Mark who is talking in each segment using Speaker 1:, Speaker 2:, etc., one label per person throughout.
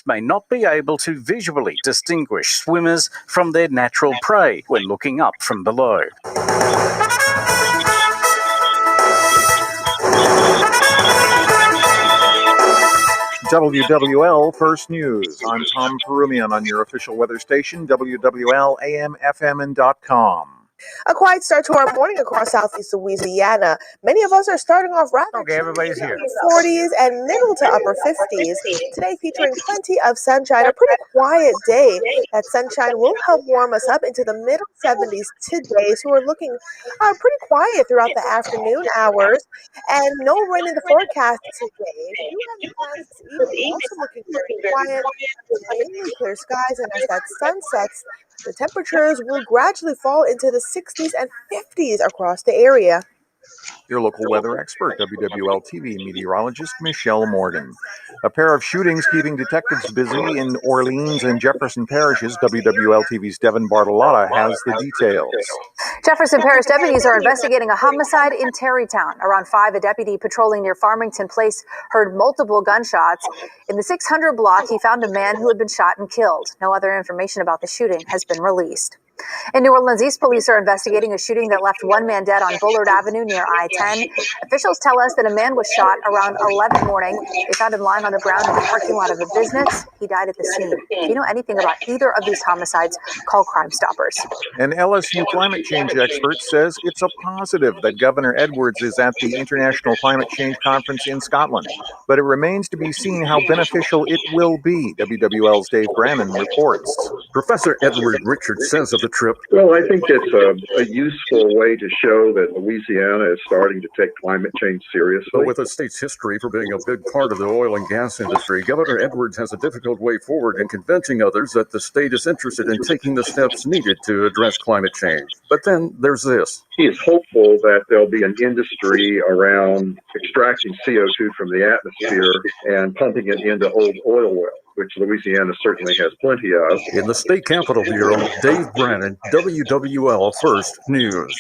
Speaker 1: may not be able to visually distinguish swimmers from their natural prey when looking up from below.
Speaker 2: WWL First News. I'm Tom Perumian on your official weather station, WWL AM, FM, and .com.
Speaker 3: A quiet start to our morning across southeast Louisiana. Many of us are starting off rather
Speaker 2: everybody's here.
Speaker 3: 40s and middle to upper 50s. Today featuring plenty of sunshine, a pretty quiet day. That sunshine will help warm us up into the middle 70s today. So we're looking pretty quiet throughout the afternoon hours and no rain in the forecast today. If you have plans this evening, also looking very quiet, mainly clear skies, and as that sun sets, the temperatures will gradually fall into the 60s and 50s across the area.
Speaker 2: Your local weather expert, WWL TV meteorologist Michelle Morgan. A pair of shootings keeping detectives busy in Orleans and Jefferson parishes. WWL TV's Devin Bartolotta has the details.
Speaker 4: Jefferson Parish deputies are investigating a homicide in Terrytown. Around 5, a deputy patrolling near Farmington Place heard multiple gunshots. In the 600 block, he found a man who had been shot and killed. No other information about the shooting has been released. In New Orleans East, police are investigating a shooting that left one man dead on Bullard Avenue near I-10. Officials tell us that a man was shot around 11 morning. They found him lying on the ground in the parking lot of a business. He died at the scene. If you know anything about either of these homicides, call Crime Stoppers.
Speaker 2: An LSU climate change expert says it's a positive that Governor Edwards is at the International Climate Change Conference in Scotland, but it remains to be seen how beneficial it will be. WWL's Dave Brannon reports.
Speaker 5: Professor Edward Richards says of the trip,
Speaker 6: well, I think it's a useful way to show that Louisiana is starting to take climate change seriously.
Speaker 5: But with the state's history for being a big part of the oil and gas industry, Governor Edwards has a difficult way forward in convincing others that the state is interested in taking the steps needed to address climate change. But then there's this.
Speaker 6: He is hopeful that there'll be an industry around extracting CO2 from the atmosphere and pumping it into old oil wells, which Louisiana certainly has plenty of.
Speaker 5: In the State Capitol Bureau, Dave Brannon, WWL First News.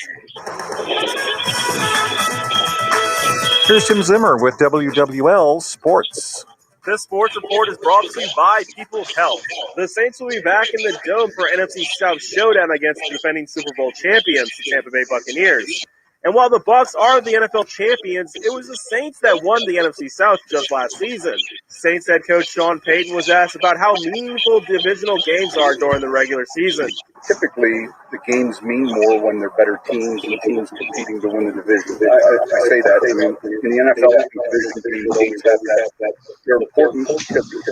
Speaker 2: Here's Tim Zimmer with WWL Sports.
Speaker 7: This sports report is brought to you by People's Health. The Saints will be back in the Dome for NFC South Showdown against the defending Super Bowl champions, the Tampa Bay Buccaneers. And while the Bucs are the NFL champions, it was the Saints that won the NFC South just last season. Saints head coach Sean Payton was asked about how meaningful divisional games are during the regular season.
Speaker 8: Typically, the games mean more when they're better teams and teams competing to win the division. I say that. I mean, in the NFL, division games they're important because your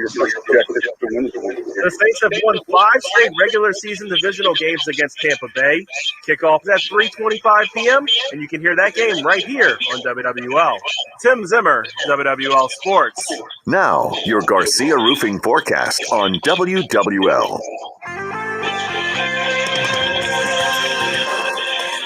Speaker 8: first objective is to win the division.
Speaker 7: The Saints have won 5 straight regular season divisional games against Tampa Bay. Kickoff is at 3:25 p.m., and you can hear that game right here on WWL. Tim Zimmer, WWL Sports.
Speaker 9: Now, your Garcia Roofing forecast on WWL.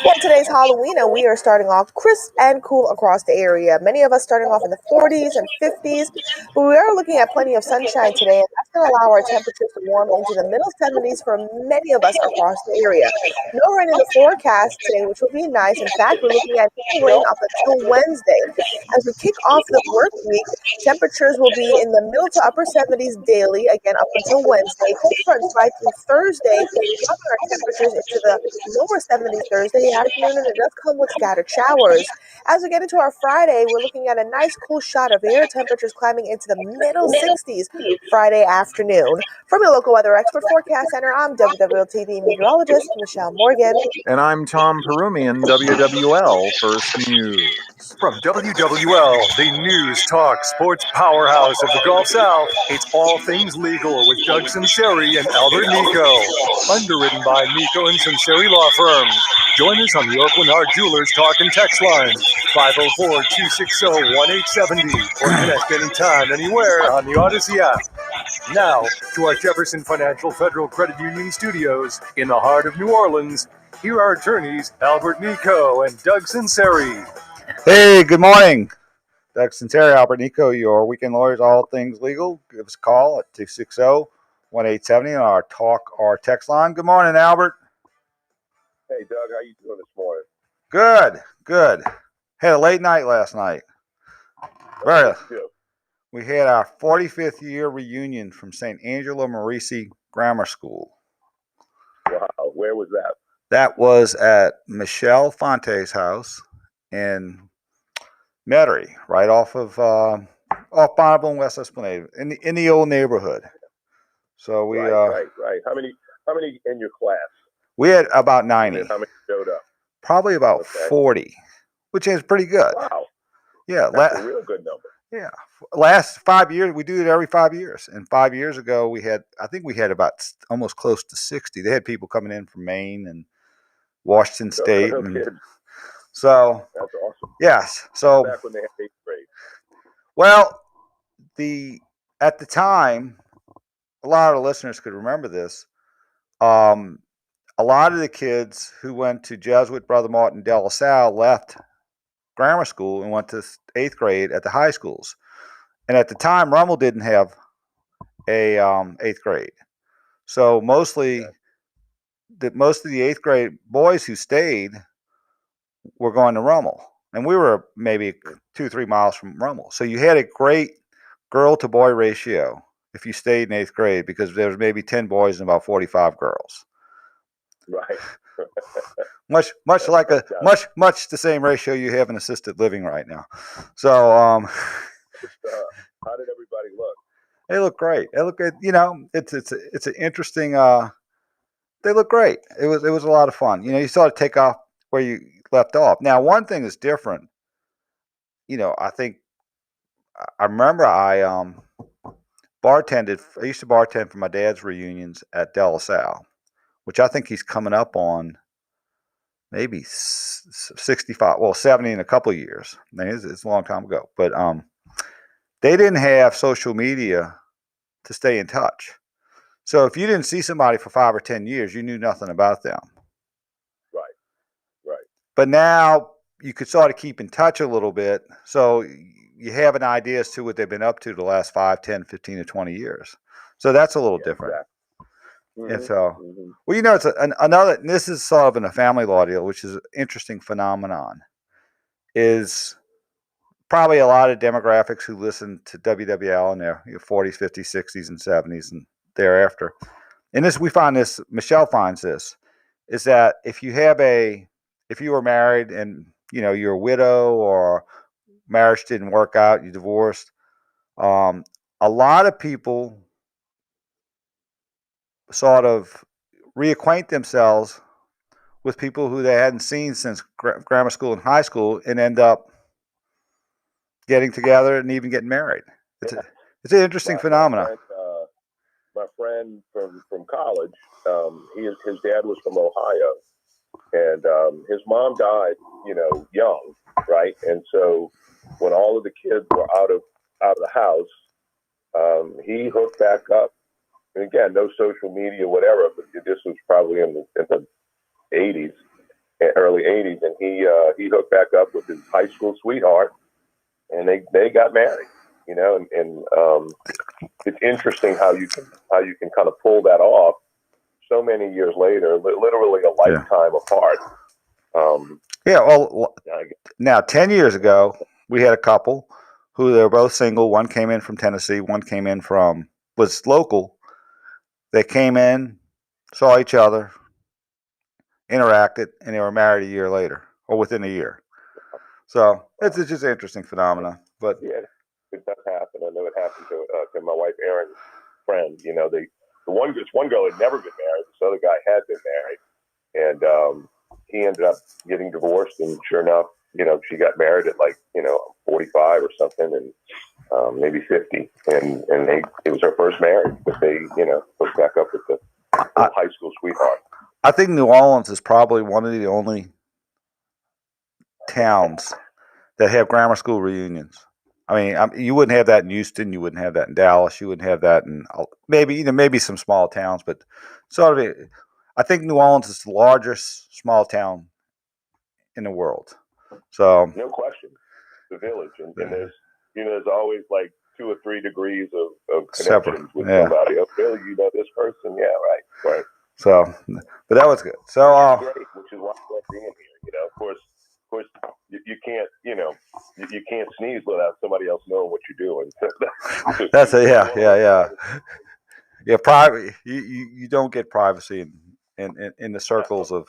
Speaker 3: Well, today's Halloween, and we are starting off crisp and cool across the area. Many of us starting off in the 40s and 50s, but we are looking at plenty of sunshine today, and that's going to allow our temperatures to warm into the middle 70s for many of us across the area. No rain in the forecast today, which will be nice. In fact, we're looking at rain up until Wednesday. As we kick off the work week, temperatures will be in the middle to upper 70s daily, again up until Wednesday. Cold fronts right through Thursday, dropping our temperatures into the lower 70s Thursday afternoon, and it does come with scattered showers. As we get into our Friday, we're looking at a nice cool shot of air, temperatures climbing into the middle 60s Friday afternoon. From your local weather expert forecast center, I'm WWL-TV meteorologist Michelle Morgan.
Speaker 2: And I'm Tom Perumian, WWL First News.
Speaker 10: From WWL, the news, talk, sports powerhouse of the Gulf South, it's All Things Legal with Doug Sunseri and Albert Nicaud. Underwritten by Nicaud and Sunseri Law Firm. Join us on the Oakland Art Jewelers Talk and Text line, 504-260-1870, or connect anytime, anywhere on the Odyssey app. Now, to our Jefferson Financial Federal Credit Union studios in the heart of New Orleans, here are attorneys Albert Nicaud and Doug Sunseri.
Speaker 11: Hey, good morning. Doug Sunseri, Albert Nicaud, your weekend lawyers, all things legal. Give us a call at 260-1870 on our talk or text line. Good morning, Albert.
Speaker 6: Hey, Doug, how you doing this morning?
Speaker 11: Good. Had a late night last night. we had our 45th year reunion from St. Angelo Merici Grammar School.
Speaker 12: Wow, where was that?
Speaker 11: That was at Michelle Fonte's house in Metairie, right off Bonneville and West Esplanade, in the old neighborhood. So we
Speaker 12: right. How many in your class?
Speaker 11: We had about 90.
Speaker 12: How many showed up?
Speaker 11: Probably about 40, which is pretty good.
Speaker 12: Wow.
Speaker 11: Yeah,
Speaker 12: that's a real good number.
Speaker 11: Yeah, last 5 years we do it every 5 years, and 5 years ago I think we had about almost close to 60. They had people coming in from Maine and Washington State, so
Speaker 12: that's awesome.
Speaker 11: Yes, so
Speaker 12: back when they had 8th grade.
Speaker 11: Well, at the time, a lot of the listeners could remember this. A lot of the kids who went to Jesuit Brother Martin de La Salle left grammar school and went to 8th grade at the high schools. And at the time, Rummel didn't have a 8th grade. So most of the 8th grade boys who stayed were going to Rummel. And we were maybe 2-3 miles from Rummel. So you had a great girl to boy ratio if you stayed in 8th grade, because there was maybe 10 boys and about 45 girls.
Speaker 12: Right.
Speaker 11: much the same ratio you have in assisted living right now. So how
Speaker 12: did everybody look?
Speaker 11: They look great. They look good. It's an interesting. They look great. It was a lot of fun. You sort of take off where you left off. Now, one thing is different. I think I remember I bartended. I used to bartend for my dad's reunions at De La Salle, which I think he's coming up on maybe 65, 70 in a couple of years. I mean, it's a long time ago. But they didn't have social media to stay in touch. So if you didn't see somebody for 5 or 10 years, you knew nothing about them.
Speaker 12: Right.
Speaker 11: But now you could sort of keep in touch a little bit. So you have an idea as to what they've been up to the last 5, 10, 15, or 20 years. So that's a little different.
Speaker 12: Exactly. Mm-hmm.
Speaker 11: And so, well, it's another, and this is sort of in a family law deal, which is an interesting phenomenon, is probably a lot of demographics who listen to WWL in their 40s, 50s, 60s, and 70s and thereafter. And we find this, Michelle finds this, is that if you were married and, you're a widow or marriage didn't work out, you divorced, a lot of people sort of reacquaint themselves with people who they hadn't seen since grammar school and high school and end up getting together and even getting married. It's an interesting phenomenon.
Speaker 12: My friend from college, his dad was from Ohio, and his mom died, young, right? And so when all of the kids were out of the house, he hooked back up. And again, no social media, whatever, but this was probably in the 80s, early 80s, and he hooked back up with his high school sweetheart, and they got married, and it's interesting how you can kind of pull that off so many years later, literally a lifetime apart.
Speaker 11: Now 10 years ago, we had a couple who they were both single. One came in from Tennessee, one came in was local. They came in, saw each other, interacted, and they were married a year later, or within a year. So it's just an interesting phenomenon. But
Speaker 12: yeah, it does happen. I know it happened to my wife Erin's friend. This one girl had never been married. This other guy had been married, and he ended up getting divorced. And sure enough, she got married at 45 or something, and maybe 50, and it was her first marriage, but they hooked back up with the high school sweetheart.
Speaker 11: I think New Orleans is probably one of the only towns that have grammar school reunions. I mean, you wouldn't have that in Houston, you wouldn't have that in Dallas, you wouldn't have that in maybe some small towns, but sort of. I think New Orleans is the largest small town in the world. So
Speaker 12: no question, the village, and there's always 2 or 3 degrees of connections with somebody. Oh, really? This person? Yeah, right.
Speaker 11: So, but that was good. So,
Speaker 12: great, which is why I love being here. Of course, you can't. you can't sneeze without somebody else knowing what you're doing.
Speaker 11: That's yeah. Private. You don't get privacy in the circles of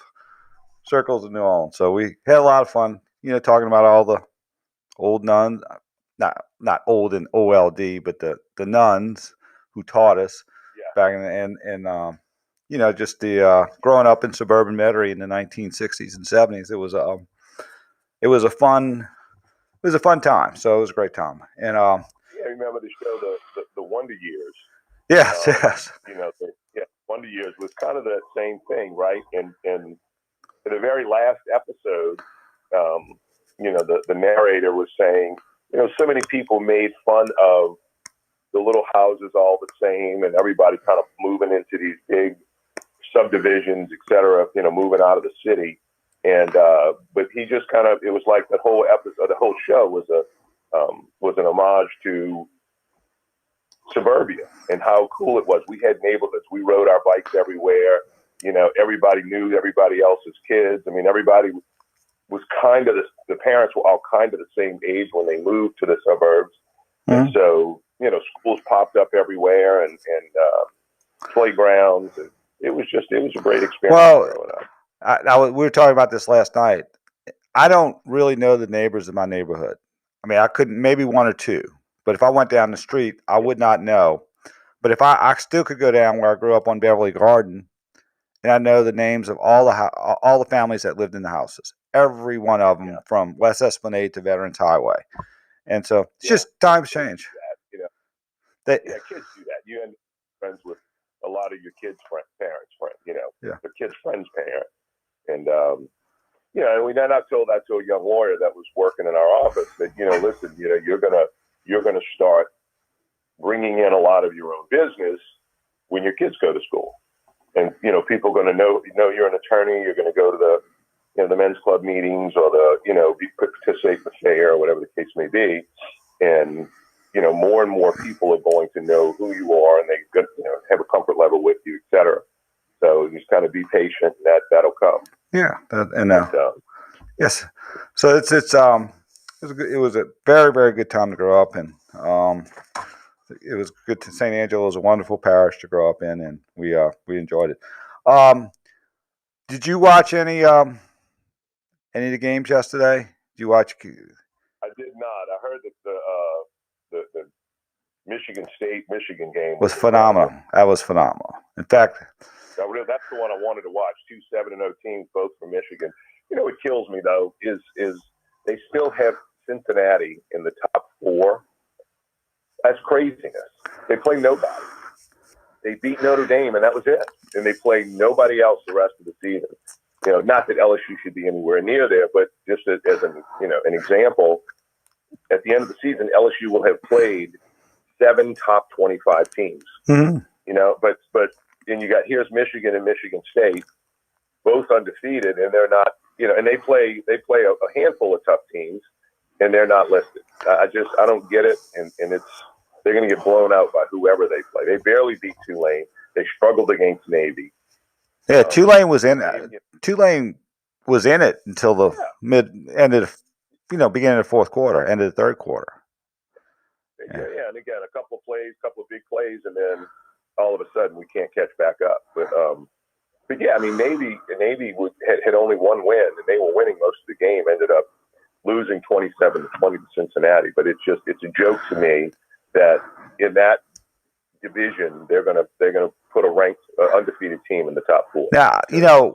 Speaker 11: New Orleans. So we had a lot of fun. Talking about all the old nuns, not old in OLD, but the nuns who taught us back in just the growing up in suburban Metairie in the 1960s and 70s. It was a fun time. So it was a great time. And
Speaker 12: I remember the show, the Wonder Years.
Speaker 11: Yes, yes.
Speaker 12: Wonder Years was kind of the same thing, right? And in the very last episode, the narrator was saying, so many people made fun of the little houses all the same, and everybody kind of moving into these big subdivisions, et cetera, moving out of the city. And but he just kind of, it was like the whole episode, the whole show was an homage to suburbia and how cool it was. We had neighborhoods. We rode our bikes everywhere. Everybody knew everybody else's kids. I mean, everybody was kind of the parents were all kind of the same age when they moved to the suburbs. Mm-hmm. And so, schools popped up everywhere and playgrounds. And it was a great experience growing up.
Speaker 11: We were talking about this last night. I don't really know the neighbors in my neighborhood. I mean, I couldn't, maybe one or two. But if I went down the street, I would not know. But if I still could go down where I grew up on Beverly Garden, and I know the names of all the families that lived in the houses, every one of them, from West Esplanade to Veterans Highway. And so it's just times change.
Speaker 12: Kids do that. You end up friends with a lot of your kids' parents, their kids' friends' parents. And, and we not told that to a young lawyer that was working in our office that, listen, you're going to start bringing in a lot of your own business when your kids go to school. And, people are going to know you're an attorney. You're going to go to the men's club meetings or participate in the fair or whatever the case may be. And, more and more people are going to know who you are and they have a comfort level with you, et cetera. So you just kind of be patient and that'll come.
Speaker 11: Yeah. Yes. So it was a very, very good time to grow up in. It was good. St. Angelo was a wonderful parish to grow up in, and we enjoyed it. Did you watch any of the games yesterday? Did you watch?
Speaker 12: I did not. I heard that the Michigan game
Speaker 11: was phenomenal. That was phenomenal. In fact,
Speaker 12: that's the one I wanted to watch. 2 7-0 teams, both from Michigan. What kills me though is they still have Cincinnati in the top 4. That's craziness. They play nobody. They beat Notre Dame, and that was it. And they play nobody else the rest of the season. Not that LSU should be anywhere near there, but just as an example, at the end of the season, LSU will have played 7 top 25 teams.
Speaker 11: Mm-hmm.
Speaker 12: But then here's Michigan and Michigan State, both undefeated, and they're not. And they play a handful of tough teams, and they're not listed. I don't get it, and they're going to get blown out by whoever they play. They barely beat Tulane. They struggled against Navy.
Speaker 11: Yeah, Tulane was in it. Tulane was in it until the beginning of the fourth quarter, end of the third quarter.
Speaker 12: Yeah, and again, a couple of big plays, and then all of a sudden we can't catch back up. But yeah, I mean, Navy had only one win, and they were winning most of the game. Ended up losing 27-20 to Cincinnati. But it's a joke to me that in that division they're gonna put a ranked undefeated team in the top 4.
Speaker 11: Now,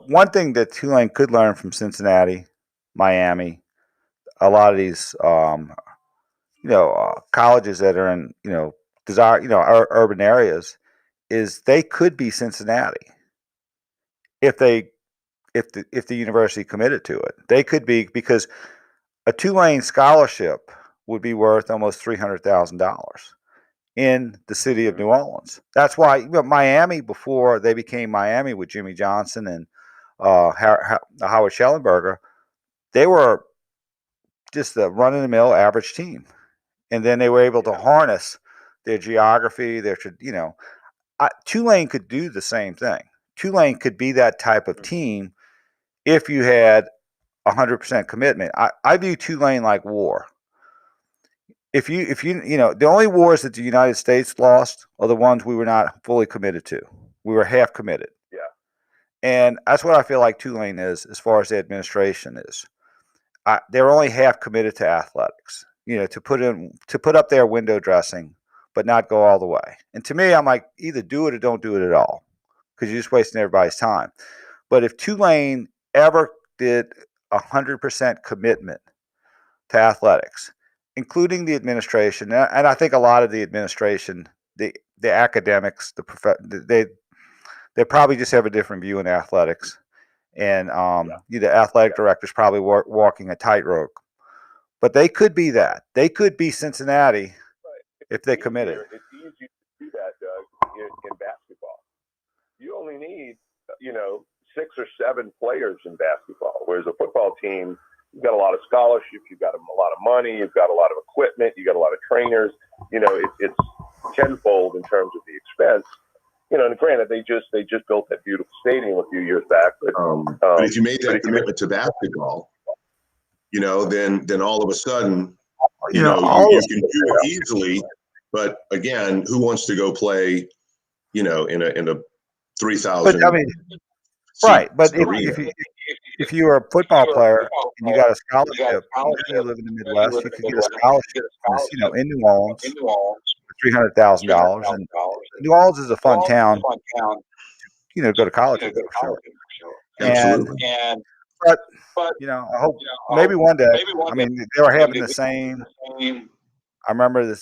Speaker 11: one thing that Tulane could learn from Cincinnati, Miami, a lot of these colleges that are in urban areas, is they could be Cincinnati if the university committed to it. They could be, because a Tulane scholarship would be worth almost $300,000 in the city of New Orleans. That's why Miami, before they became Miami with Jimmy Johnson and Howard Schellenberger, they were just a run-of-the-mill average team. And then they were able to harness their geography, Tulane could do the same thing. Tulane could be that type of team if you had 100% commitment. I view Tulane like war. if you know, the only wars that the United States lost are the ones we were not fully committed to. We were half committed.
Speaker 12: Yeah.
Speaker 11: And that's what I feel like Tulane is as far as the administration is. They're only half committed to athletics, you know, to put up their window dressing, but not go all the way. And to me, I'm like, either do it or don't do it at all, because you're just wasting everybody's time. But if Tulane ever did 100% commitment to athletics, including the administration, and I think a lot of the administration, the academics, they probably just have a different view in athletics, and the athletic director's probably walking a tightrope. But they could be that. They could be Cincinnati if they committed.
Speaker 12: It's easy to do that, Doug, in basketball. You only need, 6 or 7 players in basketball, whereas a football team, you've got a lot of scholarship, you've got a lot of money, you've got a lot of equipment, you've got a lot of trainers. It's tenfold in terms of the expense. And granted, they just built that beautiful stadium a few years back.
Speaker 13: But if you made that commitment to basketball, then all of a sudden, you can do it easily. But again, who wants to go play, in a 3,000?
Speaker 11: But I mean, right. But if you were a football player and you got a scholarship, you live in the Midwest, you could get a scholarship, in New Orleans for $300,000. And New Orleans is a fun town, to go to college with, for sure.
Speaker 13: Absolutely.
Speaker 11: But I hope maybe one day. I mean, they were having the same. I remember the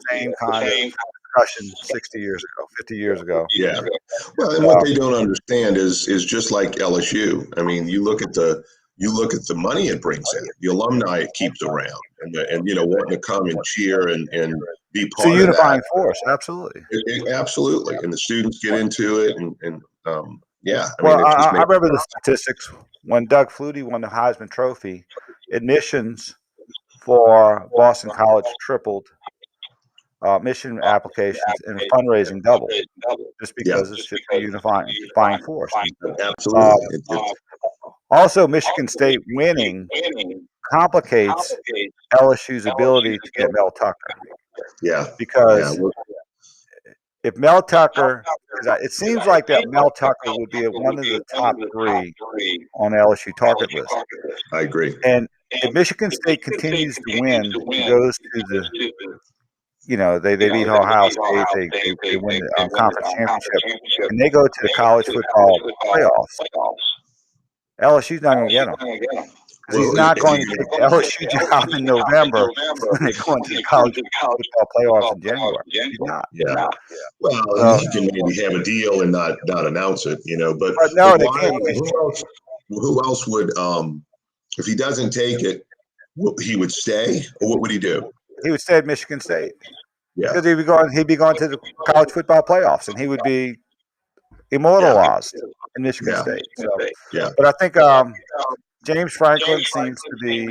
Speaker 11: same kind of discussion 60 years ago, 50 years ago.
Speaker 13: Yeah. Well, and what they don't understand is just like LSU. I mean, you look at the money it brings in, the alumni it keeps around, and wanting to come and cheer and be part of that. It's a
Speaker 11: unifying force, absolutely.
Speaker 13: Absolutely, and the students get into it, and yeah.
Speaker 11: I remember the statistics when Doug Flutie won the Heisman Trophy. Admissions for Boston College tripled. Mission applications and fundraising doubled, just because it's just a unifying force.
Speaker 13: Absolutely.
Speaker 11: Also, Michigan State winning complicates LSU's ability to get Mel Tucker.
Speaker 13: Yeah.
Speaker 11: Because if Mel Tucker, it seems like that Mel Tucker would be one of the top 3 on the LSU target list.
Speaker 13: I agree.
Speaker 11: And if Michigan State continues to win, goes to the they beat Ohio State, they win the conference championship, and they go to the college football playoffs. LSU's not going to get them. He's not going to take the LSU job in November when they go into the college football playoffs in January. He's not.
Speaker 13: Yeah. Well, he can maybe have a deal and not announce it, But
Speaker 11: no, they can't.
Speaker 13: Who else would, if he doesn't take it, he would stay, or what would he do?
Speaker 11: He would stay at Michigan State.
Speaker 13: Yeah.
Speaker 11: Because he'd be going to the college football playoffs, and he would be immortalized in Michigan State. So, but I think James Franklin seems to be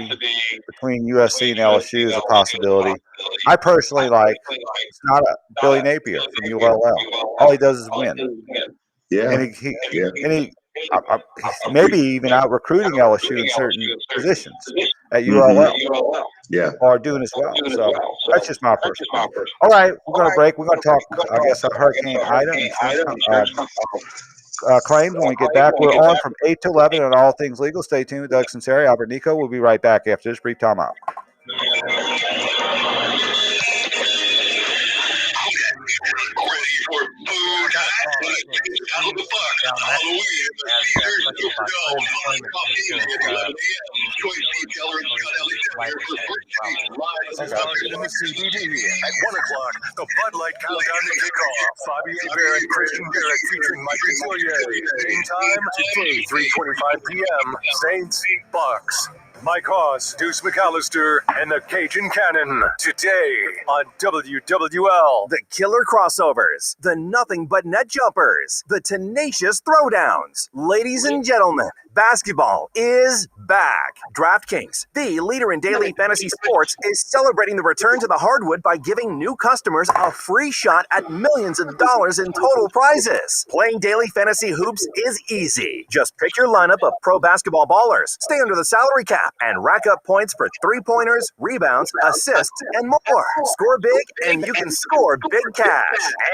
Speaker 11: between USC and LSU is a possibility. I personally it's not a Billy Napier from ULL. All he does is win.
Speaker 13: Yeah.
Speaker 11: And he's maybe even out recruiting LSU in certain positions at ULL.
Speaker 13: Yeah.
Speaker 11: Or doing as well. So that's just my personal. All right, we're going to break. We're going to talk, I guess, Hurricane Ida and claims when we get back. We're on from 8 to 11 on All Things Legal. Stay tuned with Doug Sunseri, Albert Nicaud. We'll be right back after this brief timeout.
Speaker 10: In the CBD at 1 o'clock, the Bud Light Countdown to Kickoff. Bobby Bear and Christian Garrett featuring Mikey Fourier. Game time today, 3:25 p.m. Saints, Bucks. Mike Hoss, Deuce McAllister, and the Cajun Cannon. Today on WWL.
Speaker 14: The killer crossovers, the nothing but net jumpers, the tenacious throwdowns. Ladies and gentlemen, Basketball is back. DraftKings, the leader in daily fantasy sports, is celebrating the return to the hardwood by giving new customers a free shot at millions of dollars in total prizes. Playing daily fantasy hoops is easy. Just pick your lineup of pro basketball ballers, stay under the salary cap, and rack up points for three-pointers, rebounds, assists, and more. Score big, and you can score big cash.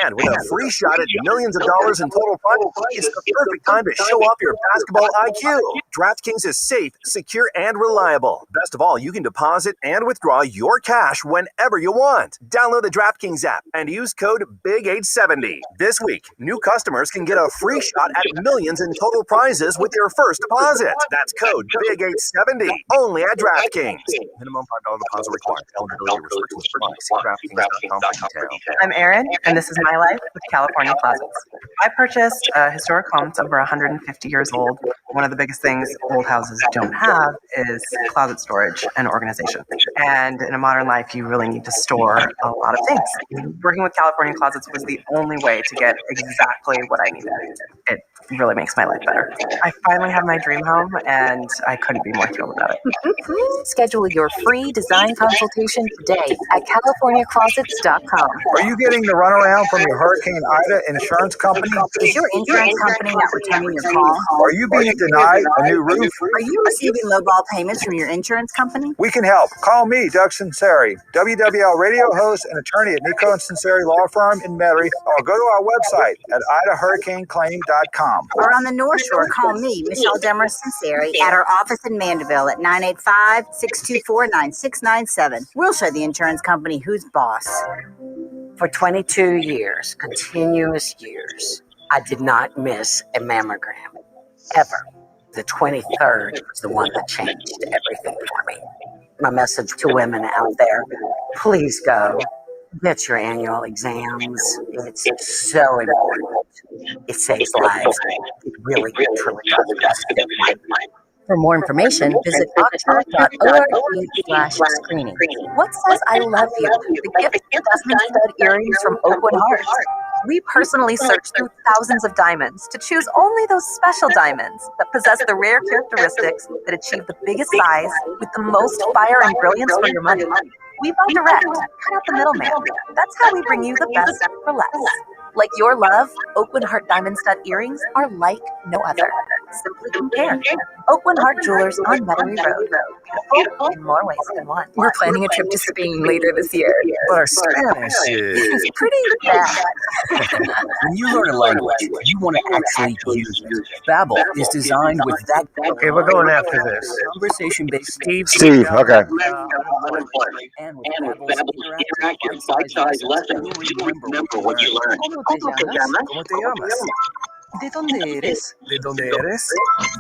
Speaker 14: And with a free shot at millions of dollars in total prizes, it's the perfect time to show off your basketball IQ. DraftKings is safe, secure, and reliable. Best of all, you can deposit and withdraw your cash whenever you want. Download the DraftKings app and use code BIG870. This week, new customers can get a free shot at millions in total prizes with your first deposit. That's code BIG870, only at DraftKings. Minimum $5 deposit required. Eligibility restrictions apply. See DraftKings.com for details.
Speaker 15: I'm Erin, and this is my life with California Closets. I purchased a historic home that's over 150 years old. One of the biggest things old houses don't have is closet storage and organization. And in a modern life, you really need to store a lot of things. Working with California Closets was the only way to get exactly what I needed. It really makes my life better. I finally have my dream home, and I couldn't be more thrilled about it.
Speaker 16: Schedule your free design consultation today at CaliforniaClosets.com.
Speaker 11: Are you getting the runaround from your Hurricane Ida insurance company?
Speaker 16: Is your insurance company not returning your call?
Speaker 11: Are you being denied a new roof?
Speaker 16: Are you receiving lowball payments from your insurance company?
Speaker 11: We can help. Call me, Doug Sunseri, WWL radio host and attorney at Nicaud and Sunseri Law Firm in Metairie, or go to our website at idahurricaneclaim.com.
Speaker 16: Or on the North Shore, call me, Michelle Demers Sunseri, at our office in Mandeville at 985-624-9697. We'll show the insurance company who's boss.
Speaker 17: For 22 years, continuous years, I did not miss a mammogram, ever. The 23rd was the one that changed everything for me. My message to women out there, please go get your annual exams. It's so important. It saves lives. It really, truly does.
Speaker 16: For more information, visit oxford.org/screening. What says I love you? The gift of diamond stud earrings from Oakwood Hearts.
Speaker 4: We personally searched through thousands of diamonds to choose only those special diamonds that possess the rare characteristics that achieve the biggest size with the most fire and brilliance for your money. We buy direct, cut out the middleman. That's how we bring you the best for less. Like your love, Oakwood Heart Diamond Stud earrings are like no other. Simply compare. Oakwood Heart Jewelers on Metairie Road. Beautiful in more ways than one.
Speaker 16: We're planning a trip to Spain later this year.
Speaker 14: But our Spanish
Speaker 16: is pretty bad.
Speaker 18: When you learn a language, you want to actually use it. Babbel is designed with that.
Speaker 11: Okay, we're going after this.
Speaker 18: Conversation-based
Speaker 11: Steve, okay.
Speaker 18: And with Babbel's interactive bite-sized lessons, you remember what you learned.
Speaker 14: ¿Cómo te llamas?
Speaker 18: ¿De dónde eres? ¿De dónde eres?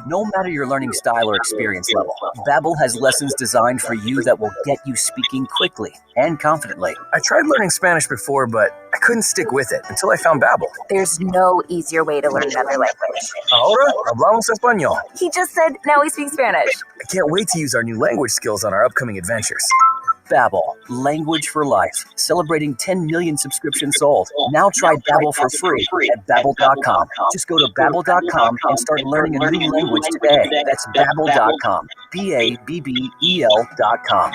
Speaker 18: No matter your learning style or experience level, Babbel has lessons designed for you that will get you speaking quickly and confidently.
Speaker 14: I tried learning Spanish before, but I couldn't stick with it until I found Babbel.
Speaker 16: There's no easier way to learn another language.
Speaker 14: Ahora hablamos español.
Speaker 16: He just said, now we speak Spanish.
Speaker 14: I can't wait to use our new language skills on our upcoming adventures.
Speaker 18: Babbel, language for life. Celebrating 10 million subscriptions sold. Now try Babbel for free at Babbel.com. Just go to Babbel.com and start learning a new language today. That's Babbel.com. Babbel.com.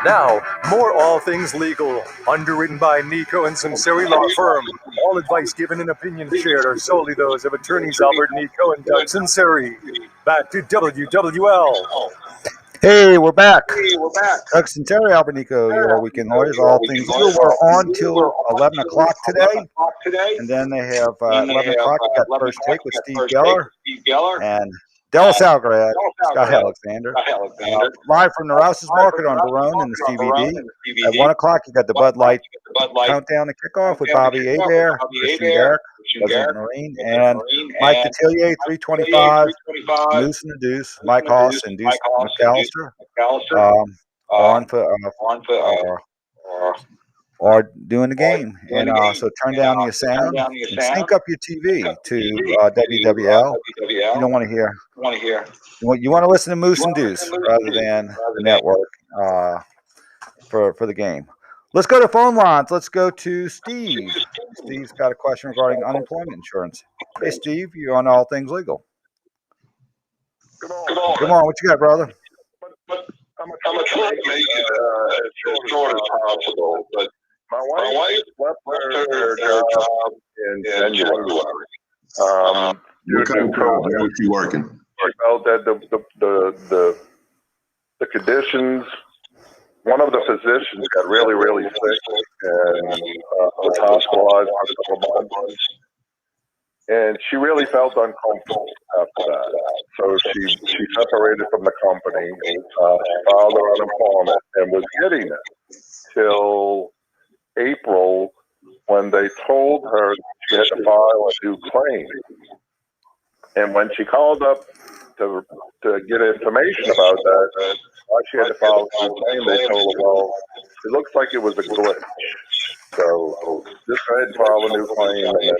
Speaker 10: Now, more All Things Legal, underwritten by Nicaud and Sunseri Law Firm. All advice given and opinions shared are solely those of attorneys Albert Nicaud and Doug Sunseri. Back to WWL.
Speaker 11: Hey, we're back. Doug Sunseri, Albert Nicaud, your weekend lawyers, all things legal. We're on till 11 o'clock today. And then they have 11 o'clock. You got First Take with Steve Geller and Dallas Algrad, Scott Alexander. Live from the Rouse's Market on Barone and the CBD. At 1 o'clock, you got the Bud Light Countdown to Kickoff with Bobby Adair, Christian Garrick, President Marine, and Mike Detillier, 325, Moose and the Deuce, Mike Hoss and Deuce McAllister are doing the game. And so turn down your sound and sync up your TV to WWL. You don't want to hear. You want to listen to Moose and Deuce rather than the network for the game. Let's go to phone lines. Let's go to Steve. Steve's got a question regarding unemployment insurance. Hey, Steve, you're on All Things Legal.
Speaker 12: Good morning.
Speaker 11: Come on, what you got, brother?
Speaker 12: I'm gonna try to make it as short as possible. But my wife left her job in January.
Speaker 13: What kind of job? Where was she working?
Speaker 12: She felt that the conditions. One of the physicians got really sick and was hospitalized for a couple of months. And she really felt uncomfortable after that. So she separated from the company, filed her unemployment, and was getting it till April when they told her she had to file a new claim. And when she called up to get information about that, why she had to file a new claim, they told her, well, it looks like it was a glitch. So just go ahead and file a new claim, and then,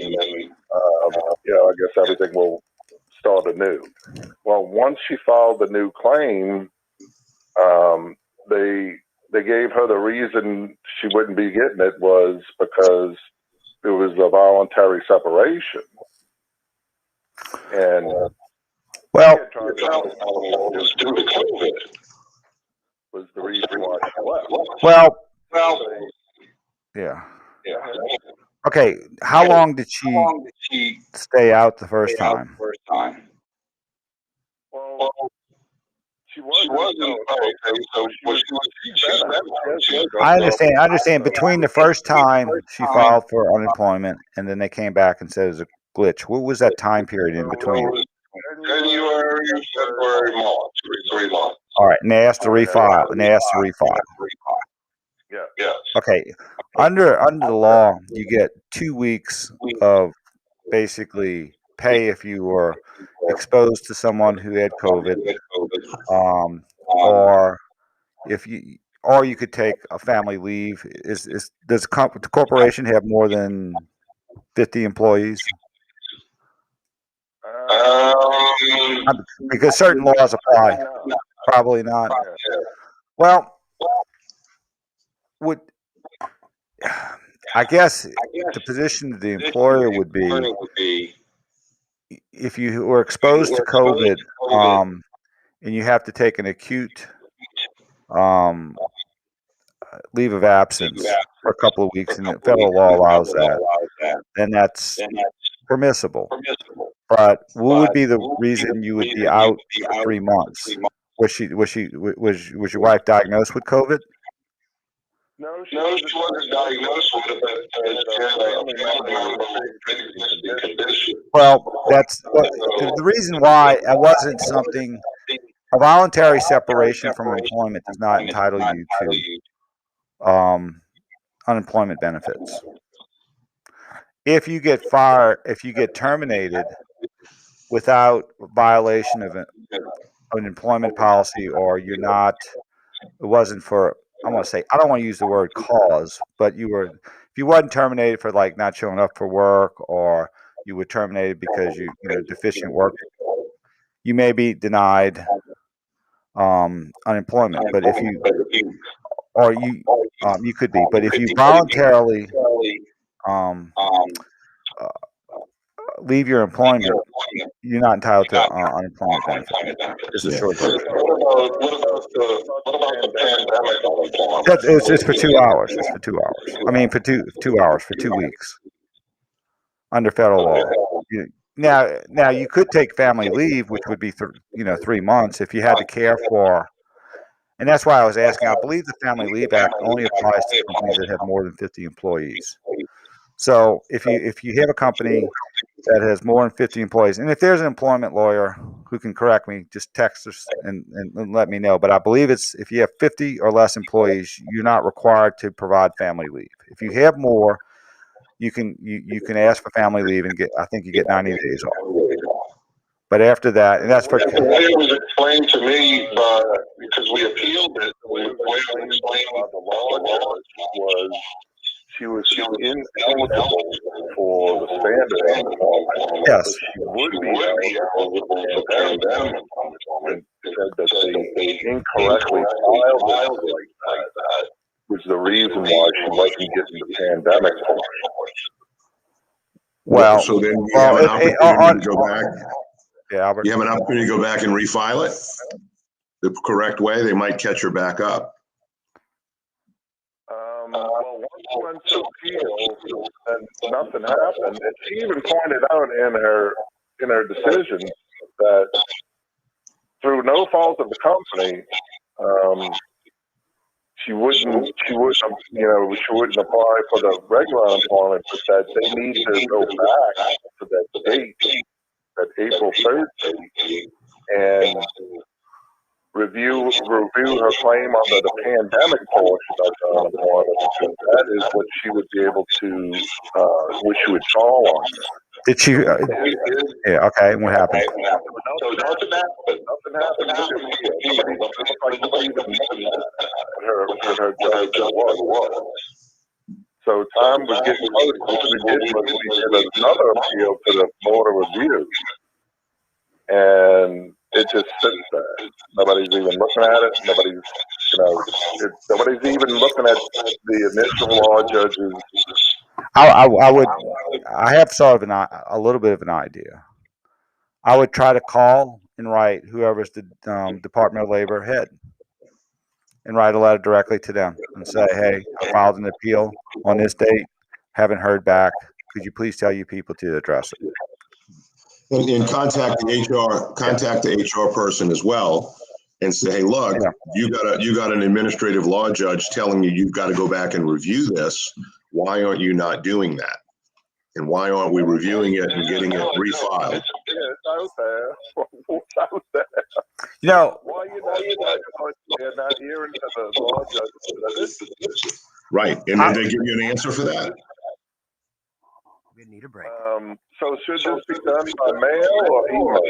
Speaker 12: I guess everything will start anew. Well, once she filed the new claim, they gave her the reason she wouldn't be getting it was because it was a voluntary separation. And
Speaker 11: well,
Speaker 12: was due to COVID was the reason why she left.
Speaker 11: Well, yeah. Okay, how long did she stay out the first time?
Speaker 12: Well, she wasn't okay, so
Speaker 11: I understand. Between the first time she filed for unemployment and then they came back and said it was a glitch, what was that time period in between?
Speaker 12: January, February, March, 3 months.
Speaker 11: All right, and they asked to refile.
Speaker 12: Yeah.
Speaker 11: Okay, under the law, you get 2 weeks of basically pay if you were exposed to someone who had COVID, or you could take a family leave. Does the corporation have more than 50 employees? Because certain laws apply. Probably not. Well, I guess the position of the employer would be if you were exposed to COVID, and you have to take an acute leave of absence for a couple of weeks, and the federal law allows that, then that's permissible. But what would be the reason you would be out for 3 months? Was your wife diagnosed with COVID?
Speaker 12: No, she wasn't diagnosed with it, but
Speaker 11: well, that's the reason why it wasn't something. A voluntary separation from employment does not entitle you to unemployment benefits. If you get fired, if you get terminated without violation of an employment policy, or it wasn't for, I want to say, I don't want to use the word cause, but if you wasn't terminated for like not showing up for work, or you were terminated because you deficient work, you may be denied unemployment. But if you could be, but if you voluntarily leave your employment, you're not entitled to unemployment benefits. It's a short version. It's for 2 hours. It's for 2 hours. I mean, for 2 hours for 2 weeks under federal law. Now you could take family leave, which would be 3 months if you had to care for. And that's why I was asking. I believe the Family Leave Act only applies to companies that have more than 50 employees. So if you have a company that has more than 50 employees, and if there's an employment lawyer who can correct me, just text us and let me know. But I believe it's if you have 50 or less employees, you're not required to provide family leave. If you have more, you can ask for family leave and I think you get 90 days off. But after that, and that's for
Speaker 12: the way it was explained to me, because we appealed it, the way it was explained by the law was she was ineligible for the standard unemployment.
Speaker 11: Yes.
Speaker 12: She would be eligible for pandemic unemployment. Said that they incorrectly filed it like that was the reason why she wasn't getting the pandemic portion.
Speaker 11: Well,
Speaker 13: so then you have an opportunity to go back.
Speaker 11: Yeah, Albert.
Speaker 13: You have an opportunity to go back and refile it the correct way. They might catch her back up.
Speaker 12: Well, once went to appeal and nothing happened, and she even pointed out in her decision that through no fault of the company, she wouldn't apply for the regular unemployment, but that they need to go back to that date, that April 3rd date, and review her claim under the pandemic portion of the unemployment, because that is what she would be able to, what she would fall on.
Speaker 11: Did she? Yeah. Okay. What happened?
Speaker 12: Nothing happened with her judge was. So time was getting close. What we did was we did another appeal to the Board of Review, and it just sits there. Nobody's even looking at it. Nobody's even looking at the initial law judges.
Speaker 11: I have sort of a little bit of an idea. I would try to call and write whoever's the Department of Labor head and write a letter directly to them and say, hey, I filed an appeal on this date, haven't heard back. Could you please tell you people to address it?
Speaker 13: And contact the HR person as well and say, hey, look, you got an administrative law judge telling you you've got to go back and review this. Why aren't you not doing that? And why aren't we reviewing it and getting it refiled?
Speaker 12: It's out there. It's out there.
Speaker 11: You know,
Speaker 12: why you're not hearing to the law judge?
Speaker 13: Right. And then they give you an answer for that.
Speaker 18: We need a break.
Speaker 12: So should this be done by mail or email?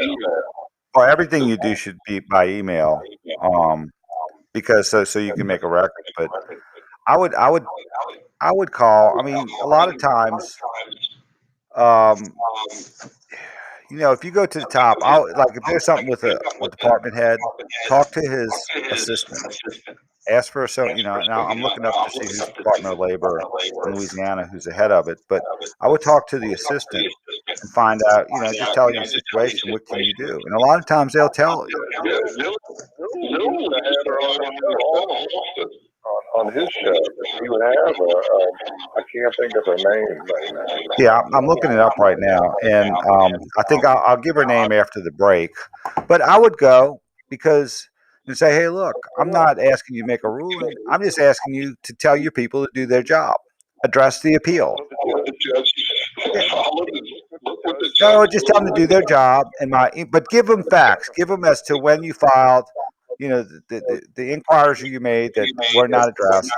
Speaker 11: Well, everything you do should be by email, because so you can make a record. But I would call. I mean, a lot of times, if you go to the top, if there's something with a department head, talk to his assistant. Ask for now I'm looking up to see who's Department of Labor in Louisiana, who's the head of it. But I would talk to the assistant and find out, just tell you the situation. What can you do? And a lot of times they'll tell you.
Speaker 12: On his show, he would have I can't think of her name right now.
Speaker 11: Yeah, I'm looking it up right now, and I think I'll give her name after the break. But I would go because and say, hey, look, I'm not asking you to make a ruling. I'm just asking you to tell your people to do their job, address the appeal. No, just tell them to do their job, but give them facts. Give them as to when you filed, the inquiries you made that were not addressed.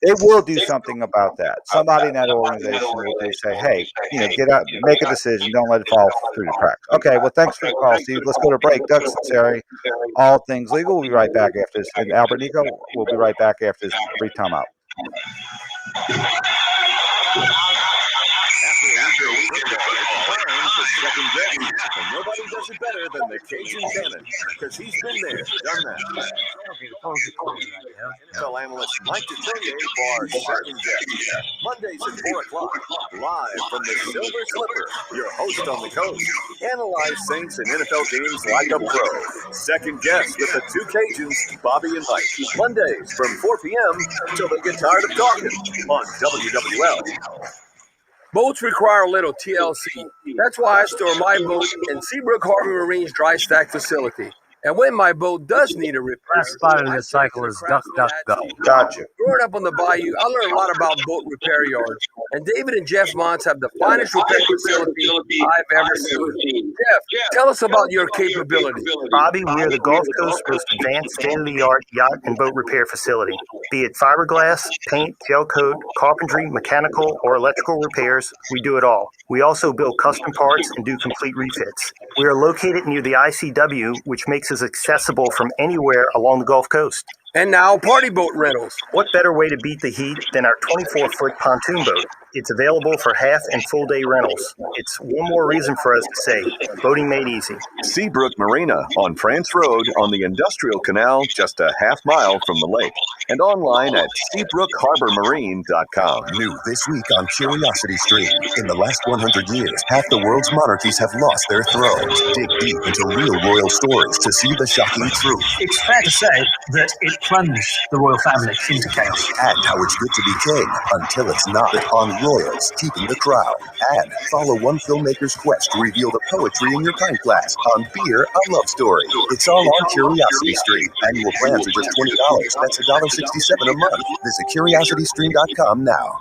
Speaker 11: They will do something about that. Somebody in that organization will say, hey, get up, make a decision. Don't let it fall through the cracks. Okay, well, thanks for the call, Steve. Let's go to break. Doug Sunseri, All Things Legal. We'll be right back after this. And Albert Nicaud will be right back after this brief timeout.
Speaker 9: After a week of football, it's time for Second Guess. And nobody does it better than the Cajun Cannon, because he's been there, done that. NFL analyst Mike Detillier for Second Guess. Mondays at 4 o'clock, live from the Silver Slipper, your host on the coast. Analyze Saints and NFL games like a pro. Second Guess with the two Cajuns, Bobby and Mike. Mondays from 4 p.m. till they get tired of talking on WWL.
Speaker 19: Boats require a little TLC. That's why I store my boat in Seabrook Harbor Marine's dry stack facility. And when my boat does need a repair,
Speaker 20: last spot in this cycle is duck, duck, go.
Speaker 11: Gotcha.
Speaker 19: Growing up on the bayou, I learned a lot about boat repair yards. And David and Jeff Mons have the finest repair facility I've ever seen. Jeff, tell us about your capability.
Speaker 21: Bobby, we are the Gulf Coast's most advanced state-of-the-art yacht and boat repair facility. Be it fiberglass, paint, gel coat, carpentry, mechanical, or electrical repairs, we do it all. We also build custom parts and do complete refits. We are located near the ICW, which makes us accessible from anywhere along the Gulf Coast.
Speaker 19: And now party boat rentals.
Speaker 21: What better way to beat the heat than our 24-foot pontoon boat? It's available for half and full day rentals. It's one more reason for us to say, boating made easy.
Speaker 9: Seabrook Marina on France Road on the Industrial Canal, just a half mile from the lake. And online at SeabrookHarborMarine.com.
Speaker 1: New this week on Curiosity Stream. In the last 100 years, half the world's monarchies have lost their thrones. Dig deep into real royal stories to see the shocking truth.
Speaker 22: It's fair to say that it plunged the royal family into chaos.
Speaker 1: And how it's good to be king until it's not. On Royals Keeping the Crown. And follow one filmmaker's quest to reveal the poetry in your pint glass. On Beer, a Love Story. It's all on Curiosity Stream. Annual plans are just $20. That's $1.67 a month. Visit CuriosityStream.com now.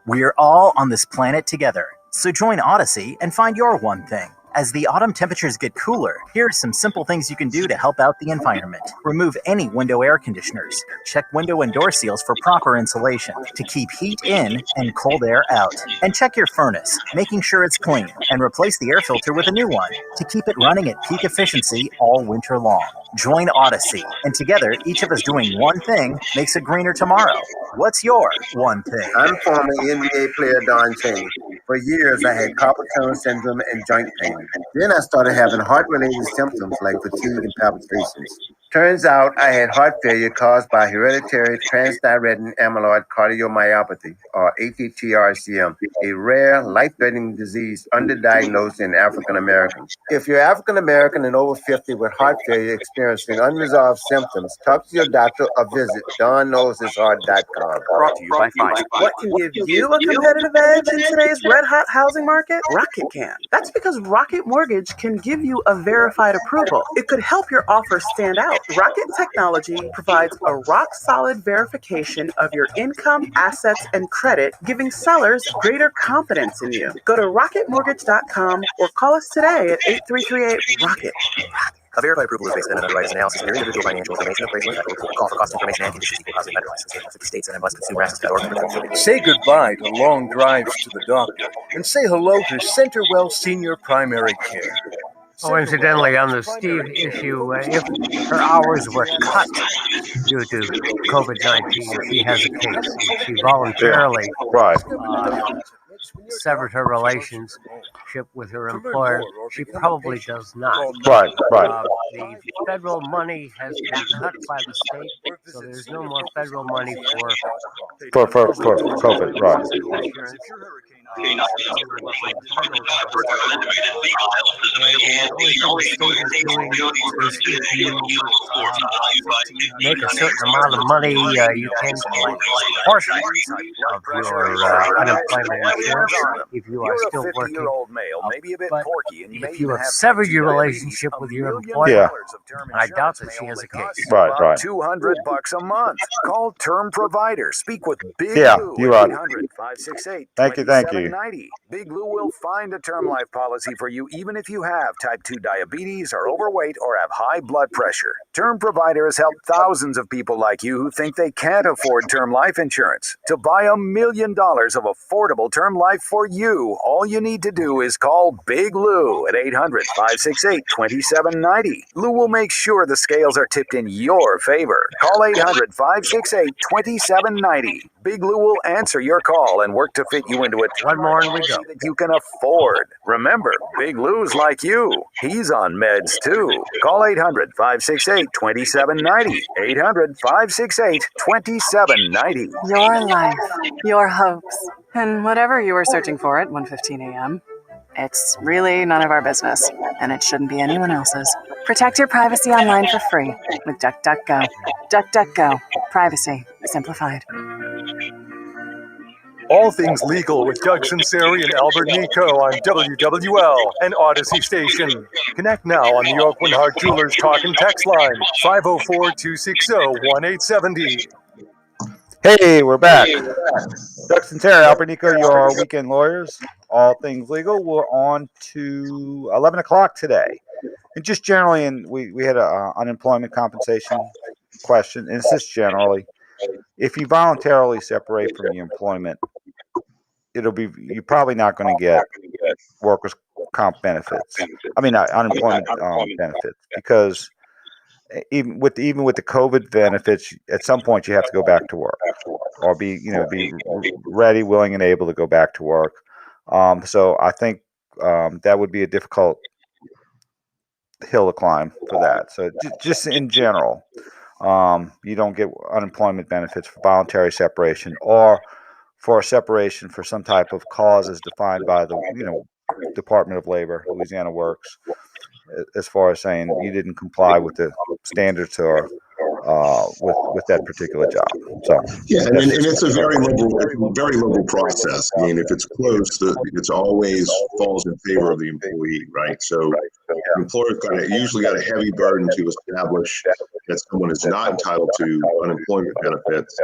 Speaker 23: We're all on this planet together, so join Odyssey and find your one thing. As the autumn temperatures get cooler, here are some simple things you can do to help out the environment. Remove any window air conditioners. Check window and door seals for proper insulation to keep heat in and cold air out. And check your furnace, making sure it's clean, and replace the air filter with a new one to keep it running at peak efficiency all winter long. Join Odyssey, and together, each of us doing one thing makes a greener tomorrow. What's your one thing?
Speaker 24: I'm former NBA player Don Cheney. For years, I had carpal tunnel syndrome and joint pain. Then I started having heart-related symptoms like fatigue and palpitations. Turns out I had heart failure caused by hereditary transthyretin amyloid cardiomyopathy, or ATTR-CM, a rare, life-threatening disease underdiagnosed in African Americans. If you're African American and over 50 with heart failure experiencing unresolved symptoms, talk to your doctor or visit DonKnowsHisHeart.com.
Speaker 25: Brought to you by Pfizer.
Speaker 15: What can give you a competitive edge in today's red-hot housing market? Rocket can. That's because Rocket Mortgage can give you a verified approval. It could help your offer stand out. Rocket Technology provides a rock-solid verification of your income, assets, and credit, giving sellers greater confidence in you. Go to rocketmortgage.com or call us today at 8338-ROCKET.
Speaker 14: A verified approval is based on an underwriter's analysis of your individual financial information and appraisal effective. Call for cost information and conditions equal housing lender license. 50 states and MLSConsumerAccess.org.
Speaker 26: Say goodbye to long drives to the doctor and say hello to Centerwell Senior Primary Care.
Speaker 20: Oh, incidentally, on the Steve issue, if her hours were cut due to COVID-19, she has a case. She voluntarily severed her relationship with her employer. She probably does not.
Speaker 11: Right.
Speaker 20: The federal money has been cut by the state, so there's no more federal money
Speaker 11: For COVID, right.
Speaker 20: Make a certain amount of money, you can collect a portion of your unemployment insurance if you are still working. But if you have severed your relationship with your employer, I doubt that she has a case.
Speaker 11: Right.
Speaker 9: $200 a month. Call Term Provider. Speak with Big Lou
Speaker 11: you're
Speaker 9: at
Speaker 11: right.
Speaker 9: 800-568-2790.
Speaker 11: Thank you.
Speaker 9: Big Lou will find a term life policy for you even if you have type 2 diabetes, are overweight, or have high blood pressure. Term Provider has helped thousands of people like you who think they can't afford term life insurance. To buy $1 million of affordable term life for you, all you need to do is call Big Lou at 800-568-2790. Lou will make sure the scales are tipped in your favor. Call 800-568-2790. Big Lou will answer your call and work to fit you into a term policy that you can afford. Remember, Big Lou's like you. He's on meds too. Call 800-568-2790. 800-568-2790.
Speaker 15: Your life, your hopes, and whatever you were searching for at 1:15 a.m. It's really none of our business, and it shouldn't be anyone else's. Protect your privacy online for free with DuckDuckGo. DuckDuckGo. Privacy simplified.
Speaker 10: All things legal with Doug Sunseri and Albert Nicaud on WWL and Odyssey Station. Connect now on the York Winhart Jewelers Talk and Text line 504-260-1870.
Speaker 11: Hey, we're back. Doug Sunseri, Albert Nicaud, your weekend lawyers. All things legal. We're on to 11 o'clock today. And just generally, we had an unemployment compensation question, and it's just generally, if you voluntarily separate from your employment, you're probably not going to get workers' comp benefits. I mean, unemployment benefits, because even with the COVID benefits, at some point you have to go back to work, or be ready, willing, and able to go back to work. So I think that would be a difficult hill to climb for that. So just in general, you don't get unemployment benefits for voluntary separation or for a separation for some type of cause as defined by the Department of Labor, Louisiana Works, as far as saying you didn't comply with the standards or with that particular job. So
Speaker 13: yeah, and it's a very liberal process. I mean, if it's close, it's always falls in favor of the employee, right? So the employer's usually got a heavy burden to establish that someone is not entitled to unemployment benefits.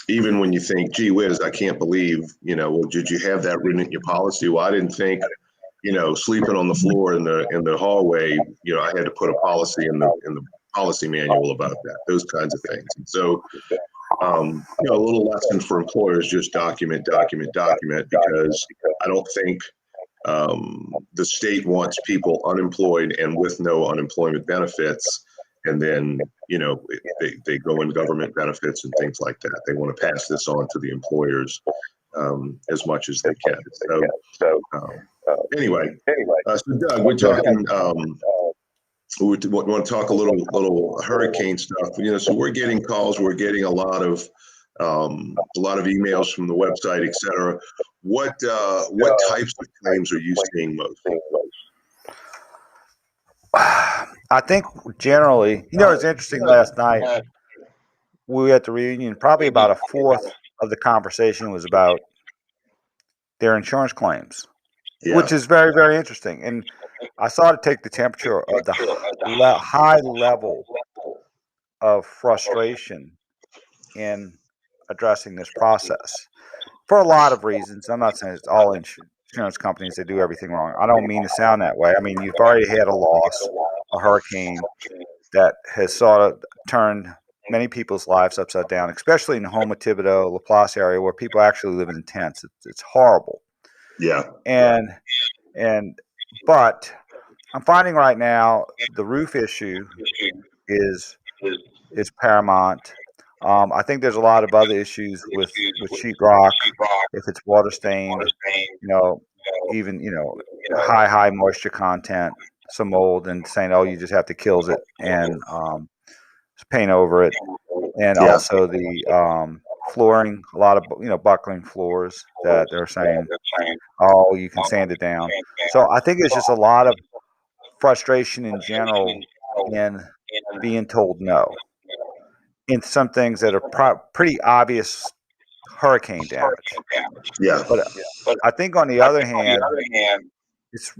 Speaker 13: Even when you think, gee whiz, I can't believe, well, did you have that written in your policy? Well, I didn't think, sleeping on the floor in the hallway, I had to put a policy in the policy manual about that, those kinds of things. And so, a little lesson for employers, just document, because I don't think the state wants people unemployed and with no unemployment benefits. And then, they go in government benefits and things like that. They want to pass this on to the employers as much as they can. So anyway, so Doug, we're talking. We want to talk a little hurricane stuff. So we're getting calls. We're getting a lot of emails from the website, et cetera. What types of claims are you seeing most?
Speaker 11: I think generally, it's interesting. Last night we were at the reunion. Probably about a fourth of the conversation was about their insurance claims, which is very, very interesting. And I saw it take the temperature of the high level of frustration in addressing this process for a lot of reasons. I'm not saying it's all insurance companies that do everything wrong. I don't mean to sound that way. I mean, you've already had a loss, a hurricane that has sort of turned many people's lives upside down, especially in the Houma, Thibodaux, LaPlace area where people actually live in tents. It's horrible.
Speaker 13: Yeah.
Speaker 11: But I'm finding right now the roof issue is paramount. I think there's a lot of other issues with sheetrock, if it's water stained, even high moisture content, some mold, and saying, oh, you just have to kills it and paint over it, and also the flooring, a lot of buckling floors that they're saying, oh, you can sand it down. So I think it's just a lot of frustration in general in being told no in some things that are pretty obvious hurricane damage.
Speaker 13: Yeah.
Speaker 11: But I think on the other hand, it's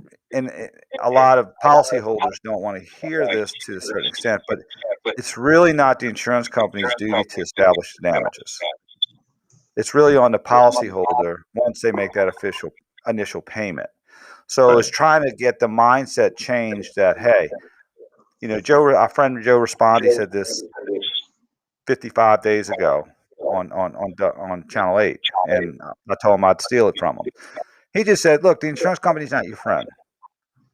Speaker 11: a lot of policyholders don't want to hear this to a certain extent, but it's really not the insurance company's duty to establish the damages. It's really on the policyholder once they make that initial payment. So it's trying to get the mindset changed that, hey, our friend Joe Respondi said this 55 days ago on Channel 8, and I told him I'd steal it from him. He just said, look, the insurance company's not your friend.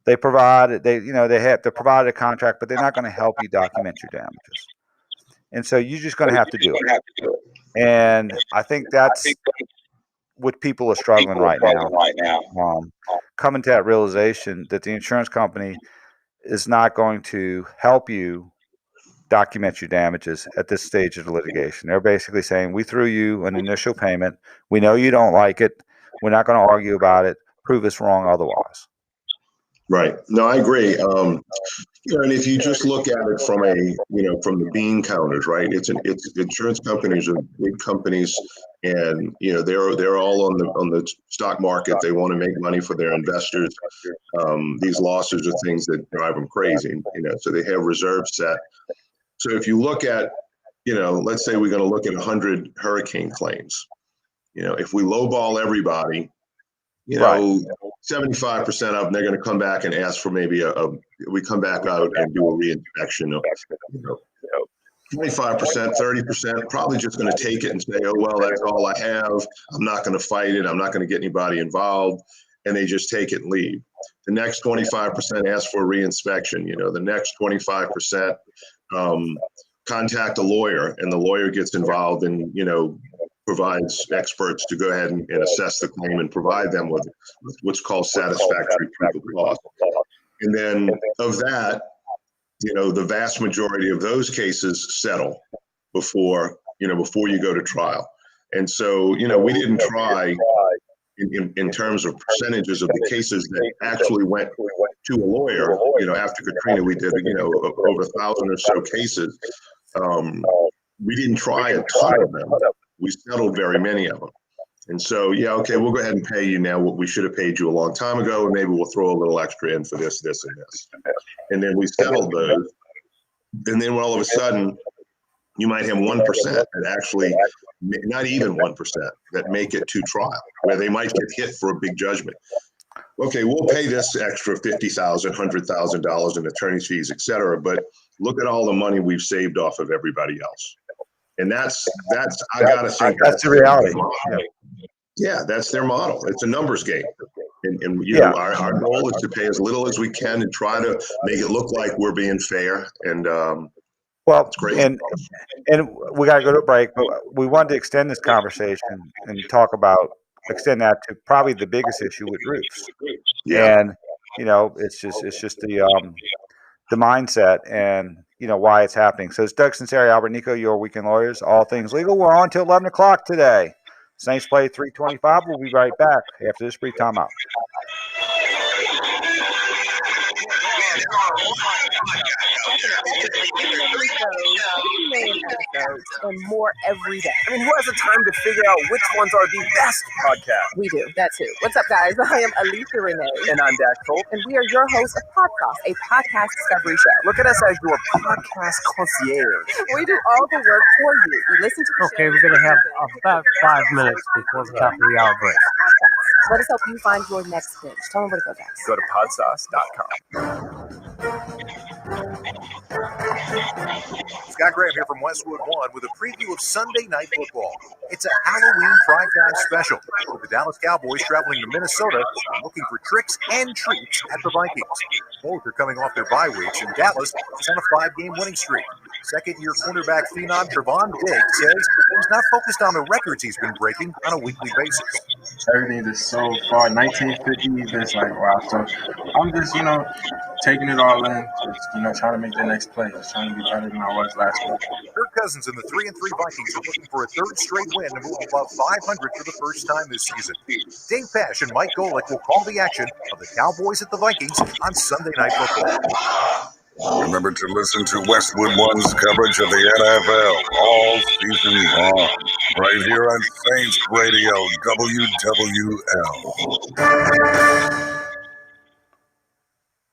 Speaker 11: They provided a contract, but they're not going to help you document your damages. And so you're just going to have to do it. And I think that's what people are struggling right now. Coming to that realization that the insurance company is not going to help you document your damages at this stage of the litigation. They're basically saying, we threw you an initial payment. We know you don't like it. We're not going to argue about it. Prove us wrong otherwise.
Speaker 13: Right. No, I agree. And if you just look at it from from the bean counters, right? It's insurance companies are big companies, and they're all on the stock market. They want to make money for their investors. These losses are things that drive them crazy. So they have reserves set. So if you look at, let's say we're going to look at 100 hurricane claims. If we lowball everybody, 75% of them, they're going to come back and ask for maybe we come back out and do a reinspection of, 25%, 30%, probably just going to take it and say, oh, well, that's all I have. I'm not going to fight it. I'm not going to get anybody involved. and they just take it and leave. The next 25% ask for reinspection. The next 25% contact a lawyer, and the lawyer gets involved and provides experts to go ahead and assess the claim and provide them with what's called satisfactory proof of cost. And then of that, the vast majority of those cases settle before you go to trial. And so, we didn't try in terms of percentages of the cases that actually went to a lawyer. After Katrina, we did, over 1,000 or so cases. We didn't try a ton of them. We settled very many of them. And so, okay, we'll go ahead and pay you now what we should have paid you a long time ago, and maybe we'll throw a little extra in for this, this, and this. And then we settled those. And then all of a sudden, you might have 1% that actually, not even 1%, that make it to trial, where they might get hit for a big judgment. Okay, we'll pay this extra $50,000, $100,000 in attorney's fees, et cetera, but look at all the money we've saved off of everybody else. And that's I gotta think
Speaker 11: that's the reality.
Speaker 13: Yeah, that's their model. It's a numbers game. And our goal is to pay as little as we can and try to make it look like we're being fair. And
Speaker 11: well,
Speaker 13: it's great.
Speaker 11: And we got to go to a break, but we wanted to extend this conversation and extend that to probably the biggest issue with roofs.
Speaker 13: Yeah.
Speaker 11: And it's just the mindset and why it's happening. So it's Doug Sunseri, Albert Nicaud, your weekend lawyers, all things legal. We're on till 11 o'clock today. Saints play 3:25. We'll be right back after this brief timeout.
Speaker 16: And more every day.
Speaker 14: I mean, who has the time to figure out which ones are the best podcasts?
Speaker 16: We do. That too. What's up, guys? I am Alicia Renee.
Speaker 14: And I'm Dax Holt.
Speaker 16: And we are your hosts of Podcast, a podcast discovery show.
Speaker 14: Look at us as your podcast concierge.
Speaker 16: We do all the work for you. We listen to the show.
Speaker 20: Okay, we're going to have about 5 minutes before the top of the hour break.
Speaker 16: Let us help you find your next binge. Tell them where to go, guys.
Speaker 14: Go to podsauce.com.
Speaker 2: Scott Graham here from Westwood One with a preview of Sunday Night Football. It's a Halloween primetime special with the Dallas Cowboys traveling to Minnesota looking for tricks and treats at the Vikings. Both are coming off their bye weeks, and Dallas is on a 5-game winning streak. Second-year cornerback phenom Trevon Diggs says he's not focused on the records he's been breaking on a weekly basis.
Speaker 3: Everything is so far 1950s. It's like, wow. So I'm just, taking it all in, just, trying to make the next play, just trying to be better than I was last week.
Speaker 2: Kirk Cousins and the 3-3 Vikings are looking for a third straight win and move above 500 for the first time this season. Dave Pasch and Mike Golick will call the action of the Cowboys at the Vikings on Sunday Night Football.
Speaker 5: Remember to listen to Westwood One's coverage of the NFL all season long, right here on Saints Radio, WWL.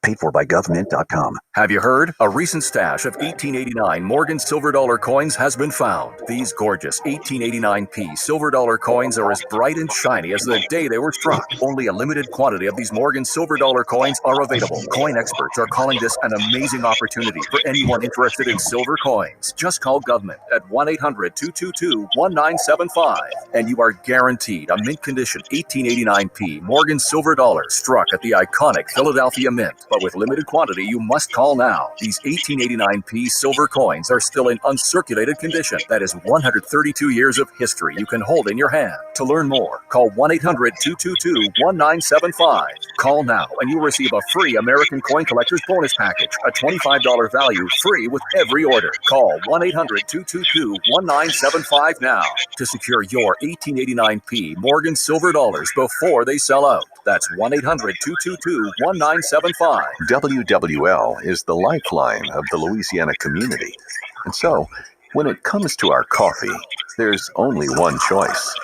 Speaker 7: Paid for by government.com.
Speaker 18: Have you heard? A recent stash of 1889 Morgan silver dollar coins has been found. These gorgeous 1889p silver dollar coins are as bright and shiny as the day they were struck. Only a limited quantity of these Morgan silver dollar coins are available. Coin experts are calling this an amazing opportunity for anyone interested in silver coins. Just call government at 1-800-222-1975 and you are guaranteed a mint condition 1889p Morgan silver dollar struck at the iconic Philadelphia Mint. But with limited quantity, you must call now. These 1889p silver coins are still in uncirculated condition. That is 132 years of history you can hold in your hand. To learn more, call 1-800-222-1975. Call now and you'll receive a free American Coin Collector's Bonus Package, a $25 value, free with every order. Call 1-800-222-1975 now to secure your 1889p Morgan silver dollars before they sell out. That's 1-800-222-1975.
Speaker 7: WWL is the lifeline of the Louisiana community. And so, when it comes to our coffee, there's only one choice.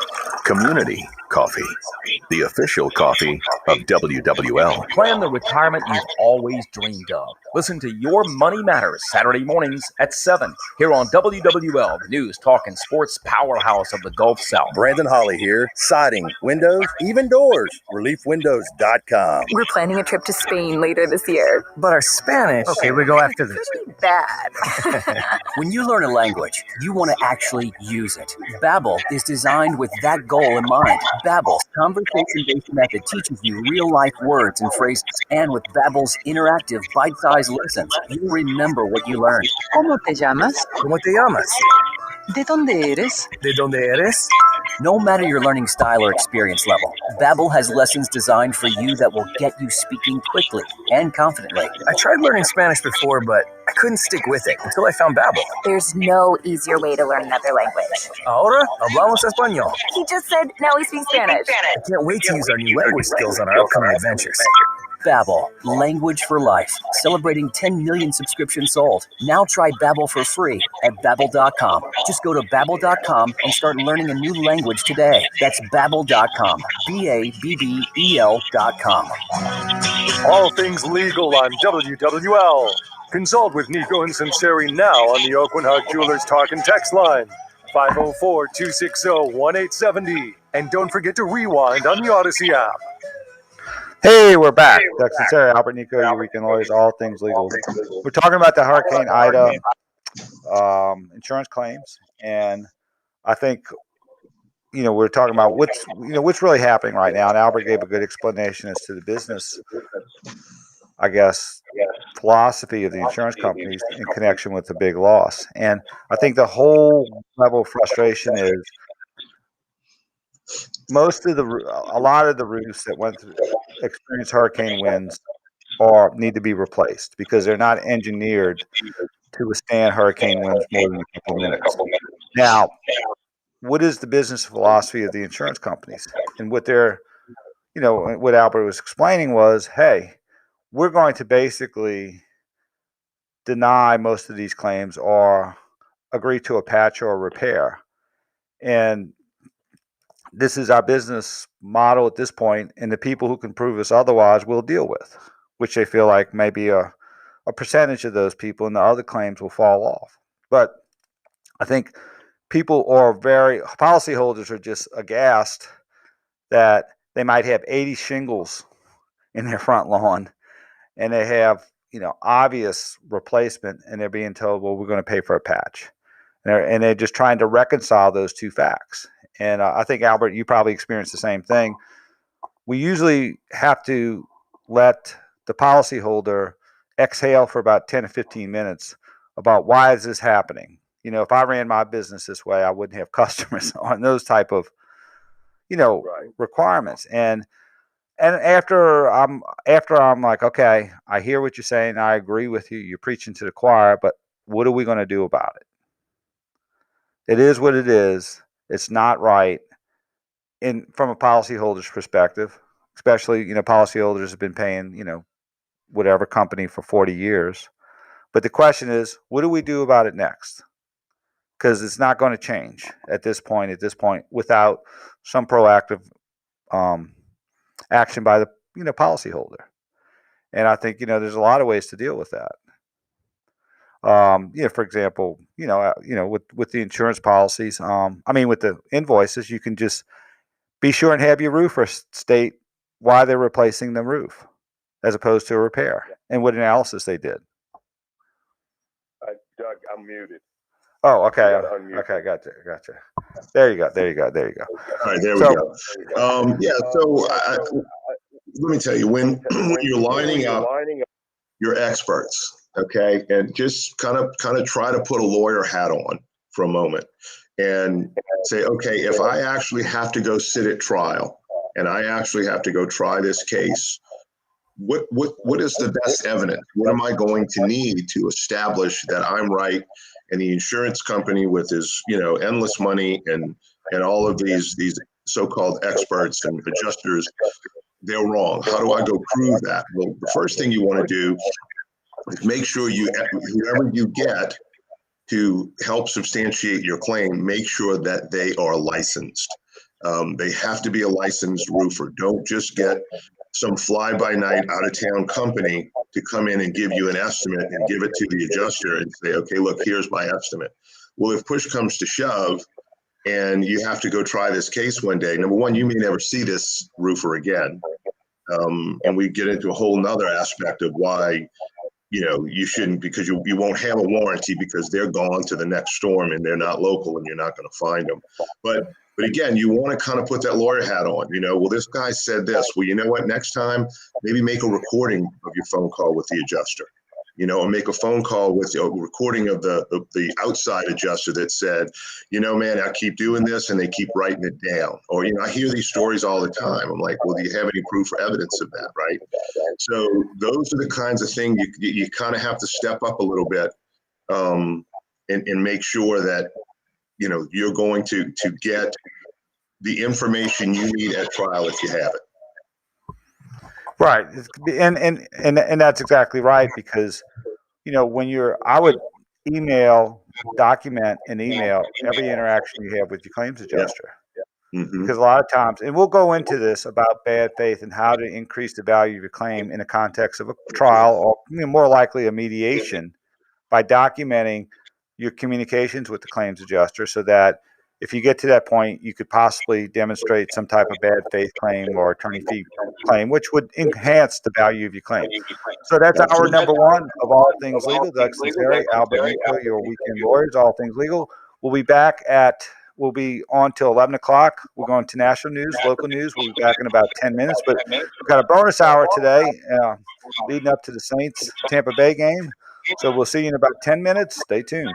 Speaker 7: Community Coffee, the official coffee of WWL.
Speaker 8: Plan the retirement you've always dreamed of. Listen to Your Money Matters Saturday mornings at 7 here on WWL, the news, talk, and sports powerhouse of the Gulf South.
Speaker 26: Brandon Holly here. Siding, windows, even doors. ReliefWindows.com.
Speaker 25: We're planning a trip to Spain later this year.
Speaker 8: But our Spanish...
Speaker 20: Okay, we go after this.
Speaker 25: Pretty bad.
Speaker 18: When you learn a language, you want to actually use it. Babbel is designed with that goal in mind. Babbel's conversation-based method teaches you real-life words and phrases. And with Babbel's interactive, bite-sized lessons, you'll remember what you learned.
Speaker 4: ¿Cómo te llamas?
Speaker 18: ¿Cómo te llamas?
Speaker 4: ¿De dónde eres?
Speaker 18: ¿De dónde eres? No matter your learning style or experience level, Babbel has lessons designed for you that will get you speaking quickly and confidently.
Speaker 14: I tried learning Spanish before, but I couldn't stick with it until I found Babbel.
Speaker 25: There's no easier way to learn another language.
Speaker 14: Ahora hablamos español.
Speaker 25: He just said now we speak Spanish.
Speaker 14: I can't wait to use our new language skills on our upcoming adventures.
Speaker 18: Babbel, language for life. Celebrating 10 million subscriptions sold. Now try Babbel for free at Babbel.com. Just go to Babbel.com and start learning a new language today. That's Babbel.com. Babbel.com.
Speaker 10: All things legal on WWL. Consult with Nicaud and Sunseri now on the Oakland Hawk Jewelers Talk and Text line, 504-260-1870. And don't forget to rewind on the Odyssey app.
Speaker 11: Hey, we're back. Doug Sunseri, Albert Nicaud, your weekend lawyers, all things legal. We're talking about the Hurricane Ida insurance claims, and I think we're talking about what's really happening right now. And Albert gave a good explanation as to the business, I guess, philosophy of the insurance companies in connection with the big loss. And I think the whole level of frustration is a lot of the roofs that experienced hurricane winds need to be replaced because they're not engineered to withstand hurricane winds more than a couple of minutes. Now, what is the business philosophy of the insurance companies? And what what Albert was explaining was, hey, we're going to basically deny most of these claims or agree to a patch or a repair. And this is our business model at this point, and the people who can prove us otherwise we'll deal with, which they feel like maybe a percentage of those people, and the other claims will fall off. But I think policyholders are just aghast that they might have 80 shingles in their front lawn, and they have obvious replacement, and they're being told, well, we're going to pay for a patch, and they're just trying to reconcile those two facts. And I think, Albert, you probably experienced the same thing. We usually have to let the policyholder exhale for about 10 to 15 minutes about why is this happening. If I ran my business this way, I wouldn't have customers on those type of, requirements. And after I'm like, okay, I hear what you're saying. I agree with you. You're preaching to the choir, but what are we going to do about it? It is what it is. It's not right from a policyholder's perspective, especially, policyholders have been paying, whatever company for 40 years. But the question is, what do we do about it next? Because it's not going to change at this point without some proactive action by the, policyholder. And I think, there's a lot of ways to deal with that. For example, with the insurance policies, with the invoices, you can just be sure and have your roofer state why they're replacing the roof as opposed to a repair and what analysis they did.
Speaker 6: Doug, I'm muted.
Speaker 11: Oh, okay. Okay. Gotcha. There you go.
Speaker 13: All right. There we go. So let me tell you, when you're lining up your experts, okay, and just kind of try to put a lawyer hat on for a moment and say, okay, if I actually have to go sit at trial and I actually have to go try this case, what is the best evidence? What am I going to need to establish that I'm right and the insurance company with his endless money and all of these so-called experts and adjusters, they're wrong? How do I go prove that? Well, the first thing you want to do is make sure whoever you get to help substantiate your claim, make sure that they are licensed. They have to be a licensed roofer. Don't just get some fly-by-night out-of-town company to come in and give you an estimate and give it to the adjuster and say, okay, look, here's my estimate. Well, if push comes to shove and you have to go try this case one day, number one, you may never see this roofer again. And we get into a whole nother aspect of why you shouldn't, because you won't have a warranty because they're gone to the next storm and they're not local and you're not going to find them. But again, you want to kind of put that lawyer hat on. Well, this guy said this. Well, you know what? Next time, maybe make a recording of your phone call with the adjuster. Or make a phone call with a recording of the outside adjuster that said, man, I keep doing this and they keep writing it down. Or, I hear these stories all the time. I'm like, well, do you have any proof or evidence of that, right? So those are the kinds of things you kind of have to step up a little bit and make sure that, you're going to get the information you need at trial if you have it.
Speaker 11: Right. And that's exactly right, because I would document and email every interaction you have with your claims adjuster.
Speaker 13: Yeah. Mm-hmm.
Speaker 11: Because a lot of times, and we'll go into this about bad faith and how to increase the value of your claim in the context of a trial, or more likely a mediation, by documenting your communications with the claims adjuster, so that if you get to that point, you could possibly demonstrate some type of bad faith claim or attorney fee claim, which would enhance the value of your claim. So that's our number one of all things legal. Doug Sunseri, Albert Nicaud, your weekend lawyers, all things legal. We'll be on till 11 o'clock. We're going to national news, local news. We'll be back in about 10 minutes. But we've got a bonus hour today leading up to the Saints Tampa Bay game. So we'll see you in about 10 minutes. Stay tuned.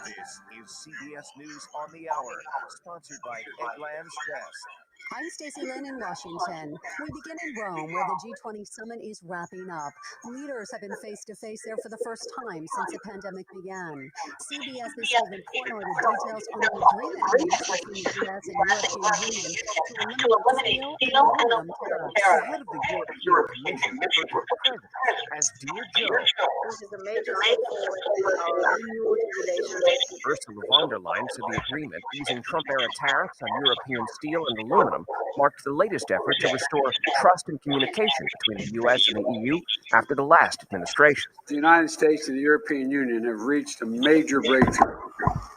Speaker 8: This is CBS News on the Hour, sponsored by Eggland's Best.
Speaker 6: I'm Stacey Lynn in Washington. We begin in Rome, where the G20 summit is wrapping up. Leaders have been face-to-face there for the first time since the pandemic began. CBS's Stephen Portnoy with details on the agreement reached between the U.S. and European Union to eliminate steel and aluminum tariffs.
Speaker 8: The head of the European Commission referred to the president as Dear Joe.
Speaker 6: This is a major step forward in our renewed relationship.
Speaker 8: Ursula von der Leyen said the agreement easing Trump-era tariffs on European steel and aluminum marked the latest effort to restore trust and communication between the U.S. and the EU after the last administration.
Speaker 12: The United States and the European Union have reached a major breakthrough.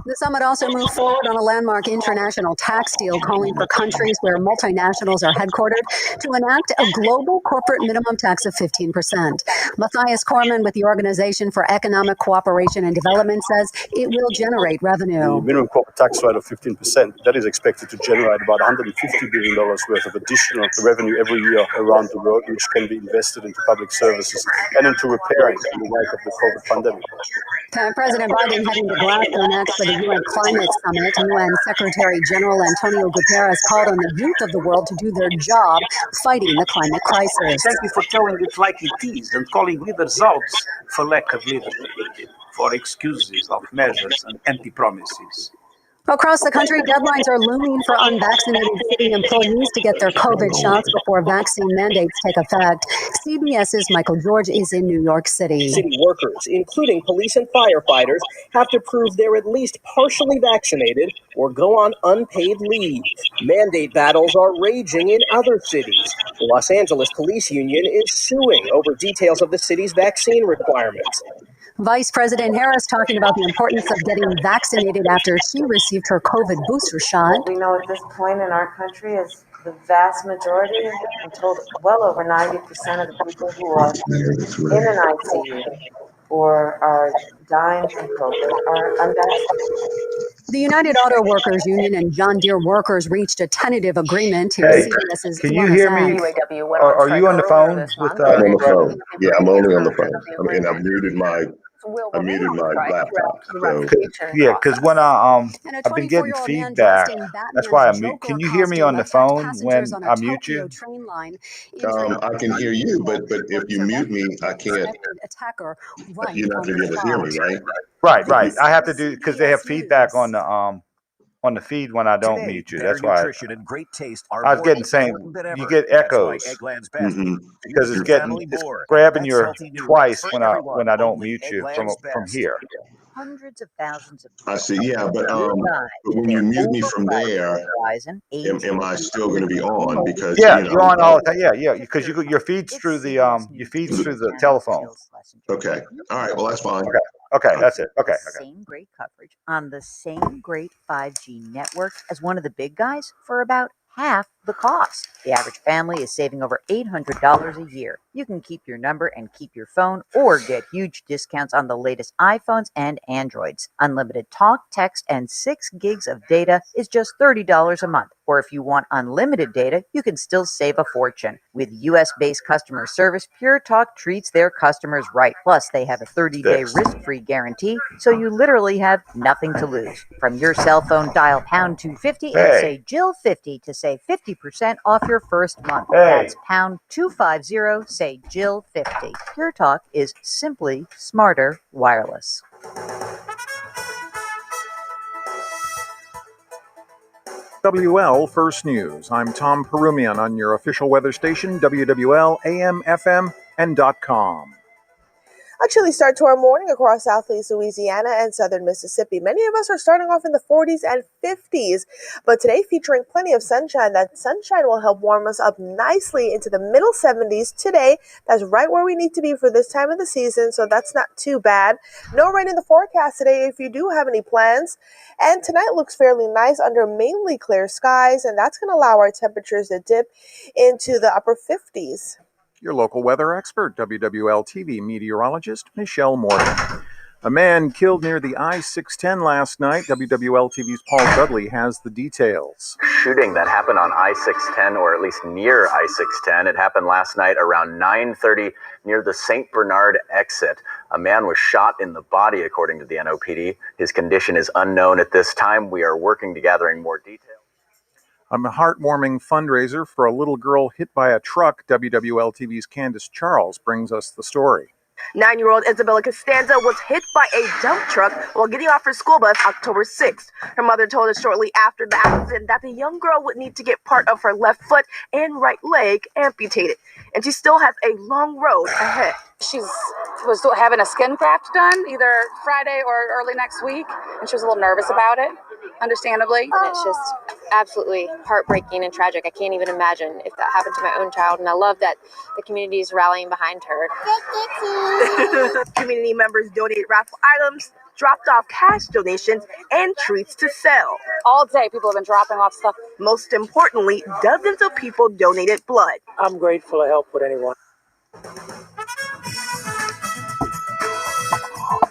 Speaker 6: The summit also moved forward on a landmark international tax deal, calling for countries where multinationals are headquartered to enact a global corporate minimum tax of 15%. Matthias Cormann with the Organization for Economic Cooperation and Development says it will generate revenue.
Speaker 17: The minimum corporate tax rate of 15%, that is expected to generate about $150 billion worth of additional revenue every year around the world, which can be invested into public services and into repairing in the wake of the COVID pandemic.
Speaker 6: President Biden heading to Glasgow next for the UN Climate Summit. UN Secretary General Antonio Guterres called on the youth of the world to do their job fighting the climate crisis.
Speaker 19: Thank you for telling it like it is and calling leaders out for lack of leadership, for excuses of measures and empty promises.
Speaker 6: Across the country, deadlines are looming for unvaccinated city employees to get their COVID shots before vaccine mandates take effect. CBS's Michael George is in New York City.
Speaker 21: City workers, including police and firefighters, have to prove they're at least partially vaccinated or go on unpaid leave. Mandate battles are raging in other cities. The Los Angeles Police Union is suing over details of the city's vaccine requirements.
Speaker 6: Vice President Harris talking about the importance of getting vaccinated after she received her COVID booster shot.
Speaker 22: What we know at this point in our country is the vast majority, I'm told well over 90% of the people who are in an ICU or are dying from COVID are unvaccinated.
Speaker 6: The United Auto Workers Union and John Deere workers reached a tentative agreement.
Speaker 11: Hey, can you hear me? Are you on the phone with?
Speaker 13: I'm on the phone. Yeah, I'm only on the phone. And I've muted my laptop. So.
Speaker 11: Yeah, because when I've been getting feedback, that's why I mute. Can you hear me on the phone when I mute you?
Speaker 13: I can hear you, but if you mute me, I can't. You're not going to be able to hear me, right?
Speaker 11: Right. I have to do because they have feedback on the feed when I don't mute you. That's why
Speaker 8: and great taste
Speaker 11: I was getting saying you get echoes because it's grabbing you twice when I don't mute you from here.
Speaker 1: hundreds of thousands of
Speaker 13: I see. Yeah, but when you mute me from there, am I still going to be on? Because
Speaker 11: Yeah, you're on all the time. Yeah, because your feeds through the telephone.
Speaker 13: Okay. All right. Well, that's fine.
Speaker 11: Okay, that's it. Okay.
Speaker 1: Same great coverage on the same great 5G network as one of the big guys for about half the cost. The average family is saving over $800 a year. You can keep your number and keep your phone or get huge discounts on the latest iPhones and Androids. Unlimited talk, text, and 6 gigs of data is just $30 a month. Or if you want unlimited data, you can still save a fortune. With US-based customer service, Pure Talk treats their customers right. Plus, they have a 30-day risk-free guarantee, so you literally have nothing to lose. From your cell phone, dial pound 250 and say Jill 50 to save 50% off your first month. That's pound 250, say Jill 50. Pure Talk is simply smarter wireless.
Speaker 2: WL First News. I'm Tom Perumian on your official weather station, WWL, AM, FM, and .com.
Speaker 9: A chilly start to our morning across southeast Louisiana and southern Mississippi. Many of us are starting off in the 40s and 50s, but today featuring plenty of sunshine. That sunshine will help warm us up nicely into the middle 70s today. That's right where we need to be for this time of the season, so that's not too bad. No rain in the forecast today if you do have any plans. And tonight looks fairly nice under mainly clear skies, and that's going to allow our temperatures to dip into the upper 50s.
Speaker 2: Your local weather expert, WWL TV meteorologist Michelle Morgan. A man killed near the I-610 last night. WWL TV's Paul Dudley has the details.
Speaker 15: Shooting that happened on I-610, or at least near I-610. It happened last night around 9:30 near the St. Bernard exit. A man was shot in the body, according to the NOPD. His condition is unknown at this time. We are working to gathering more details.
Speaker 2: A heartwarming fundraiser for a little girl hit by a truck. WWL TV's Candace Charles brings us the story.
Speaker 16: 9-year-old Isabella Costanza was hit by a dump truck while getting off her school bus October 6th. Her mother told us shortly after the accident that the young girl would need to get part of her left foot and right leg amputated, and she still has a long road ahead.
Speaker 23: She was having a skin graft done either Friday or early next week, and she was a little nervous about it, understandably.
Speaker 24: And it's just absolutely heartbreaking and tragic. I can't even imagine if that happened to my own child, and I love that the community is rallying behind her.
Speaker 16: Community members donated raffle items, dropped off cash donations, and treats to sell.
Speaker 23: All day people have been dropping off stuff.
Speaker 16: Most importantly, dozens of people donated blood.
Speaker 27: I'm grateful to help with anyone.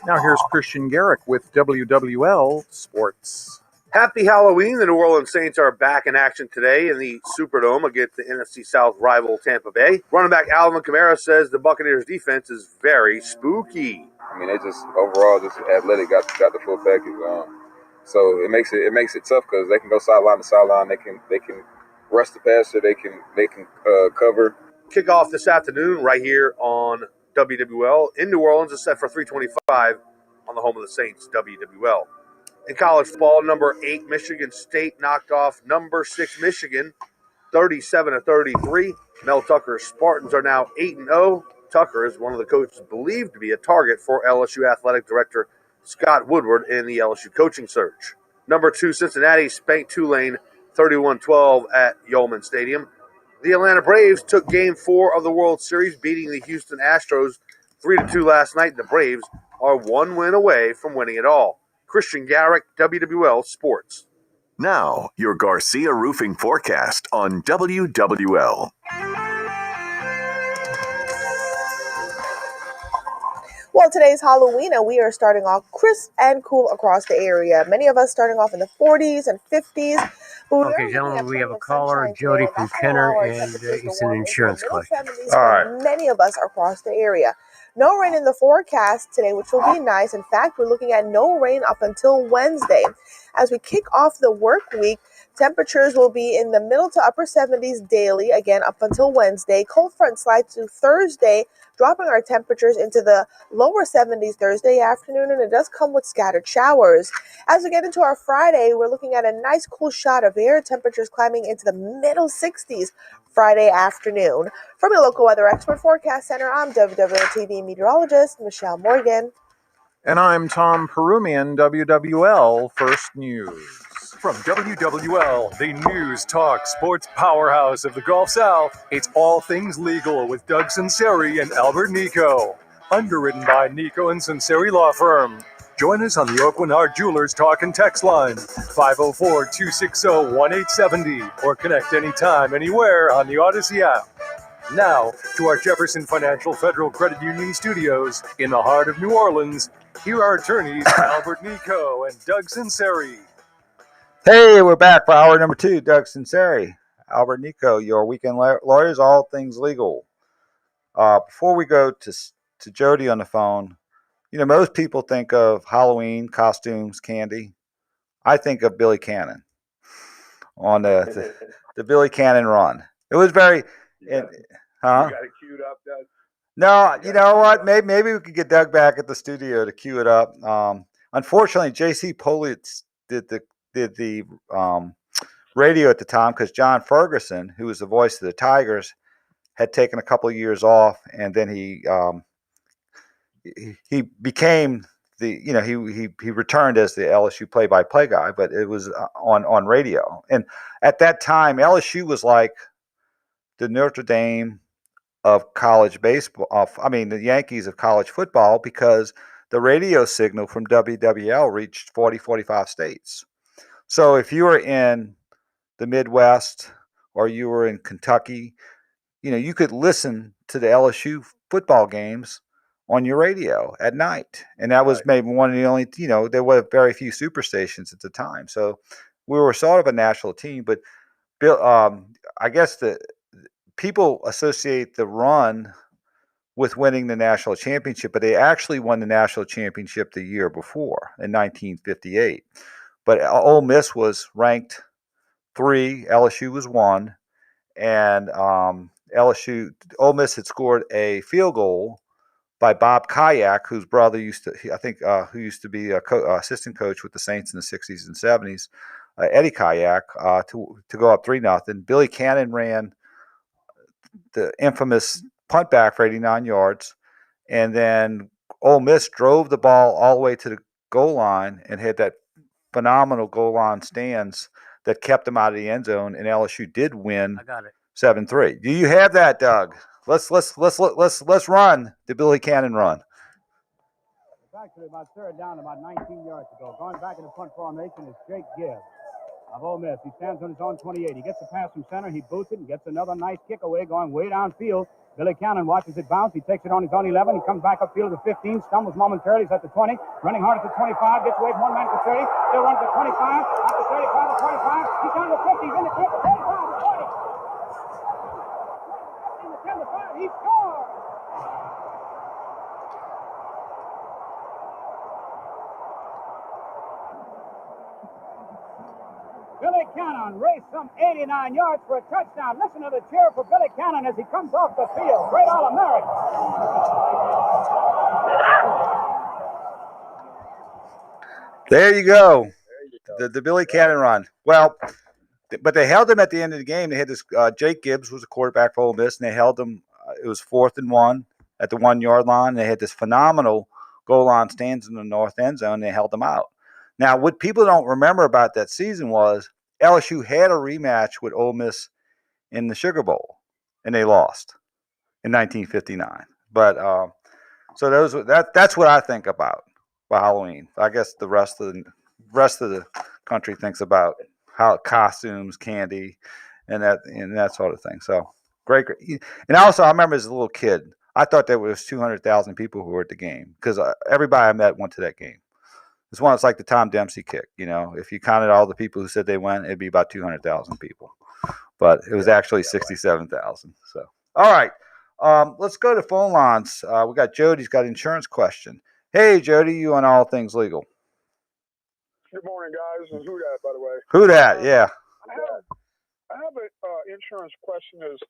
Speaker 2: Now here's Christian Garrick with WWL Sports.
Speaker 28: Happy Halloween. The New Orleans Saints are back in action today in the Superdome against the NFC South rival Tampa Bay. Running back Alvin Kamara says the Buccaneers defense is very spooky.
Speaker 3: I mean, they just overall just athletic, got the full package. So it makes it tough because they can go sideline to sideline. They can rush the passer. They can cover.
Speaker 28: Kickoff this afternoon right here on WWL in New Orleans is set for 3:25 on the home of the Saints, WWL. In college football, number 8 Michigan State knocked off number 6 Michigan 37-33. Mel Tucker's Spartans are now 8-0. Tucker is one of the coaches believed to be a target for LSU athletic director Scott Woodward in the LSU coaching search. Number 2 Cincinnati spanked Tulane 31-12 at Yulman Stadium. The Atlanta Braves took Game 4 of the World Series, beating the Houston Astros 3-2 last night. The Braves are one win away from winning it all. Christian Garrick, WWL Sports.
Speaker 7: Now, your Garcia Roofing forecast on WWL.
Speaker 9: Well, today's Halloween, and we are starting off crisp and cool across the area. Many of us starting off in the 40s and 50s.
Speaker 20: Okay, gentlemen, we have a caller, Jody from Kenner, and it's an insurance question.
Speaker 9: All right. Many of us across the area. No rain in the forecast today, which will be nice. In fact, we're looking at no rain up until Wednesday. As we kick off the work week, temperatures will be in the middle to upper 70s daily, again up until Wednesday. Cold front slides to Thursday, dropping our temperatures into the lower 70s Thursday afternoon, and it does come with scattered showers. As we get into our Friday, we're looking at a nice cool shot of air, temperatures climbing into the middle 60s Friday afternoon. From your local weather expert forecast center, I'm WWL TV meteorologist Michelle Morgan.
Speaker 2: And I'm Tom Perumian, WWL First News.
Speaker 4: From WWL, the news, talk, sports powerhouse of the Gulf South, it's All Things Legal with Doug Sunseri and Albert Nicaud. Underwritten by Nicaud and Sunseri Law Firm. Join us on the Oakland Art Jewelers Talk and Text line, 504-260-1870, or connect anytime, anywhere on the Odyssey app. Now, to our Jefferson Financial Federal Credit Union studios in the heart of New Orleans, here are attorneys Albert Nicaud and Doug Sunseri.
Speaker 11: Hey, we're back for hour number 2. Doug Sunseri, Albert Nicaud, your weekend lawyers, all things legal. Before we go to Jody on the phone, most people think of Halloween costumes, candy. I think of Billy Cannon on the Billy Cannon run. It was very,
Speaker 5: You got it queued up, Doug?
Speaker 11: No, you know what? Maybe we could get Doug back at the studio to cue it up. Unfortunately, J.C. Politz did the radio at the time because John Ferguson, who was the voice of the Tigers, had taken a couple of years off, and then he became he returned as the LSU play-by-play guy, but it was on radio. And at that time, LSU was like the Notre Dame of college baseball. The Yankees of college football, because the radio signal from WWL reached 40, 45 states. So if you were in the Midwest or you were in Kentucky, you could listen to the LSU football games on your radio at night. And that was maybe one of the only, there were very few superstations at the time. So we were sort of a national team, but Bill, I guess the people associate the run with winning the national championship, but they actually won the national championship the year before in 1958. But Ole Miss was ranked 3, LSU was 1, and Ole Miss had scored a field goal by Bob Kayak, whose brother used to be assistant coach with the Saints in the 60s and 70s, Eddie Kayak, to go up 3-0. Billy Cannon ran the infamous punt back for 89 yards, and then Ole Miss drove the ball all the way to the goal line and had that phenomenal goal line stands that kept them out of the end zone, and LSU did win 7-3. Do you have that, Doug? Let's run the Billy Cannon run.
Speaker 10: It's actually about third down, about 19 yards ago. Going back in the punt formation is Jake Gibbs of Ole Miss. He stands on his own 28. He gets the pass from center. He boots it and gets another nice kick away going way downfield. Billy Cannon watches it bounce. He takes it on his own 11. He comes back upfield to the 15, stumbles momentarily. He's at the 20, running hard at the 25, gets away from one man to 30, still runs at 25, at the 35, to 25. He's down to 50, he's in the 50, 35, to 40. In the 10 to 5, he scores! Billy Cannon raced some 89 yards for a touchdown. Listen to the cheer for Billy Cannon as he comes off the field. Great All-American.
Speaker 11: There you go. The Billy Cannon run. Well, but they held him at the end of the game. They had this Jake Gibbs was a quarterback for Ole Miss, and they held him. It was 4th and 1 at the 1-yard line. They had this phenomenal goal line stands in the north end zone. And they held them out. Now, what people don't remember about that season was LSU had a rematch with Ole Miss in the Sugar Bowl, and they lost in 1959. But so that's what I think about Halloween. I guess the rest of the country thinks about how costumes, candy, and that sort of thing. So great. And also, I remember as a little kid, I thought there was 200,000 people who were at the game because everybody I met went to that game. It's like the Tom Dempsey kick. If you counted all the people who said they went, it'd be about 200,000 people. But it was actually 67,000. So, all right. Let's go to phone lines. We got Jody's got an insurance question. Hey, Jody, you on All Things Legal.
Speaker 12: Good morning, guys. And who that, by the way?
Speaker 11: Who that? Yeah.
Speaker 12: I have an insurance question. Is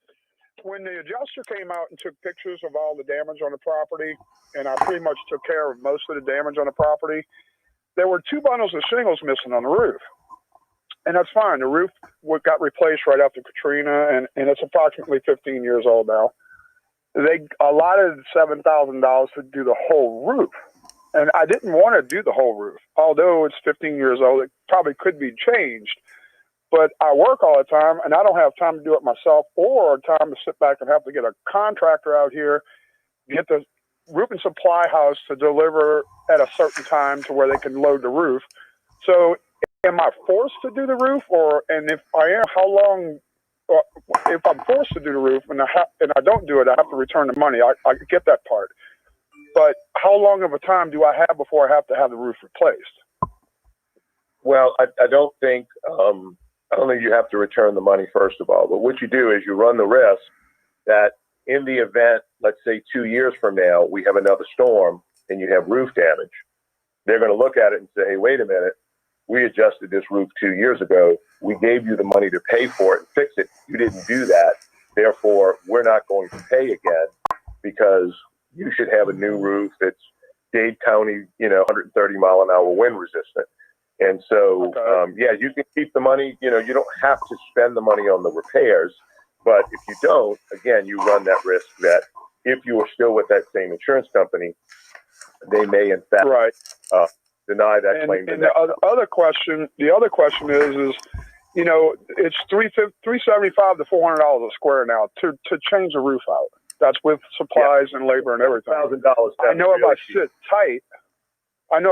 Speaker 12: when the adjuster came out and took pictures of all the damage on the property, and I pretty much took care of most of the damage on the property, there were 2 bundles of shingles missing on the roof. And that's fine. The roof got replaced right after Katrina, and it's approximately 15 years old now. They allotted $7,000 to do the whole roof. And I didn't want to do the whole roof. Although it's 15 years old, it probably could be changed. But I work all the time, and I don't have time to do it myself or time to sit back and have to get a contractor out here, get the roofing supply house to deliver at a certain time to where they can load the roof. So am I forced to do the roof, and if I am, how long? If I'm forced to do the roof and I don't do it, I have to return the money. I get that part. But how long of a time do I have before I have to have the roof replaced?
Speaker 14: Well, I don't think you have to return the money, first of all. But what you do is you run the risk that in the event, let's say 2 years from now, we have another storm and you have roof damage, they're going to look at it and say, hey, wait a minute, we adjusted this roof 2 years ago. We gave you the money to pay for it and fix it. You didn't do that. Therefore, we're not going to pay again because you should have a new roof that's Dade County, 130 mile an hour wind resistant. And so, you can keep the money. You don't have to spend the money on the repairs. But if you don't, again, you run that risk that if you are still with that same insurance company, they may in fact deny that claim.
Speaker 12: And the other question is, it's $375 to $400 a square now to change the roof out. That's with supplies and labor and everything.
Speaker 14: $1,000.
Speaker 12: I know if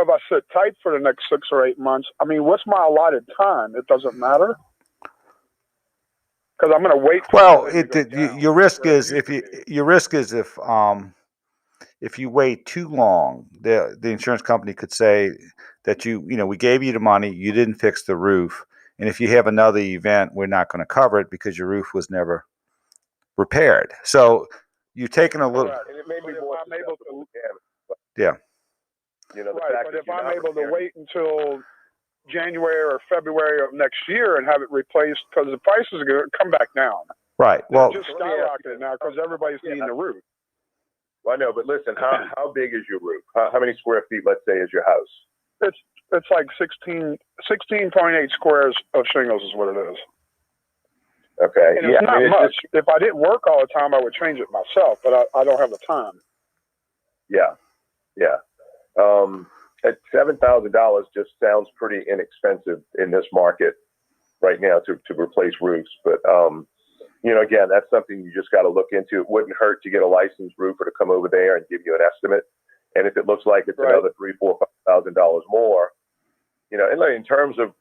Speaker 12: I sit tight for the next 6 or 8 months, I mean, what's my allotted time? It doesn't matter. Because I'm going to wait.
Speaker 11: Well, your risk is if you wait too long, the insurance company could say that we gave you the money, you didn't fix the roof, and if you have another event, we're not going to cover it because your roof was never repaired. So you're taking a little.
Speaker 14: And it may be more able to damage.
Speaker 11: Yeah.
Speaker 12: But if I'm able to wait until January or February of next year and have it replaced, because the prices are going to come back down.
Speaker 11: Right. Well,
Speaker 12: just skyrocketed now because everybody's needing the roof.
Speaker 14: Well, I know, but listen, how big is your roof? How many square feet, let's say, is your house?
Speaker 12: It's like 16.8 squares of shingles is what it is.
Speaker 14: Okay.
Speaker 12: And it's not much. If I didn't work all the time, I would change it myself, but I don't have the time.
Speaker 14: Yeah. At $7,000 just sounds pretty inexpensive in this market right now to replace roofs. But, again, that's something you just got to look into. It wouldn't hurt to get a licensed roofer to come over there and give you an estimate. And if it looks like it's another $3,000, $4,000, $5,000 more, and in terms of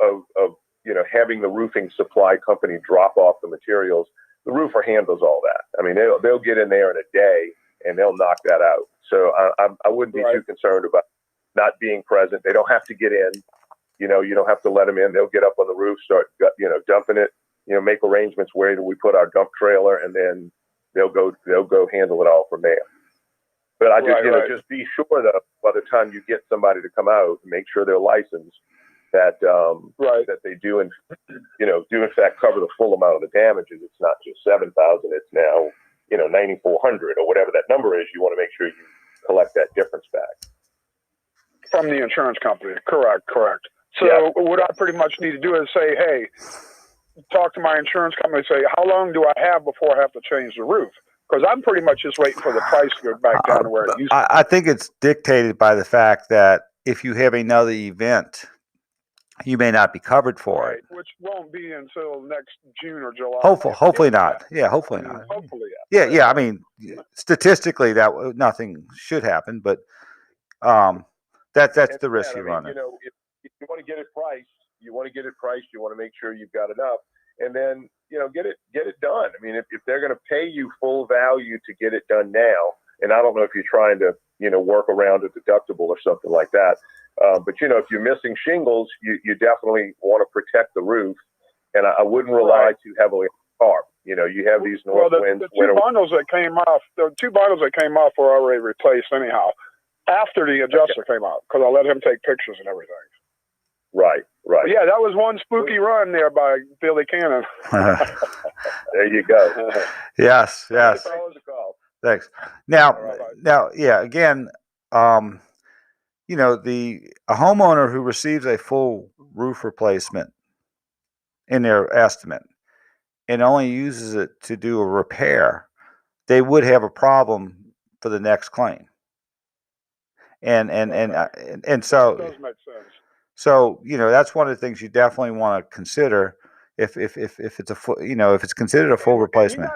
Speaker 14: having the roofing supply company drop off the materials, the roofer handles all that. I mean, they'll get in there in a day and they'll knock that out. So I wouldn't be too concerned about not being present. They don't have to get in. You don't have to let them in. They'll get up on the roof, start dumping it. Make arrangements where do we put our dump trailer, and then they'll go handle it all from there. But I just just be sure that by the time you get somebody to come out, make sure they're licensed. That that they do in fact cover the full amount of the damages. It's not just $7,000. It's now $9,400 or whatever that number is. You want to make sure you collect that difference back
Speaker 12: from the insurance company. Correct. So what I pretty much need to do is say, hey, talk to my insurance company. Say, how long do I have before I have to change the roof? Because I'm pretty much just waiting for the price to go back down to where it used to be.
Speaker 11: I think it's dictated by the fact that if you have another event, you may not be covered for it.
Speaker 12: Which won't be until next June or July.
Speaker 11: Hopefully not. Yeah, hopefully not.
Speaker 12: Hopefully,
Speaker 11: yeah. I mean, statistically, that nothing should happen, but that's the risk you run.
Speaker 14: If you want to get it priced, you want to make sure you've got enough, and then get it done. I mean, if they're going to pay you full value to get it done now, and I don't know if you're trying to work around a deductible or something like that. But if you're missing shingles, you definitely want to protect the roof, and I wouldn't rely too heavily on tarp. You have these north winds.
Speaker 12: The two bundles that came off were already replaced anyhow after the adjuster came out, because I let him take pictures and everything.
Speaker 14: Right.
Speaker 12: But yeah, that was one spooky run there by Billy Cannon.
Speaker 14: There you go.
Speaker 11: Yes. Thanks. Now, yeah. Again, a homeowner who receives a full roof replacement in their estimate and only uses it to do a repair, they would have a problem for the next claim. And so
Speaker 12: Does make sense.
Speaker 11: so that's one of the things you definitely want to consider if it's a if it's considered a full replacement.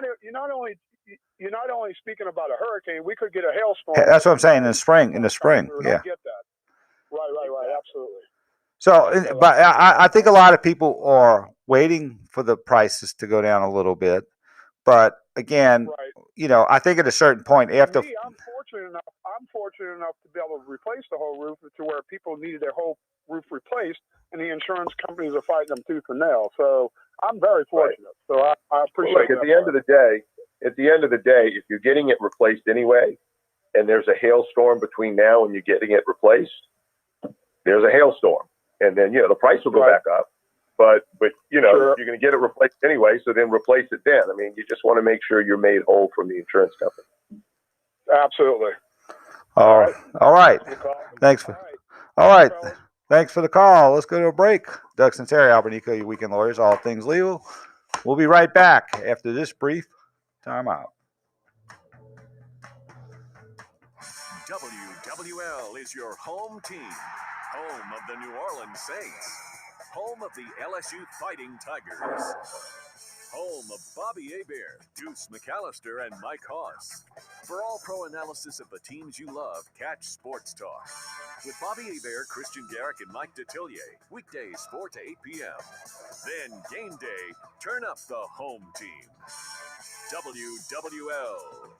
Speaker 12: You're not only speaking about a hurricane. We could get a hailstorm.
Speaker 11: That's what I'm saying in the spring.
Speaker 12: We
Speaker 11: Yeah.
Speaker 12: don't get that. Right. Absolutely.
Speaker 11: So, but I think a lot of people are waiting for the prices to go down a little bit. But again, I think at a certain point after.
Speaker 12: I'm fortunate enough to be able to replace the whole roof to where people needed their whole roof replaced, and the insurance companies are fighting them tooth and nail. So I'm very fortunate. So I appreciate.
Speaker 14: Look, at the end of the day, if you're getting it replaced anyway, and there's a hailstorm between now and you getting it replaced, there's a hailstorm, and then the price will go back up. But you're going to get it replaced anyway, so then replace it then. I mean, you just want to make sure you're made whole from the insurance company.
Speaker 12: Absolutely.
Speaker 11: All right. Thanks for. All right. Thanks for the call. Let's go to a break. Doug Sunseri, Albert Nicaud, your weekend lawyers, all things legal. We'll be right back after this brief timeout.
Speaker 7: WWL is your home team, home of the New Orleans Saints, home of the LSU Fighting Tigers, home of Bobby Hebert, Deuce McAllister, and Mike Hoss. For all pro analysis of the teams you love, catch Sports Talk with Bobby Hebert, Christian Garrick, and Mike Detillier, weekdays 4 to 8 p.m. Then game day, turn up the home team. WWL.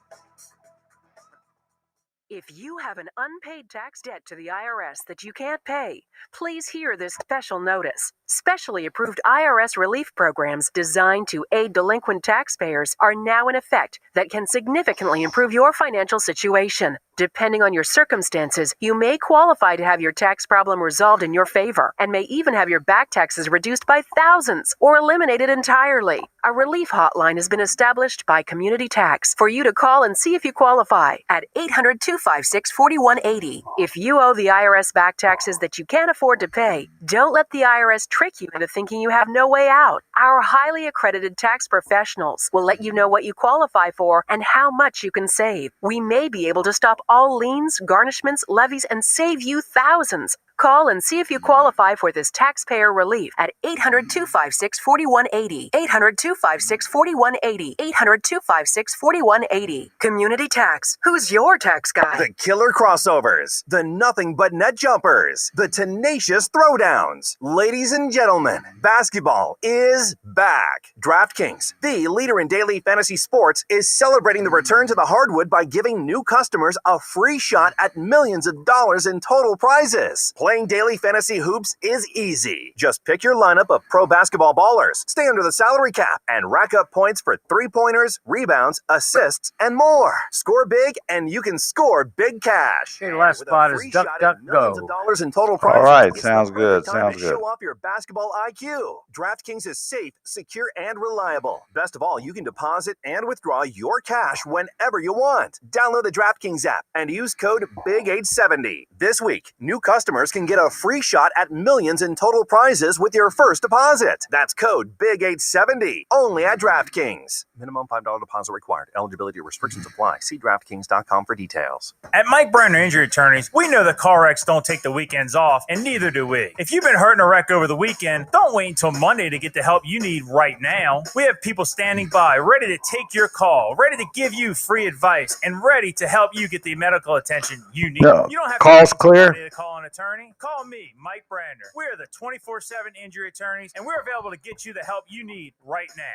Speaker 6: If you have an unpaid tax debt to the IRS that you can't pay, please hear this special notice. Specially approved IRS relief programs designed to aid delinquent taxpayers are now in effect that can significantly improve your financial situation. Depending on your circumstances, you may qualify to have your tax problem resolved in your favor and may even have your back taxes reduced by thousands or eliminated entirely. A relief hotline has been established by Community Tax for you to call and see if you qualify at 800-256-4180. If you owe the IRS back taxes that you can't afford to pay, don't let the IRS trick you into thinking you have no way out. Our highly accredited tax professionals will let you know what you qualify for and how much you can save. We may be able to stop all liens, garnishments, levies, and save you thousands. Call and see if you qualify for this taxpayer relief at 800-256-4180. 800-256-4180. 800-256-4180. Community Tax. Who's your tax guy?
Speaker 17: The killer crossovers, the nothing but net jumpers, the tenacious throwdowns. Ladies and gentlemen, basketball is back. DraftKings, the leader in daily fantasy sports, is celebrating the return to the hardwood by giving new customers a free shot at millions of dollars in total prizes. Playing daily fantasy hoops is easy. Just pick your lineup of pro basketball ballers, stay under the salary cap, and rack up points for three-pointers, rebounds, assists, and more. Score big, and you can score big cash.
Speaker 20: Okay, last spot is Duck, Duck, Go.
Speaker 17: Dollars in total prizes.
Speaker 11: All right, sounds good.
Speaker 17: Time to show off your basketball IQ. DraftKings is safe, secure, and reliable. Best of all, you can deposit and withdraw your cash whenever you want. Download the DraftKings app and use code BIG870. This week, new customers can get a free shot at millions in total prizes with your first deposit. That's code BIG870, only at DraftKings. Minimum $5 deposit required. Eligibility restrictions apply. See DraftKings.com for details.
Speaker 18: At Mike Brenner Injury Attorneys, we know that car wrecks don't take the weekends off, and neither do we. If you've been hurt in a wreck over the weekend, don't wait until Monday to get the help you need right now. We have people standing by, ready to take your call, ready to give you free advice, and ready to help you get the medical attention you need.
Speaker 11: No.
Speaker 18: You don't have
Speaker 11: Call's
Speaker 18: to
Speaker 11: clear.
Speaker 18: to call an attorney. Call me, Mike Brander. We're the 24/7 injury attorneys, and we're available to get you the help you need right now.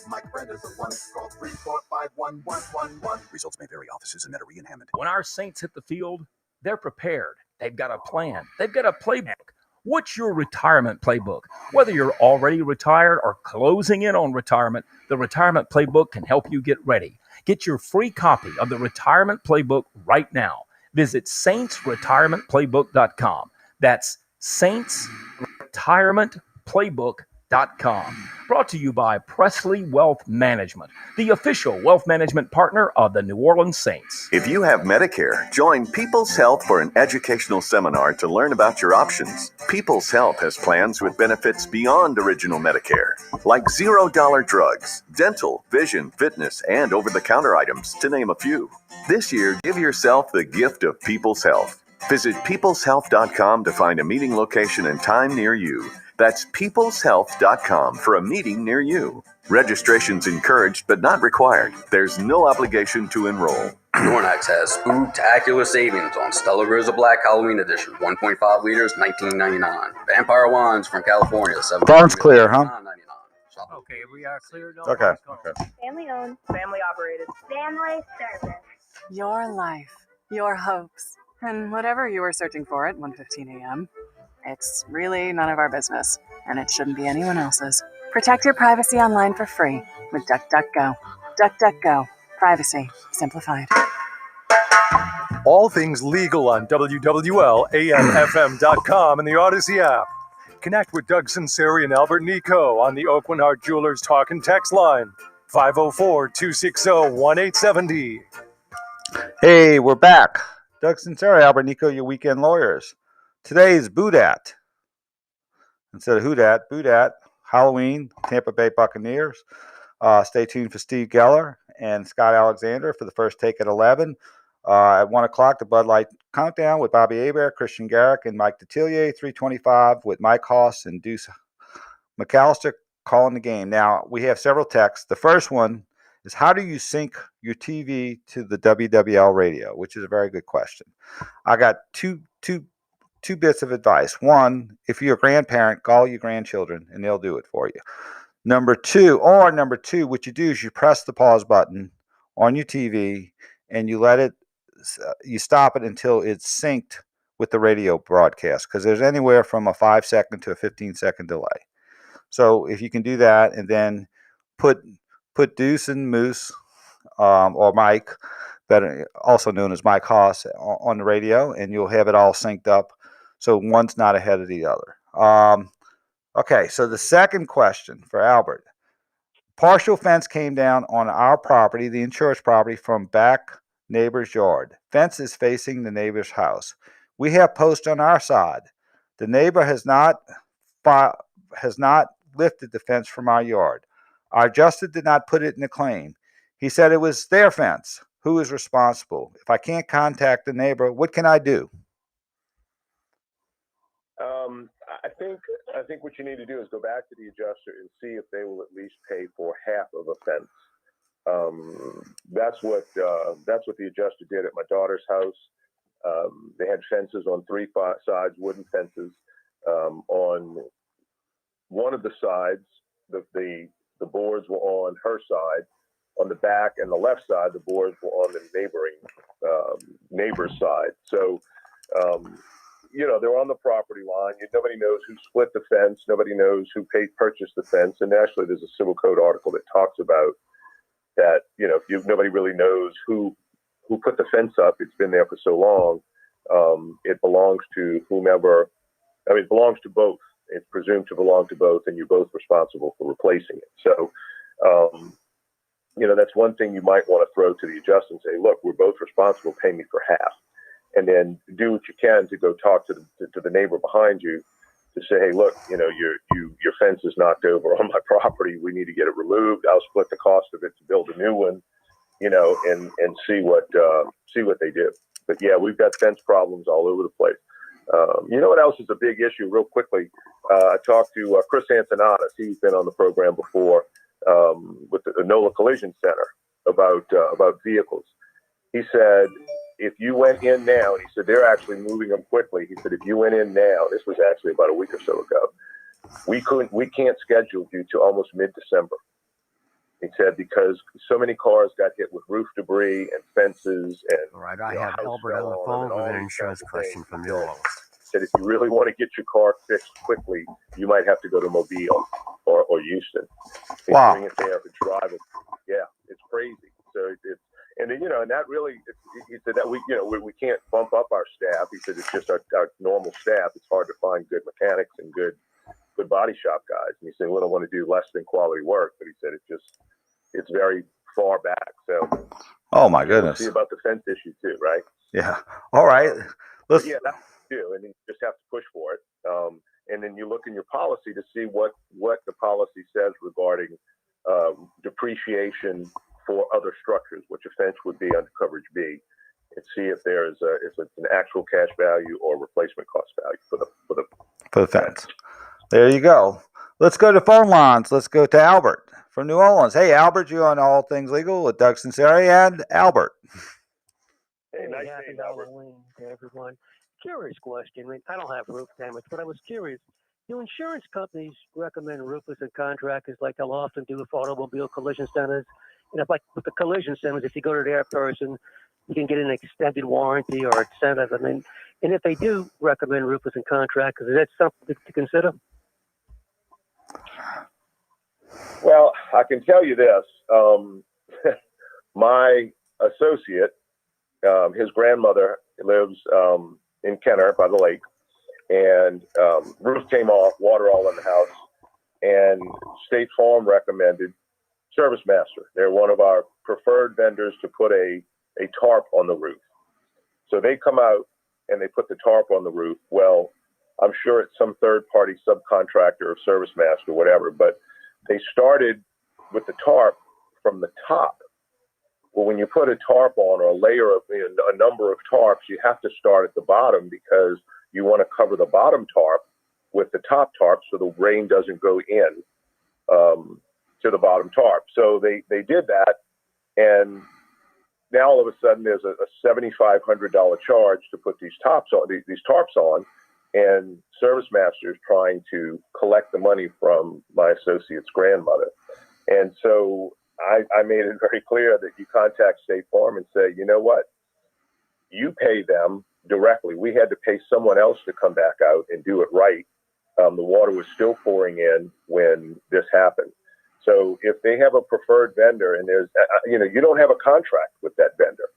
Speaker 19: Mike Brander's the one. Call 345-1111.
Speaker 21: Results may vary. Offices in Metairie and Hammond.
Speaker 22: When our Saints hit the field, they're prepared. They've got a plan. They've got a playbook. What's your retirement playbook? Whether you're already retired or closing in on retirement, the Retirement Playbook can help you get ready. Get your free copy of the Retirement Playbook right now. Visit saintsretirementplaybook.com. That's saintsretirementplaybook.com. PeoplesHealth.com. Brought to you by Presley Wealth Management, the official wealth management partner of the New Orleans Saints.
Speaker 7: If you have Medicare, join People's Health for an educational seminar to learn about your options. People's Health has plans with benefits beyond original Medicare, like $0 drugs, dental, vision, fitness, and over-the-counter items, to name a few. This year, give yourself the gift of People's Health. Visit peopleshealth.com to find a meeting location and time near you. That's peopleshealth.com for a meeting near you. Registration's encouraged but not required. There's no obligation to enroll.
Speaker 1: Nornax has spooktacular savings on Stella Rosa Black Halloween Edition, 1.5 liters, $19.99. Vampire Wines from California, $7.
Speaker 11: Phone's clear, huh?
Speaker 20: Okay, we are clear. No
Speaker 11: Okay.
Speaker 8: Family owned. Family operated. Family service.
Speaker 13: Your life, your hopes, and whatever you were searching for at 1:15 a.m. It's really none of our business, and it shouldn't be anyone else's. Protect your privacy online for free with DuckDuckGo. DuckDuckGo. Privacy simplified.
Speaker 4: All things legal on WWL-AMFM.com and the Odyssey app. Connect with Doug Sunseri and Albert Nicaud on the Oakland Heart Jewelers Talk and Text line, 504-260-1870.
Speaker 11: Hey, we're back. Doug Sunseri, Albert Nicaud, your weekend lawyers. Today's Boodat. Instead of Whodat, Boodat, Halloween, Tampa Bay Buccaneers. Stay tuned for Steve Geller and Scott Alexander for the first take at 11. At 1 o'clock, the Bud Light Countdown with Bobby Hebert, Christian Garrick, and Mike Detillier. 3:25 with Mike Haas and Deuce McAllister calling the game. Now, we have several texts. The first one is, how do you sync your TV to the WWL radio? Which is a very good question. I got two bits of advice. One, if you're a grandparent, call your grandchildren and they'll do it for you. Number two, what you do is you press the pause button on your TV and you let it, you stop it until it's synced with the radio broadcast, because there's anywhere from a 5-second to a 15-second delay. So if you can do that, and then put Deuce and Moose or Mike, better also known as Mike Haas, on the radio, and you'll have it all synced up, so one's not ahead of the other. Okay, so the second question for Albert. Partial fence came down on our property, the insurance property, from back neighbor's yard. Fence is facing the neighbor's house. We have posts on our side. The neighbor has not lifted the fence from our yard. Our adjuster did not put it in the claim. He said it was their fence. Who is responsible? If I can't contact the neighbor, what can I do?
Speaker 14: I think what you need to do is go back to the adjuster and see if they will at least pay for half of a fence. That's what the adjuster did at my daughter's house. They had fences on three sides, wooden fences. On one of the sides, the boards were on her side. On the back and the left side, the boards were on the neighbor's side. So, they're on the property line. Nobody knows who split the fence. Nobody knows who purchased the fence. And actually, there's a civil code article that talks about that. Nobody really knows who put the fence up. It's been there for so long. It belongs to whomever. I mean, it belongs to both. It's presumed to belong to both, and you're both responsible for replacing it. So, that's one thing you might want to throw to the adjuster and say, look, we're both responsible. Pay me for half. And then do what you can to go talk to the neighbor behind you to say, hey, look, your fence is knocked over on my property. We need to get it removed. I'll split the cost of it to build a new one, and see what they do. But yeah, we've got fence problems all over the place. You know what else is a big issue? Real quickly, I talked to Chris Antonatis. He's been on the program before with the NOLA Collision Center about vehicles. He said, if you went in now, and he said they're actually moving them quickly. He said if you went in now, this was actually about a week or so ago, we can't schedule you to almost mid-December. He said because so many cars got hit with roof debris and fences and.
Speaker 20: All right, I have Albert on the phone with an insurance question from New Orleans.
Speaker 14: Said if you really want to get your car fixed quickly, you might have to go to Mobile or Houston.
Speaker 11: Wow.
Speaker 14: Bring it there and drive it. Yeah, it's crazy. So it's. And then, and that really, he said that we can't bump up our staff. He said it's just our normal staff. It's hard to find good mechanics and good good body shop guys. And he said, we don't want to do less than quality work, but he said it's very far back. So,
Speaker 11: Oh my
Speaker 14: you know,
Speaker 11: goodness.
Speaker 14: we'll see about the fence issue too, right?
Speaker 11: Yeah. All right. Let's.
Speaker 14: Yeah, that's too, and you just have to push for it. And then you look in your policy to see what the policy says regarding depreciation for other structures, which a fence would be under coverage B, and see if there's if it's an actual cash value or replacement cost value for the
Speaker 11: fence. There you go. Let's go to phone lines. Let's go to Albert from New Orleans. Hey, Albert, you on All Things Legal with Doug Sunseri and Albert.
Speaker 14: Hey, nice
Speaker 3: happy
Speaker 14: day, Albert.
Speaker 3: Halloween to everyone. Curious question. I mean, I don't have roof damage, but I was curious. Do insurance companies recommend roofers and contractors like they'll often do with automobile collision centers? You know, like with the collision centers, if you go to their person, you can get an extended warranty or incentive. I mean, and if they do recommend roofers and contractors, is that something to consider?
Speaker 14: Well, I can tell you this. My associate, his grandmother lives in Kenner by the lake, and roof came off, water all in the house, and State Farm recommended Service Master. They're one of our preferred vendors to put a tarp on the roof. So they come out and they put the tarp on the roof. Well, I'm sure it's some third-party subcontractor or Service Master, whatever, but they started with the tarp from the top. Well, when you put a tarp on, or a layer of a number of tarps, you have to start at the bottom because you want to cover the bottom tarp with the top tarp so the rain doesn't go in to the bottom tarp. So they did that, and now all of a sudden there's a $7,500 charge to put these tarps on, and Service Master is trying to collect the money from my associate's grandmother. And so I made it very clear that you contact State Farm and say, you know what, you pay them directly. We had to pay someone else to come back out and do it right. The water was still pouring in when this happened. So if they have a preferred vendor, and there's, you don't have a contract with that vendor,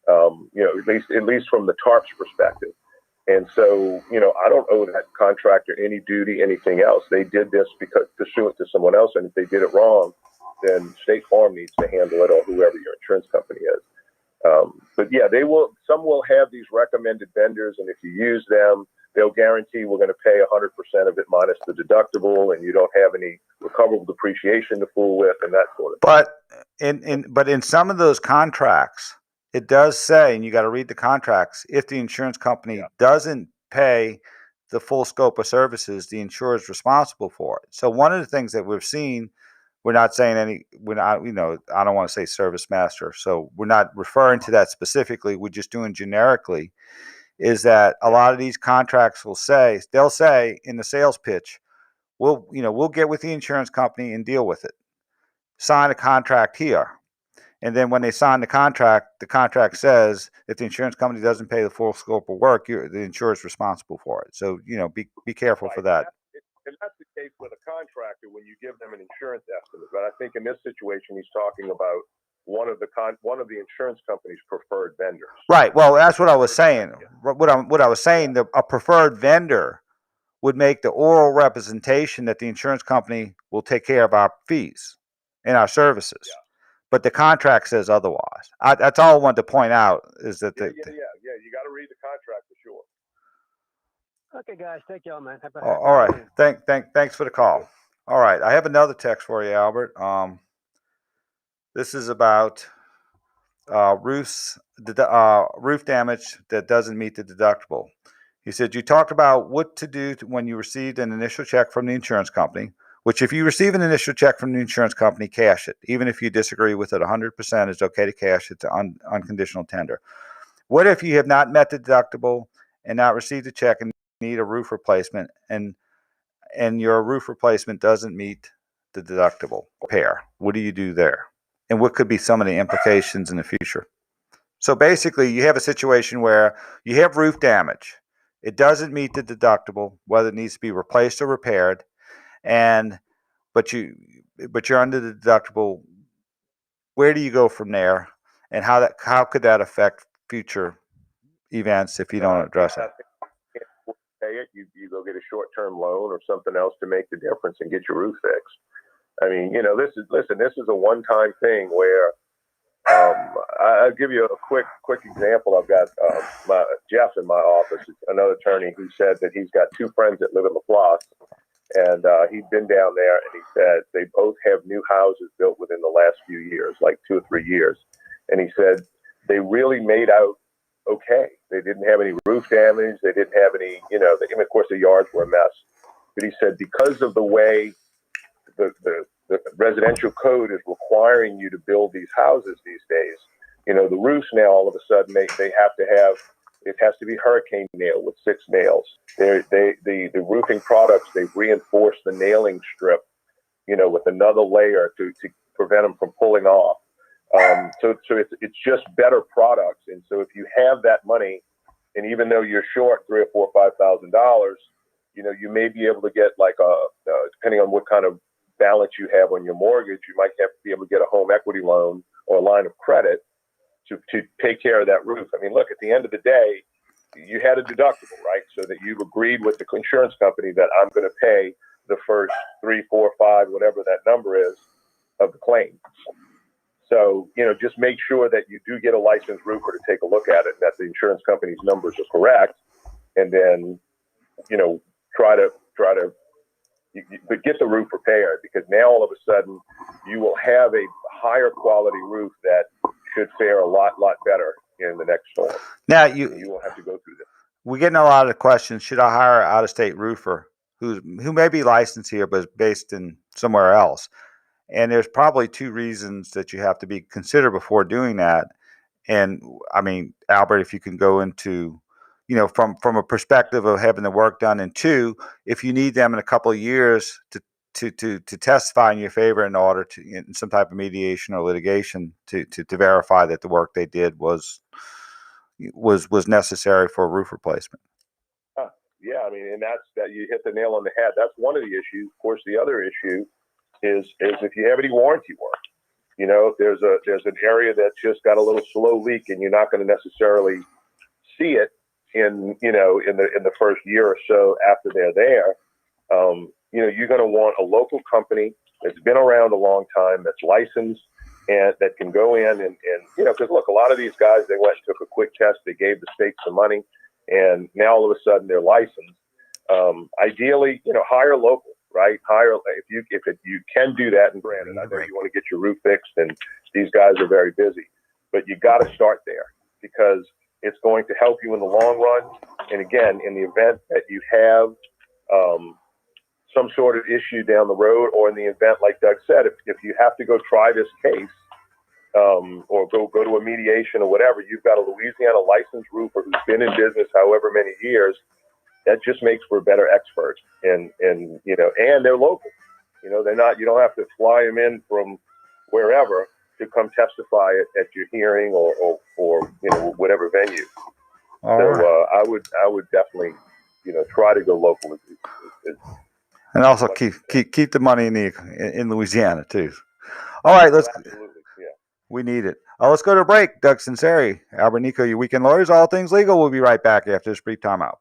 Speaker 14: at least from the tarp's perspective. And so, I don't owe that contractor any duty, anything else. They did this because pursuant to someone else, and if they did it wrong, then State Farm needs to handle it, or whoever your insurance company is. But yeah, some will have these recommended vendors, and if you use them, they'll guarantee we're going to pay 100% of it minus the deductible, and you don't have any recoverable depreciation to fool with, and that sort of thing.
Speaker 11: But in some of those contracts, it does say, and you got to read the contracts, if the insurance company doesn't pay the full scope of services, the insurer is responsible for it. So one of the things that we've seen, I don't want to say Service Master, so we're not referring to that specifically. We're just doing generically, is that a lot of these contracts they'll say in the sales pitch, we'll get with the insurance company and deal with it. Sign a contract here. And then when they sign the contract says if the insurance company doesn't pay the full scope of work, the insurer is responsible for it. So, be careful for that.
Speaker 14: And that's the case with a contractor when you give them an insurance estimate. But I think in this situation, he's talking about one of the insurance company's preferred vendors.
Speaker 11: Right. Well, that's what I was saying. What I was saying, a preferred vendor would make the oral representation that the insurance company will take care of our fees and our services. Yeah. But the contract says otherwise. That's all I wanted to point out is that
Speaker 14: you got to read the contract for sure.
Speaker 3: Okay, guys, thank y'all, man.
Speaker 11: All right, thanks for the call. All right, I have another text for you, Albert. This is about roof damage that doesn't meet the deductible. He said you talked about what to do when you received an initial check from the insurance company. Which, if you receive an initial check from the insurance company, cash it. Even if you disagree with it 100%, it's okay to cash it to unconditional tender. What if you have not met the deductible and not received a check and need a roof replacement, and your roof replacement doesn't meet the deductible repair? What do you do there? And what could be some of the implications in the future? So basically, you have a situation where you have roof damage. It doesn't meet the deductible, whether it needs to be replaced or repaired. But you're under the deductible. Where do you go from there, and how could that affect future events if you don't address it?
Speaker 14: pay it, you go get a short-term loan or something else to make the difference and get your roof fixed. I mean, this is a one-time thing where I'll give you a quick example. I've got Jeff in my office, another attorney, who said that he's got two friends that live in LaPlace, and he'd been down there, and he said they both have new houses built within the last few years, like 2 or 3 years. And he said they really made out okay. They didn't have any roof damage. They didn't have any, of course, the yards were a mess. But he said because of the way the residential code is requiring you to build these houses these days, the roofs now all of a sudden they have to have, it has to be hurricane nailed with 6 nails. The roofing products, they've reinforced the nailing strip, with another layer to prevent them from pulling off. So it's just better products. And so if you have that money, and even though you're short $3,000 or $4,000 or $5,000, you may be able to get like depending on what kind of balance you have on your mortgage, you might have to be able to get a home equity loan or a line of credit to take care of that roof. I mean, look, at the end of the day, you had a deductible, right? So that you've agreed with the insurance company that I'm going to pay the first 3, 4, 5, whatever that number is of the claim. So, just make sure that you do get a licensed roofer to take a look at it, and that the insurance company's numbers are correct. And then, try to get the roof repaired, because now all of a sudden you will have a higher quality roof that should fare a lot better in the next storm.
Speaker 11: Now
Speaker 14: you won't have to go through this.
Speaker 11: We're getting a lot of questions. Should I hire an out-of-state roofer who may be licensed here but is based in somewhere else? And there's probably 2 reasons that you have to be considered before doing that. And I mean, Albert, if you can go into, from a perspective of having the work done, and 2, if you need them in a couple of years to testify in your favor in order to, in some type of mediation or litigation, to verify that the work they did was necessary for a roof replacement.
Speaker 14: Yeah, I mean, and that you hit the nail on the head. That's one of the issues. Of course, the other issue is if you have any warranty work. If there's an area that's just got a little slow leak, and you're not going to necessarily see it in the first year or so after they're there. You're going to want a local company that's been around a long time, that's licensed, and that can go in and because look, a lot of these guys, they went and took a quick test, they gave the state some money, and now all of a sudden they're licensed. Ideally, hire local, right? Hire if you can do that. And granted, I know you want to get your roof fixed, and these guys are very busy, but you got to start there, because it's going to help you in the long run. And again, in the event that you have some sort of issue down the road, or in the event, like Doug said, if you have to go try this case, or go to a mediation or whatever, you've got a Louisiana licensed roofer who's been in business however many years. That just makes for a better expert, and and they're local. They're not. You don't have to fly them in from wherever to come testify at your hearing or whatever venue. I would definitely try to go local.
Speaker 11: And also keep the money in Louisiana too. All right,
Speaker 14: absolutely. Yeah.
Speaker 11: We need it. Let's go to a break. Doug Sunseri, Albert Nicaud, your weekend lawyers, all things legal. We'll be right back after this brief timeout.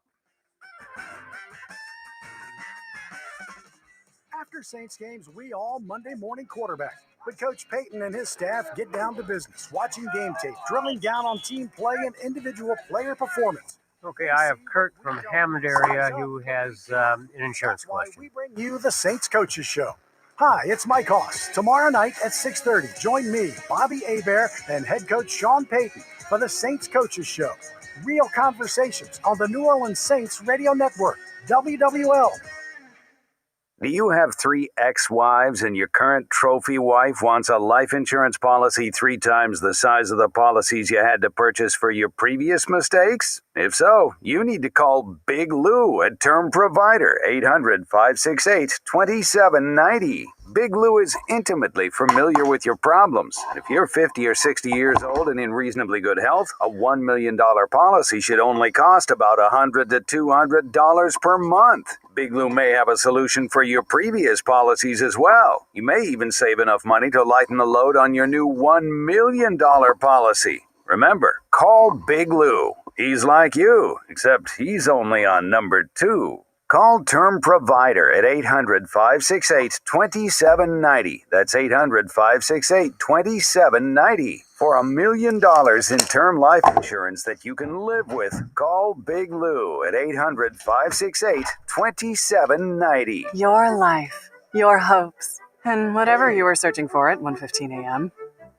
Speaker 15: After Saints games, we all Monday morning quarterback. But Coach Payton and his staff get down to business, watching game tape, drilling down on team play and individual player performance.
Speaker 20: Okay, I have Kurt from Hammond area who has an insurance question.
Speaker 15: We bring you the Saints Coaches Show. Hi, it's Mike Hoss. Tomorrow night at 6:30, join me, Bobby Hebert, and head coach Sean Payton for the Saints Coaches Show. Real conversations on the New Orleans Saints Radio Network, WWL.
Speaker 16: Do you have 3 ex-wives and your current trophy wife wants a life insurance policy 3 times the size of the policies you had to purchase for your previous mistakes? If so, you need to call Big Lou at Term Provider, 800-568-2790. Big Lou is intimately familiar with your problems. If you're 50 or 60 years old and in reasonably good health, a $1 million policy should only cost about $100 to $200 per month. Big Lou may have a solution for your previous policies as well. You may even save enough money to lighten the load on your new $1 million policy. Remember, call Big Lou. He's like you, except he's only on number 2. Call Term Provider at 800-568-2790. That's 800-568-2790. For $1 million in term life insurance that you can live with, call Big Lou at 800-568-2790.
Speaker 13: Your life, your hopes, and whatever you were searching for at 1:15 a.m.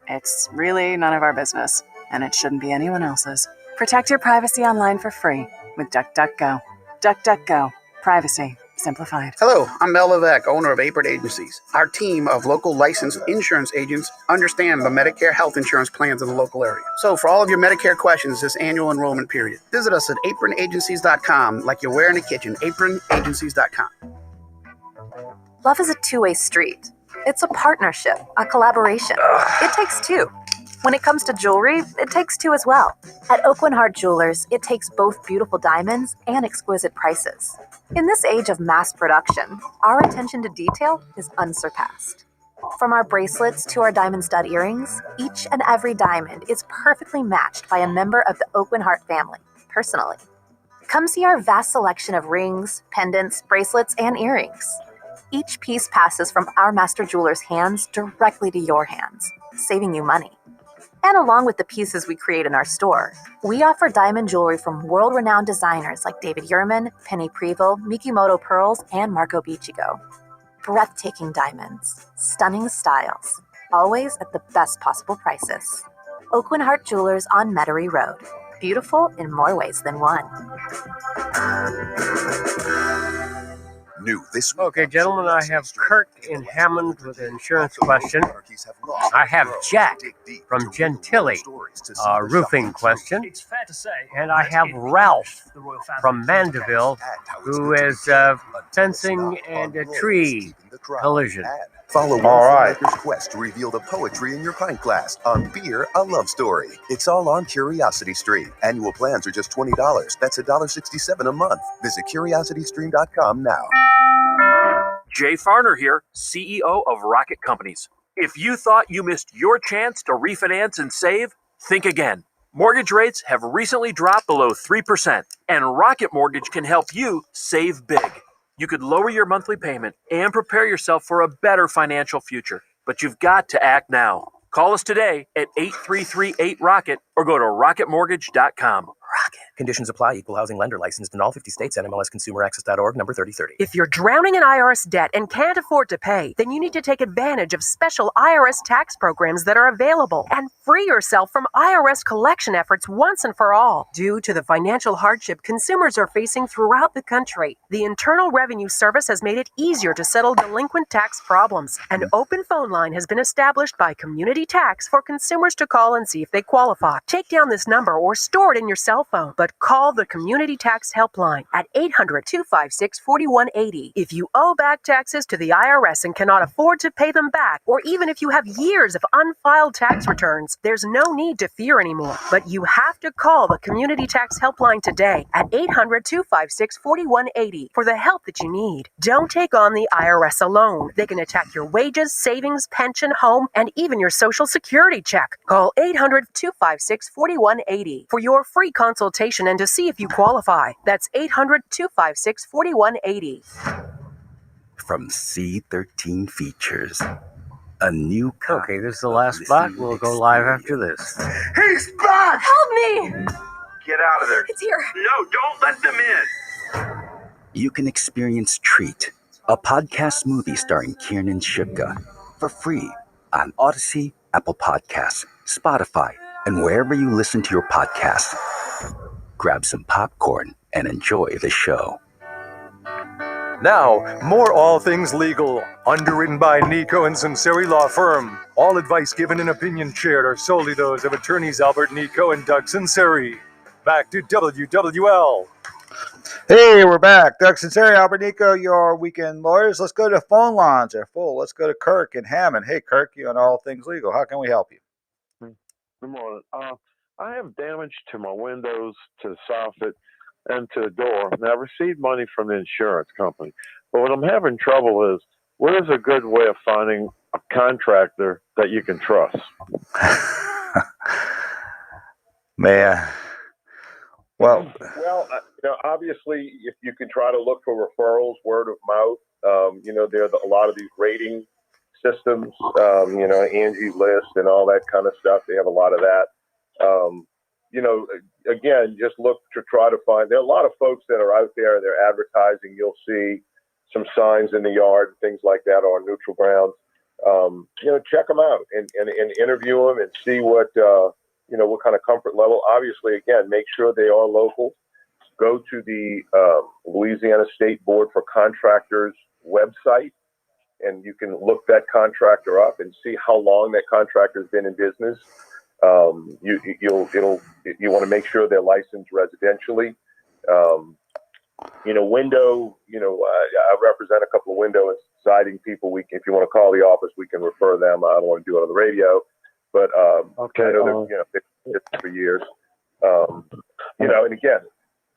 Speaker 13: It's really none of our business, and it shouldn't be anyone else's. Protect your privacy online for free with DuckDuckGo. DuckDuckGo. Privacy simplified.
Speaker 2: Hello, I'm Mel Levesque, owner of Apron Agencies. Our team of local licensed insurance agents understand the Medicare health insurance plans in the local area. So for all of your Medicare questions this annual enrollment period, visit us at apronagencies.com like you're wearing a kitchen, apronagencies.com.
Speaker 9: Love is a two-way street. It's a partnership, a collaboration. It takes two. When it comes to jewelry, it takes two as well. At Oakland Heart Jewelers, it takes both beautiful diamonds and exquisite prices. In this age of mass production, our attention to detail is unsurpassed. From our bracelets to our diamond stud earrings, each and every diamond is perfectly matched by a member of the Oakland Heart family, personally. Come see our vast selection of rings, pendants, bracelets, and earrings. Each piece passes from our master jeweler's hands directly to your hands, saving you money. And along with the pieces we create in our store, we offer diamond jewelry from world-renowned designers like David Yurman, Penny Prevost, Mikimoto Pearls, and Marco Bichigo. Breathtaking diamonds, stunning styles, always at the best possible prices. Oakland Heart Jewelers on Metairie Road. Beautiful in more ways than one.
Speaker 23: New this week.
Speaker 20: Okay, gentlemen, I have Kirk in Hammond with an insurance question. I have Jack from Gentilly, roofing question. And I have Ralph from Mandeville, who is fencing and a tree collision.
Speaker 23: Follow Will Filmmaker's quest to reveal the poetry in your pint glass on Beer, a Love Story. It's all on Curiosity Street. Annual plans are just $20. That's $1.67 a month. Visit curiositystream.com now.
Speaker 24: Jay Farner here, CEO of Rocket Companies. If you thought you missed your chance to refinance and save, think again. Mortgage rates have recently dropped below 3%, and Rocket Mortgage can help you save big. You could lower your monthly payment and prepare yourself for a better financial future. But you've got to act now. Call us today at 833-8ROCKET or go to rocketmortgage.com.
Speaker 25: Rocket. Conditions apply. Equal housing lender licensed in all 50 states. NMLSconsumeraccess.org, number 3030.
Speaker 6: If you're drowning in IRS debt and can't afford to pay, then you need to take advantage of special IRS tax programs that are available and free yourself from IRS collection efforts once and for all. Due to the financial hardship consumers are facing throughout the country, the Internal Revenue Service has made it easier to settle delinquent tax problems. An open phone line has been established by Community Tax for consumers to call and see if they qualify. Take down this number or store it in your cell phone, but call the Community Tax Helpline at 800-256-4180. If you owe back taxes to the IRS and cannot afford to pay them back, or even if you have years of unfiled tax returns, there's no need to fear anymore. But you have to call the Community Tax Helpline today at 800-256-4180 for the help that you need. Don't take on the IRS alone. They can attack your wages, savings, pension, home, and even your Social Security check. Call 800-256-4180 for your free consultation and to see if you qualify. That's 800-256-4180.
Speaker 26: From C13 Features, a new
Speaker 20: Okay, this is the last spot. We'll go live after this.
Speaker 19: He's back!
Speaker 9: Help me!
Speaker 19: Get out of there.
Speaker 9: It's here.
Speaker 19: No, don't let them in.
Speaker 26: You can experience Treat, a podcast movie starring Kiernan Shipka, for free on Odyssey, Apple Podcasts, Spotify, and wherever you listen to your podcasts. Grab some popcorn and enjoy the show.
Speaker 4: Now, more All Things Legal, underwritten by Nicaud and Sunseri Law Firm. All advice given and opinion shared are solely those of attorneys Albert Nicaud and Doug Sunseri. Back to WWL.
Speaker 11: Hey, we're back. Doug Sunseri, Albert Nicaud, your weekend lawyers. Let's go to the phone lines. They're full. Let's go to Kirk in Hammond. Hey, Kirk, you on All Things Legal. How can we help you?
Speaker 27: Good morning. I have damage to my windows, to the soffit, and to the door. And I received money from the insurance company. But what I'm having trouble is, what is a good way of finding a contractor that you can trust?
Speaker 11: Man. Well,
Speaker 14: obviously, if you can try to look for referrals, word of mouth, there are a lot of these rating systems, Angie's List and all that kind of stuff. They have a lot of that. Again, just look to try to find. There are a lot of folks that are out there. They're advertising. You'll see some signs in the yard, things like that, or on neutral grounds. Check them out and interview them and see what kind of comfort level. Obviously, again, make sure they are local. Go to the Louisiana State Board for Contractors website, and you can look that contractor up and see how long that contractor's been in business. You want to make sure they're licensed residentially. Window. I represent a couple of window and siding people. If you want to call the office, we can refer them. I don't want to do it on the radio, but
Speaker 27: okay.
Speaker 14: I know they've been for years. And again,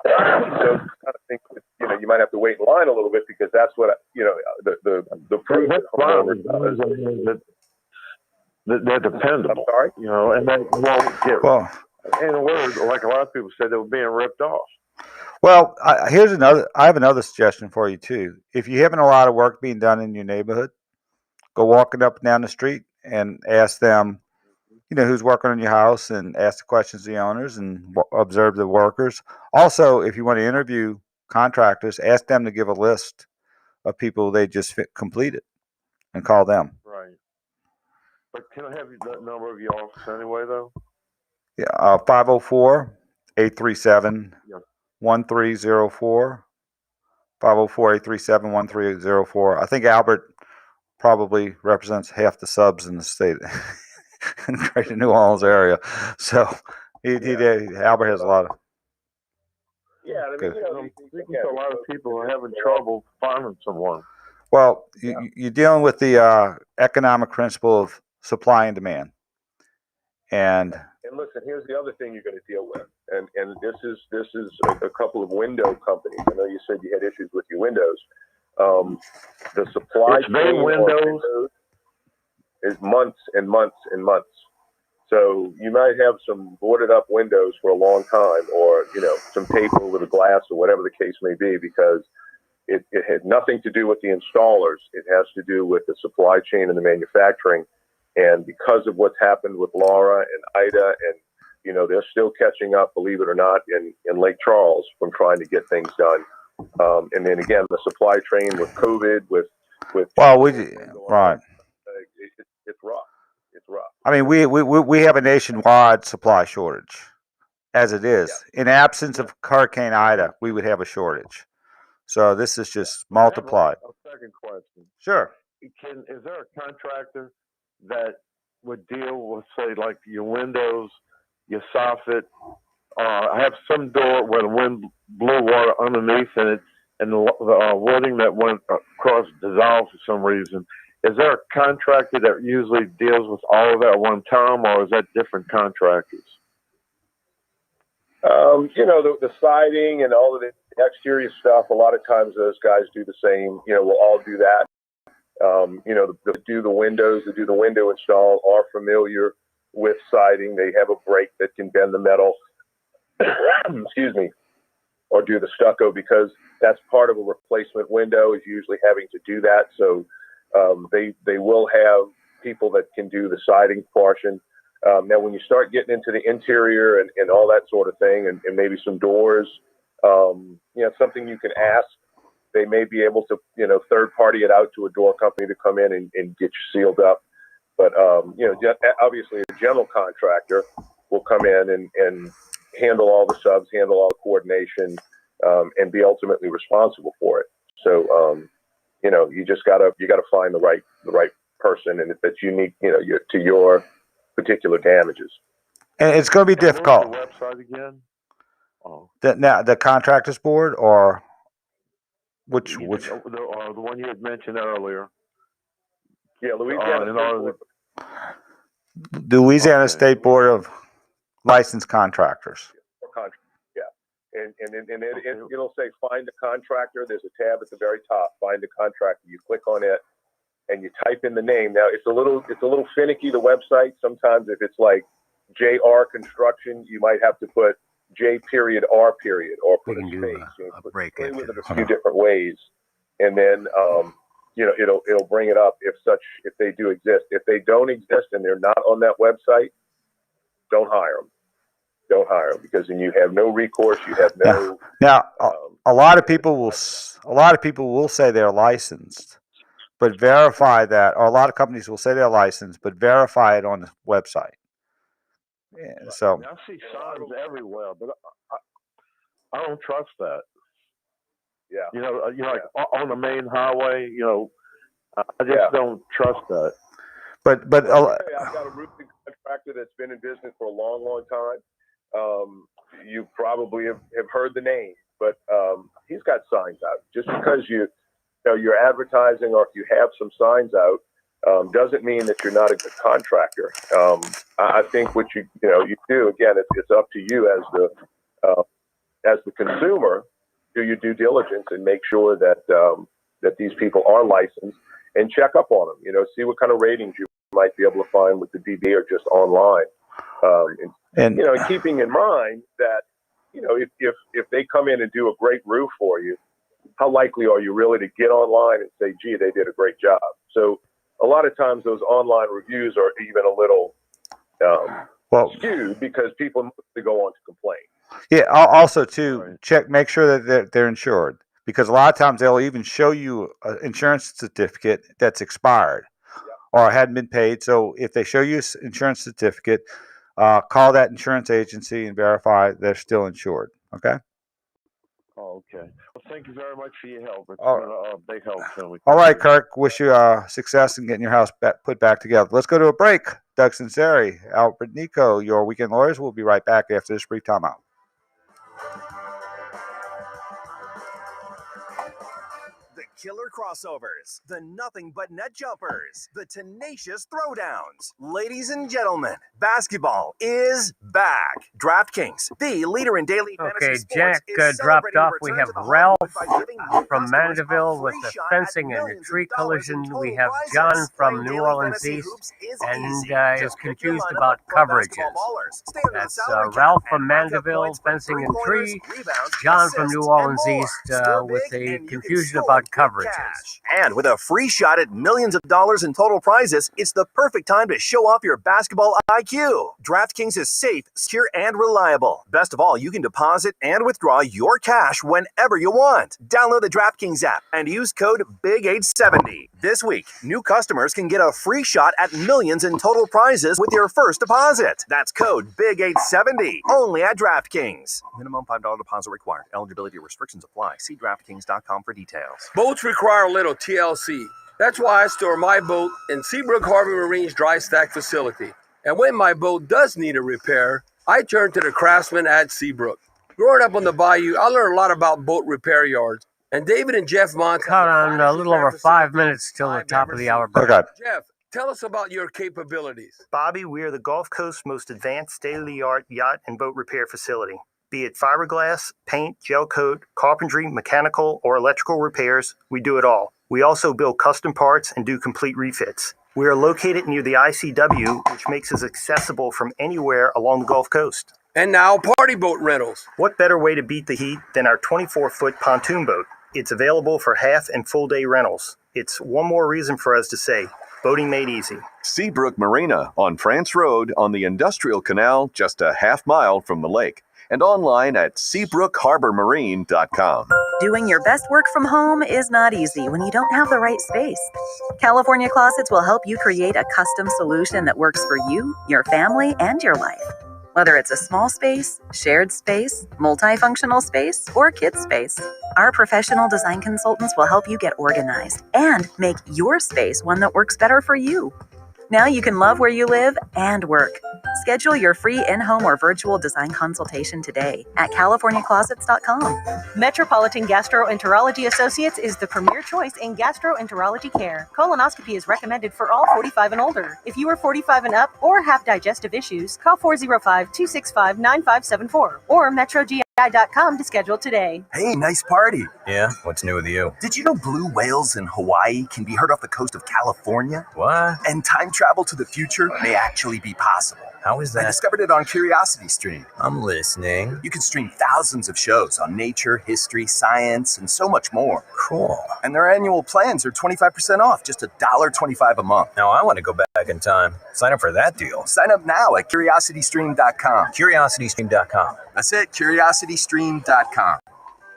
Speaker 14: those kind of things. You might have to wait in line a little bit because that's what the proof that homeowners does.
Speaker 27: They're dependable.
Speaker 14: I'm sorry.
Speaker 27: And they won't get.
Speaker 11: Well,
Speaker 27: in a word, like a lot of people said, they were being ripped off.
Speaker 11: Well, I have another suggestion for you too. If you're having a lot of work being done in your neighborhood, go walking up and down the street and ask them, who's working on your house, and ask the questions of the owners and observe the workers. Also, if you want to interview contractors, ask them to give a list of people they just completed and call them.
Speaker 27: Right. But can I have that number of your office anyway, though?
Speaker 11: Yeah, 504-837-1304. 504-837-1304. I think Albert probably represents half the subs in the state, in the Greater New Orleans area. So Albert has a lot of.
Speaker 14: Yeah, I mean,
Speaker 27: a lot of people are having trouble finding someone.
Speaker 11: Well, you're dealing with the economic principle of supply and demand. And
Speaker 14: listen, here's the other thing you're going to deal with, and this is a couple of window companies. I know you said you had issues with your windows. The supply chain windows is months and months and months. So you might have some boarded up windows for a long time, or some tape over the glass, or whatever the case may be, because it had nothing to do with the installers. It has to do with the supply chain and the manufacturing. And because of what's happened with Laura and Ida, and they're still catching up, believe it or not, in Lake Charles from trying to get things done. And then again, the supply chain with COVID, with
Speaker 11: right.
Speaker 14: It's rough. It's rough.
Speaker 11: I mean, we have a nationwide supply shortage, as it is. Yeah. In absence of Hurricane Ida, we would have a shortage. So this is just multiplied.
Speaker 27: A second question.
Speaker 11: Sure.
Speaker 27: Is there a contractor that would deal with, say, like your windows, your soffit? I have some door where the wind blew water underneath it, and the wooding that went across dissolved for some reason. Is there a contractor that usually deals with all of that at one time, or is that different contractors?
Speaker 14: The siding and all of the exterior stuff, a lot of times those guys do the same. We'll all do that. Do the windows, that do the window install, are familiar with siding. They have a brake that can bend the metal, excuse me, or do the stucco, because that's part of a replacement window, is usually having to do that. So they will have people that can do the siding portion. Now, when you start getting into the interior and all that sort of thing, and maybe some doors, something you can ask. They may be able to, third party it out to a door company to come in and get you sealed up. But, obviously a general contractor will come in and handle all the subs, handle all the coordination, and be ultimately responsible for it. So, you just gotta find the right person, and that's unique, to your particular damages.
Speaker 11: And it's going to be difficult.
Speaker 27: What's the website again? Oh.
Speaker 11: The contractors board, or which
Speaker 27: the one you had mentioned earlier.
Speaker 14: Yeah, Louisiana
Speaker 11: State Board of Licensed Contractors.
Speaker 14: Yeah, and it'll say find a contractor. There's a tab at the very top. Find a contractor. You click on it, and you type in the name. Now it's a little finicky, the website. Sometimes if it's like JR Construction, you might have to put J period R period or put a
Speaker 20: can do
Speaker 14: space.
Speaker 20: a break
Speaker 14: Play
Speaker 20: after
Speaker 14: with it
Speaker 20: this.
Speaker 14: a few different ways, and then it'll bring it up if they do exist. If they don't exist and they're not on that website, don't hire them. Don't hire them, because then you have no recourse. You have no.
Speaker 11: Now, a lot of people will say they're licensed, but verify that, or a lot of companies will say they're licensed, but verify it on the website. Yeah, so
Speaker 27: I see signs everywhere, but I don't trust that.
Speaker 14: Yeah.
Speaker 27: Like on the main highway, I just don't trust that.
Speaker 11: But
Speaker 14: I've got a roofing contractor that's been in business for a long, long time. You probably have heard the name, but he's got signs out. Just because you're advertising, or if you have some signs out, doesn't mean that you're not a good contractor. I think what you do, again, it's up to you as the consumer. Do your due diligence and make sure that these people are licensed, and check up on them. See what kind of ratings you might be able to find with the DB or just online. And keeping in mind that if they come in and do a great roof for you, how likely are you really to get online and say, gee, they did a great job? So a lot of times those online reviews are even a little skewed, because people mostly go on to complain.
Speaker 11: yeah, also too, make sure that they're insured, because a lot of times they'll even show you an insurance certificate that's expired or hadn't been paid. So if they show you an insurance certificate, call that insurance agency and verify they're still insured. Okay.
Speaker 27: Oh, okay. Well, thank you very much for your help. It's
Speaker 11: All
Speaker 27: been a big help to me.
Speaker 11: All right, Kirk. Wish you success in getting your house put back together. Let's go to a break. Doug Sunseri, Albert Nicaud, your weekend lawyers. We'll be right back after this brief timeout.
Speaker 5: The killer crossovers, the nothing but net jumpers, the tenacious throwdowns. Ladies and gentlemen, basketball is back. DraftKings, the leader in daily fantasy sports,
Speaker 20: Jack
Speaker 5: is
Speaker 20: dropped off. We have Ralph from
Speaker 5: customers
Speaker 20: Mandeville
Speaker 5: a
Speaker 20: with
Speaker 5: free
Speaker 20: the
Speaker 5: shot
Speaker 20: fencing
Speaker 5: at
Speaker 20: and the
Speaker 5: millions
Speaker 20: tree
Speaker 5: of dollars in
Speaker 20: collision.
Speaker 5: total
Speaker 20: We have
Speaker 5: prizes.
Speaker 20: John from
Speaker 5: Playing
Speaker 20: New
Speaker 5: daily
Speaker 20: Orleans
Speaker 5: fantasy
Speaker 20: East
Speaker 5: hoops is
Speaker 20: and
Speaker 5: easy.
Speaker 20: is
Speaker 5: Just pick your
Speaker 20: confused
Speaker 5: lineup
Speaker 20: about
Speaker 5: of 12
Speaker 20: coverages.
Speaker 5: basketball ballers. Stay under the
Speaker 20: That's
Speaker 5: salary cap
Speaker 20: Ralph
Speaker 5: and
Speaker 20: from
Speaker 5: rack up
Speaker 20: Mandeville,
Speaker 5: points for
Speaker 20: fencing and
Speaker 5: three-pointers,
Speaker 20: tree.
Speaker 5: rebounds,
Speaker 20: John from
Speaker 5: assists,
Speaker 20: New
Speaker 5: and
Speaker 20: Orleans
Speaker 5: more.
Speaker 20: East
Speaker 5: Score
Speaker 20: with
Speaker 5: big
Speaker 20: a
Speaker 5: and you can
Speaker 20: confusion
Speaker 5: score
Speaker 20: about
Speaker 5: big
Speaker 20: coverages.
Speaker 5: cash. And with a free shot at millions of dollars in total prizes, it's the perfect time to show off your basketball IQ. DraftKings is safe, secure, and reliable. Best of all, you can deposit and withdraw your cash whenever you want. Download the DraftKings app and use code BIG870. This week, new customers can get a free shot at millions in total prizes with your first deposit. That's code BIG870, only at DraftKings. Minimum $5 deposit required. Eligibility restrictions apply. See DraftKings.com for details.
Speaker 10: Boats require a little TLC. That's why I store my boat in Seabrook Harbor Marine's dry stack facility. And when my boat does need a repair, I turn to the craftsmen at Seabrook. Growing up on the bayou, I learned a lot about boat repair yards. And David and Jeff Mont
Speaker 20: Caught on a little over 5 minutes till the top of the hour break.
Speaker 11: Okay.
Speaker 10: Jeff, tell us about your capabilities.
Speaker 12: Bobby, we are the Gulf Coast's most advanced state-of-the-art yacht and boat repair facility. Be it fiberglass, paint, gel coat, carpentry, mechanical, or electrical repairs, we do it all. We also build custom parts and do complete refits. We are located near the ICW, which makes us accessible from anywhere along the Gulf Coast.
Speaker 10: And now, party boat rentals.
Speaker 12: What better way to beat the heat than our 24-foot pontoon boat? It's available for half and full day rentals. It's one more reason for us to say, boating made easy.
Speaker 7: Seabrook Marina on France Road on the Industrial Canal, just a half mile from the lake. And online at SeabrookHarborMarine.com.
Speaker 17: Doing your best work from home is not easy when you don't have the right space. California Closets will help you create a custom solution that works for you, your family, and your life. Whether it's a small space, shared space, multifunctional space, or kids space, our professional design consultants will help you get organized and make your space one that works better for you. Now you can love where you live and work. Schedule your free in-home or virtual design consultation today at CaliforniaClosets.com.
Speaker 18: Metropolitan Gastroenterology Associates is the premier choice in gastroenterology care. Colonoscopy is recommended for all 45 and older. If you are 45 and up or have digestive issues, call 405-265-9574 or MetroGI.com to schedule today.
Speaker 5: Hey, nice party. Yeah, what's new with you? Did you know blue whales in Hawaii can be heard off the coast of California? What? And time travel to the future may actually be possible.
Speaker 25: How is that?
Speaker 5: I discovered it on CuriosityStream. I'm listening. You can stream thousands of shows on nature, history, science, and so much more. Cool. And their annual plans are 25% off, just $1.25 a month. Now I want to go back in time. Sign up for that deal. Sign up now at CuriosityStream.com. CuriosityStream.com. That's it, CuriosityStream.com.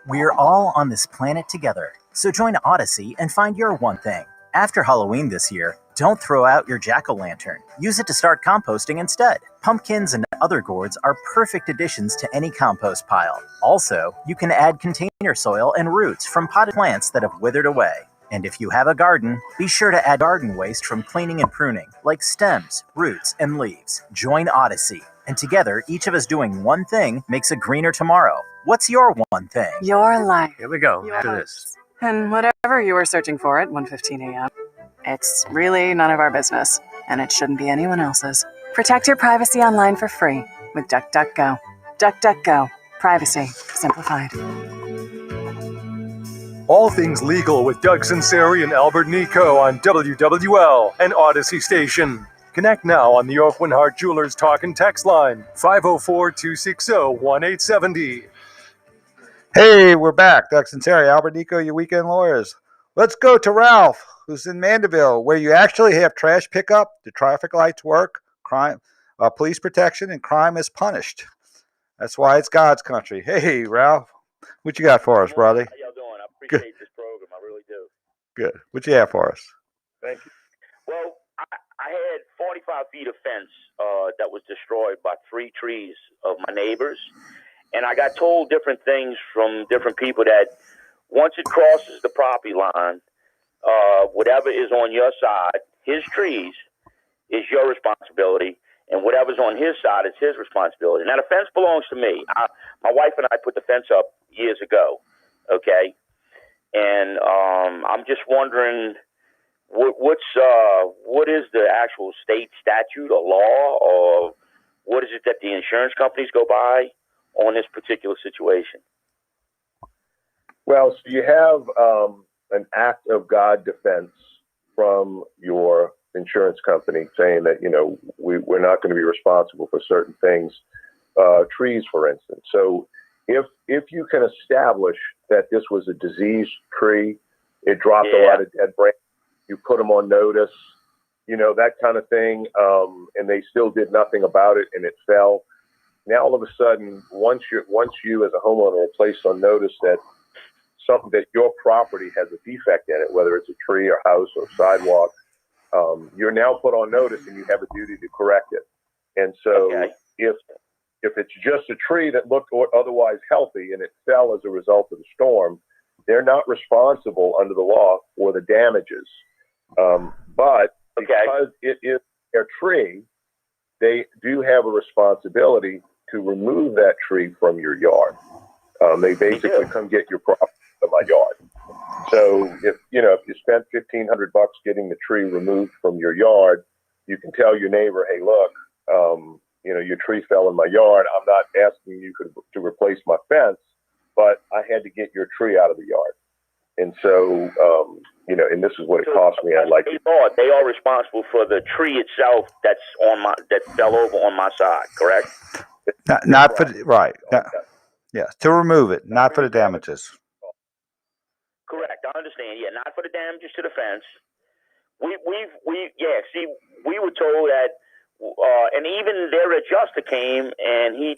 Speaker 1: We're all on this planet together, so join Odyssey and find your one thing. After Halloween this year, don't throw out your jack-o'-lantern. Use it to start composting instead. Pumpkins and other gourds are perfect additions to any compost pile. Also, you can add container soil and roots from potted plants that have withered away. And if you have a garden, be sure to add garden waste from cleaning and pruning, like stems, roots, and leaves. Join Odyssey, and together, each of us doing one thing makes a greener tomorrow. What's your one thing?
Speaker 13: Your life.
Speaker 20: Here we go.
Speaker 13: Your
Speaker 20: After
Speaker 13: hopes.
Speaker 20: this.
Speaker 13: And whatever you were searching for at 1:15 a.m., it's really none of our business, and it shouldn't be anyone else's. Protect your privacy online for free with DuckDuckGo. DuckDuckGo. Privacy simplified.
Speaker 4: All things legal with Doug Sunseri and Albert Nicaud on WWL and Odyssey Station. Connect now on the Oakland Heart Jewelers Talk and Text line, 504-260-1870.
Speaker 11: Hey, we're back. Doug Sunseri, Albert Nico, your weekend lawyers. Let's go to Ralph, who's in Mandeville, where you actually have trash pickup, the traffic lights work, crime, police protection, and crime is punished. That's why it's God's country. Hey, Ralph, what you got for us, brother?
Speaker 3: How y'all doing? I appreciate this program. I really do.
Speaker 11: Good. What you have for us?
Speaker 3: Thank you. Well, I had 45 feet of fence that was destroyed by 3 trees of my neighbors. And I got told different things from different people that once it crosses the property line, whatever is on your side, his trees, is your responsibility. And whatever's on his side is his responsibility. Now, the fence belongs to me. My wife and I put the fence up years ago, okay? And I'm just wondering, what is the actual state statute or law, or what is it that the insurance companies go by on this particular situation?
Speaker 14: Well, so you have an act of God defense from your insurance company saying that, we're not going to be responsible for certain things, trees, for instance. So if you can establish that this was a diseased tree, it dropped a lot of dead branches, you put them on notice, that kind of thing, and they still did nothing about it and it fell. Now, all of a sudden, once you as a homeowner are placed on notice that something that your property has a defect in it, whether it's a tree or house or sidewalk, you're now put on notice and you have a duty to correct it. And so if it's just a tree that looked otherwise healthy and it fell as a result of the storm, they're not responsible under the law for the damages. But because it is a tree, they do have a responsibility to remove that tree from your yard. They basically come get your property from my yard. So if you spent $1,500 getting the tree removed from your yard, you can tell your neighbor, hey, look, your tree fell in my yard. I'm not asking you to replace my fence, but I had to get your tree out of the yard. And so, and this is what it cost me.
Speaker 3: They are responsible for the tree itself that fell over on my side, correct?
Speaker 11: Not for right. Yes, to remove it, not for the damages.
Speaker 3: Correct. I understand. Yeah, not for the damages to the fence. We were told that, and even their adjuster came and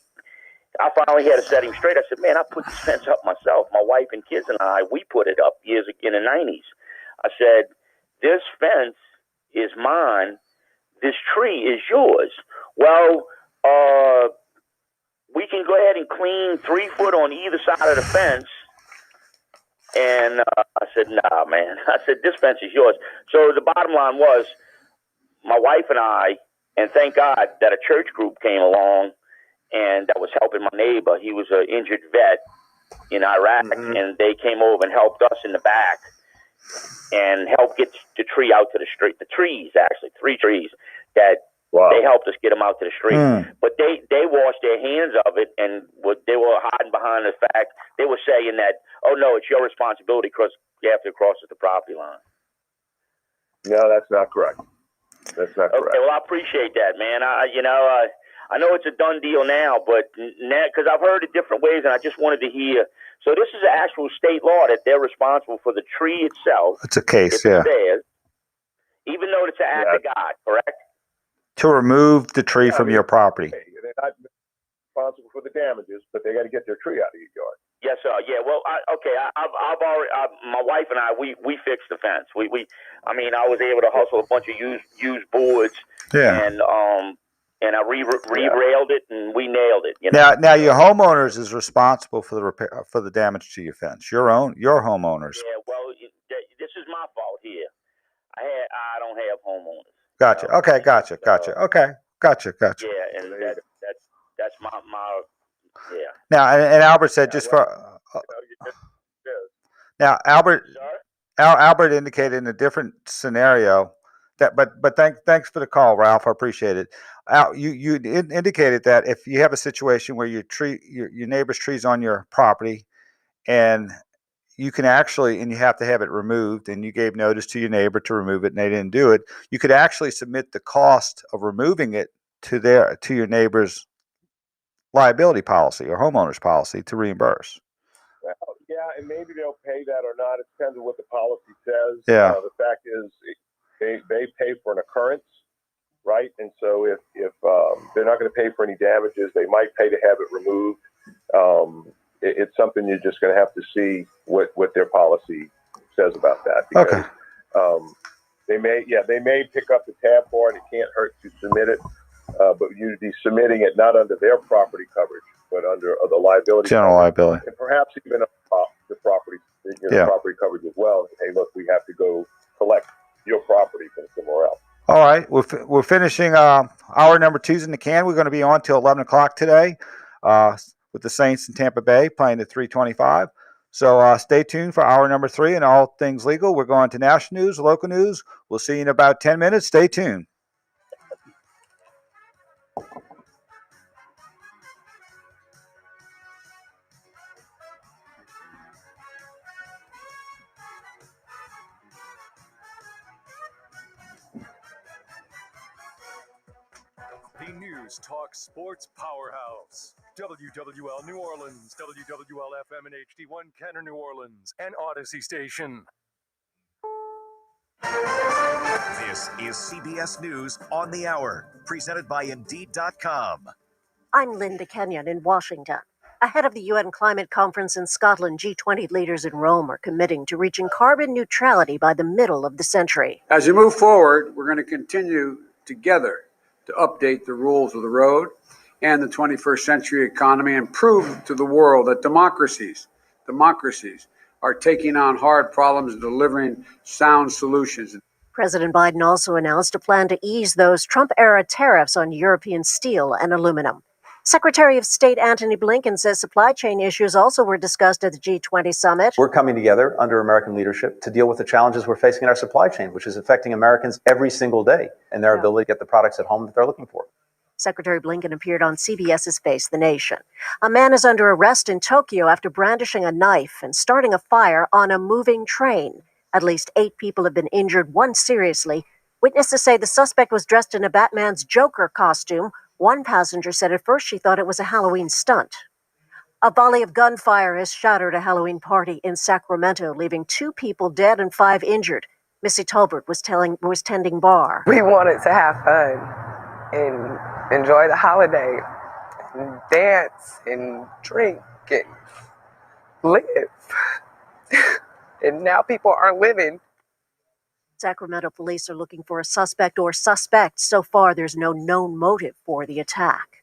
Speaker 3: I finally had to set him straight. I said, man, I put this fence up myself. My wife and kids and we put it up years in the 90s. I said, this fence is mine. This tree is yours. Well, we can go ahead and clean 3 foot on either side of the fence. And I said, nah, man. I said, this fence is yours. So the bottom line was, my wife and I, and thank God that a church group came along and that was helping my neighbor. He was an injured vet in Iraq, and they came over and helped us in the back and helped get the tree out to the street. The trees, actually, 3 trees that they helped us get them out to the street. But they washed their hands of it, and they were hiding behind the fact, they were saying that, oh, no, it's your responsibility because you have to cross the property line.
Speaker 14: No, that's not correct. That's not correct.
Speaker 3: Okay, well, I appreciate that, man. I know it's a done deal now, but because I've heard it different ways, and I just wanted to hear. So this is an actual state law that they're responsible for the tree itself.
Speaker 11: It's a case,
Speaker 3: if
Speaker 11: yeah.
Speaker 3: It's theirs, even though it's an act of God, correct?
Speaker 11: To remove the tree from your property.
Speaker 14: They're not responsible for the damages, but they got to get their tree out of your yard.
Speaker 3: Yes, sir. Yeah. Well, I've already. My wife and I, we fixed the fence. I was able to hustle a bunch of used boards.
Speaker 11: Yeah.
Speaker 3: And I re-railed it, and we nailed it. You know?
Speaker 11: Now your homeowners is responsible for the repair, for the damage to your fence. Your homeowners.
Speaker 3: Yeah. Well, this is my fault here. I don't have homeowners.
Speaker 11: Gotcha. Okay. Gotcha. Okay. Gotcha.
Speaker 3: Yeah, and that's my yeah.
Speaker 11: Now, and Albert said just for now, Albert indicated in a different scenario that, but thanks for the call, Ralph. I appreciate it. You indicated that if you have a situation where your neighbor's tree's on your property, and you can actually, and you have to have it removed, and you gave notice to your neighbor to remove it, and they didn't do it, you could actually submit the cost of removing it to your neighbor's liability policy or homeowner's policy to reimburse.
Speaker 14: Well, yeah, and maybe they'll pay that or not. It depends on what the policy says.
Speaker 11: Yeah.
Speaker 14: The fact is, they pay for an occurrence, right? And so if they're not going to pay for any damages, they might pay to have it removed. It's something you're just going to have to see what their policy says about that. Because, they may pick up the tab for it. It can't hurt to submit it, but you'd be submitting it not under their property coverage, but under the liability.
Speaker 11: General liability.
Speaker 14: And perhaps even the property, property coverage as well. Hey, look, we have to go collect your property from somewhere else.
Speaker 11: All right, we're finishing hour number 2's in the can. We're going to be on till 11 o'clock today with the Saints in Tampa Bay playing at 3:25. So stay tuned for hour number 3 and all things legal. We're going to national news, local news. We'll see you in about 10 minutes. Stay tuned.
Speaker 4: The News Talk Sports Powerhouse. WWL New Orleans, WWL FM and HD1 Kenner New Orleans, and Odyssey Station.
Speaker 5: This is CBS News on the Hour, presented by Indeed.com.
Speaker 2: I'm Linda Kenyon in Washington. Ahead of the UN climate conference in Scotland, G20 leaders in Rome are committing to reaching carbon neutrality by the middle of the century.
Speaker 8: As we move forward, we're going to continue together to update the rules of the road and the 21st century economy and prove to the world that democracies are taking on hard problems and delivering sound solutions.
Speaker 2: President Biden also announced a plan to ease those Trump-era tariffs on European steel and aluminum. Secretary of State Antony Blinken says supply chain issues also were discussed at the G20 summit.
Speaker 15: We're coming together under American leadership to deal with the challenges we're facing in our supply chain, which is affecting Americans every single day and their ability to get the products at home that they're looking for.
Speaker 2: Secretary Blinken appeared on CBS's Face the Nation. A man is under arrest in Tokyo after brandishing a knife and starting a fire on a moving train. At least 8 people have been injured, 1 seriously. Witnesses say the suspect was dressed in a Batman's Joker costume. One passenger said at first she thought it was a Halloween stunt. A volley of gunfire has shattered a Halloween party in Sacramento, leaving 2 people dead and 5 injured. Missy Tolbert was tending bar.
Speaker 16: We wanted to have fun and enjoy the holiday and dance and drink and live. And now people aren't living.
Speaker 2: Sacramento police are looking for a suspect or suspects. So far, there's no known motive for the attack.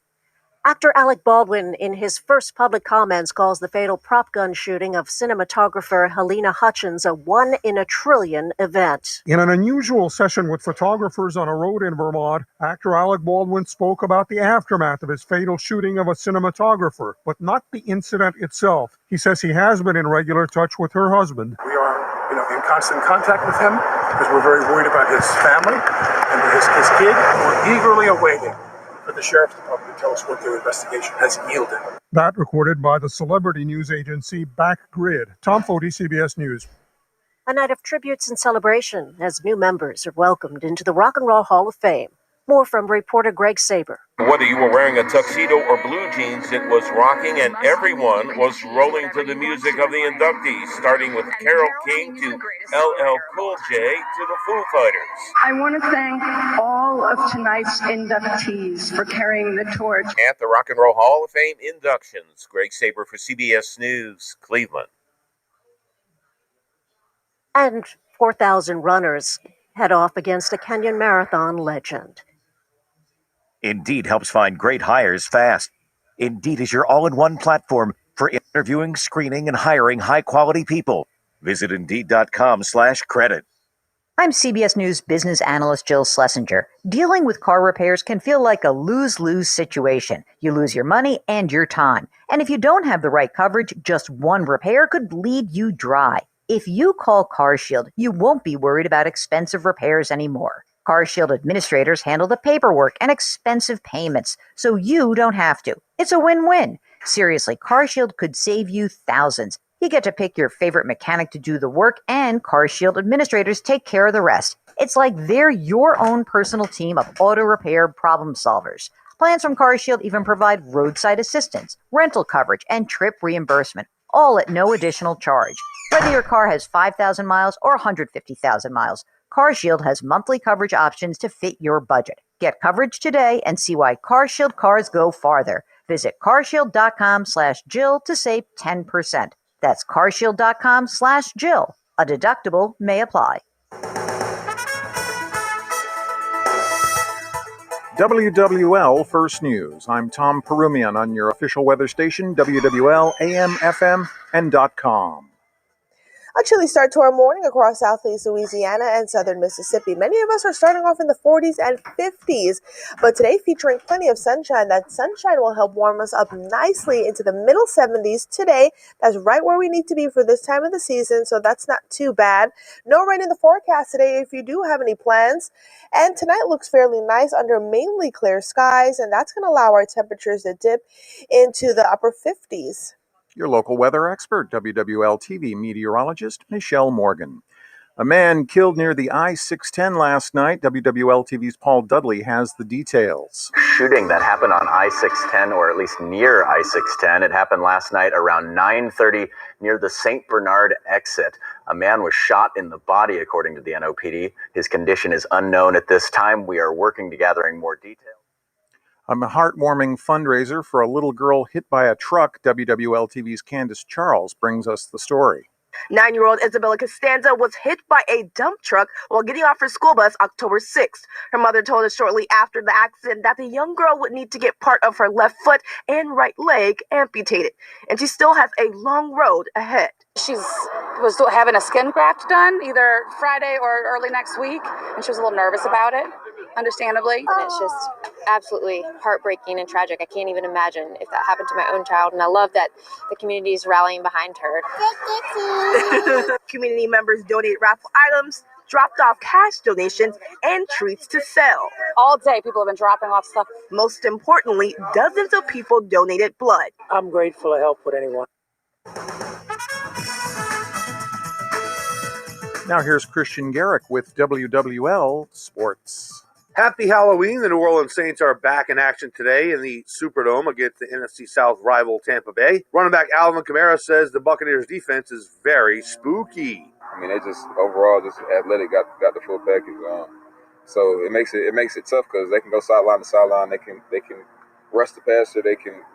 Speaker 2: Actor Alec Baldwin, in his first public comments, calls the fatal prop gun shooting of cinematographer Helena Hutchins a 1 in a trillion event.
Speaker 21: In an unusual session with photographers on a road in Vermont, actor Alec Baldwin spoke about the aftermath of his fatal shooting of a cinematographer, but not the incident itself. He says he has been in regular touch with her husband.
Speaker 22: We are in constant contact with him because we're very worried about his family and his kid. We're eagerly awaiting for the sheriff's department to tell us what their investigation has yielded.
Speaker 21: That recorded by the celebrity news agency Backgrid. Tom Foti, CBS News.
Speaker 2: A night of tributes and celebration as new members are welcomed into the Rock and Roll Hall of Fame. More from reporter Greg Saber.
Speaker 6: Whether you were wearing a tuxedo or blue jeans, it was rocking and everyone was rolling to the music of the inductees, starting with Carole King to LL Cool J to the Foo Fighters.
Speaker 9: I want to thank all of tonight's inductees for carrying the torch.
Speaker 6: At the Rock and Roll Hall of Fame inductions, Greg Saber for CBS News, Cleveland.
Speaker 2: And 4,000 runners head off against a Kenyan marathon legend.
Speaker 1: Indeed helps find great hires fast. Indeed is your all-in-one platform for interviewing, screening, and hiring high-quality people. Visit Indeed.com/credit.
Speaker 19: I'm CBS News business analyst Jill Schlesinger. Dealing with car repairs can feel like a lose-lose situation. You lose your money and your time. And if you don't have the right coverage, just one repair could bleed you dry. If you call CarShield, you won't be worried about expensive repairs anymore. CarShield administrators handle the paperwork and expensive payments, so you don't have to. It's a win-win. Seriously, CarShield could save you thousands. You get to pick your favorite mechanic to do the work, and CarShield administrators take care of the rest. It's like they're your own personal team of auto repair problem solvers. Plans from CarShield even provide roadside assistance, rental coverage, and trip reimbursement, all at no additional charge. Whether your car has 5,000 miles or 150,000 miles, CarShield has monthly coverage options to fit your budget. Get coverage today and see why CarShield cars go farther. Visit carshield.com/Jill to save 10%. That's carshield.com/Jill. A deductible may apply.
Speaker 23: WWL First News. I'm Tom Perumian on your official weather station, WWL AM, FM, and .com.
Speaker 24: A chilly start to our morning across southeast Louisiana and southern Mississippi. Many of us are starting off in the 40s and 50s, but today featuring plenty of sunshine. That sunshine will help warm us up nicely into the middle 70s today. That's right where we need to be for this time of the season, so that's not too bad. No rain in the forecast today if you do have any plans. And tonight looks fairly nice under mainly clear skies, and that's going to allow our temperatures to dip into the upper 50s.
Speaker 23: Your local weather expert, WWL TV meteorologist Michelle Morgan. A man killed near the I-610 last night. WWL TV's Paul Dudley has the details.
Speaker 26: Shooting that happened on I-610, or at least near I-610. It happened last night around 9:30 near the St. Bernard exit. A man was shot in the body, according to the NOPD. His condition is unknown at this time. We are working to gathering more details.
Speaker 23: A heartwarming fundraiser for a little girl hit by a truck. WWL TV's Candace Charles brings us the story.
Speaker 24: 9-year-old Isabella Costanza was hit by a dump truck while getting off her school bus October 6th. Her mother told us shortly after the accident that the young girl would need to get part of her left foot and right leg amputated, and she still has a long road ahead.
Speaker 27: She was having a skin graft done either Friday or early next week, and she was a little nervous about it, understandably.
Speaker 28: And it's just absolutely heartbreaking and tragic. I can't even imagine if that happened to my own child, and I love that the community is rallying behind her.
Speaker 24: Community members donated raffle items, dropped off cash donations, and treats to sell.
Speaker 27: All day people have been dropping off stuff.
Speaker 24: Most importantly, dozens of people donated blood.
Speaker 29: I'm grateful to help with anyone.
Speaker 23: Now here's Christian Garrick with WWL Sports.
Speaker 30: Happy Halloween. The New Orleans Saints are back in action today in the Superdome against the NFC South rival Tampa Bay. Running back Alvin Kamara says the Buccaneers defense is very spooky.
Speaker 31: I mean, they just overall just athletic, got the full package. So it makes it tough because they can go sideline to sideline. They can rush the passer. They can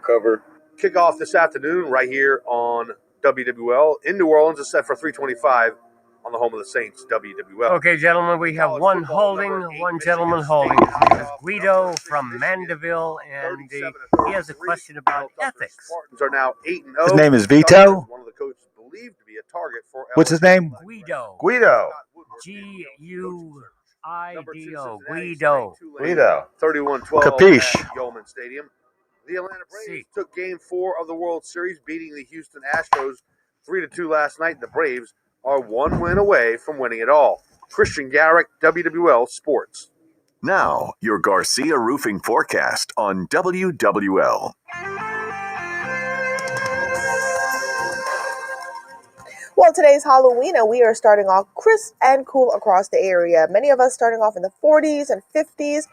Speaker 31: cover.
Speaker 30: Kickoff this afternoon right here on WWL in New Orleans is set for 3:25 on the home of the Saints, WWL.
Speaker 20: Okay, gentlemen, we have one gentleman holding. His name is Guido from Mandeville, and he has a question about ethics.
Speaker 30: Spartans are now 8-0.
Speaker 11: His name is Vito?
Speaker 30: One of the coaches believed to be a target for
Speaker 11: What's his name?
Speaker 20: Guido.
Speaker 11: Guido.
Speaker 20: Guido. Guido.
Speaker 11: Guido.
Speaker 30: 31-12
Speaker 11: Capiche.
Speaker 30: at Yeoman Stadium. The Atlanta Braves took Game 4 of the World Series, beating the Houston Astros 3-2 last night. The Braves are one win away from winning it all. Christian Garrick, WWL Sports.
Speaker 7: Now, your Garcia Roofing forecast on WWL.
Speaker 24: Well, today's Halloween, and we are starting off crisp and cool across the area. Many of us starting off in the 40s and 50s,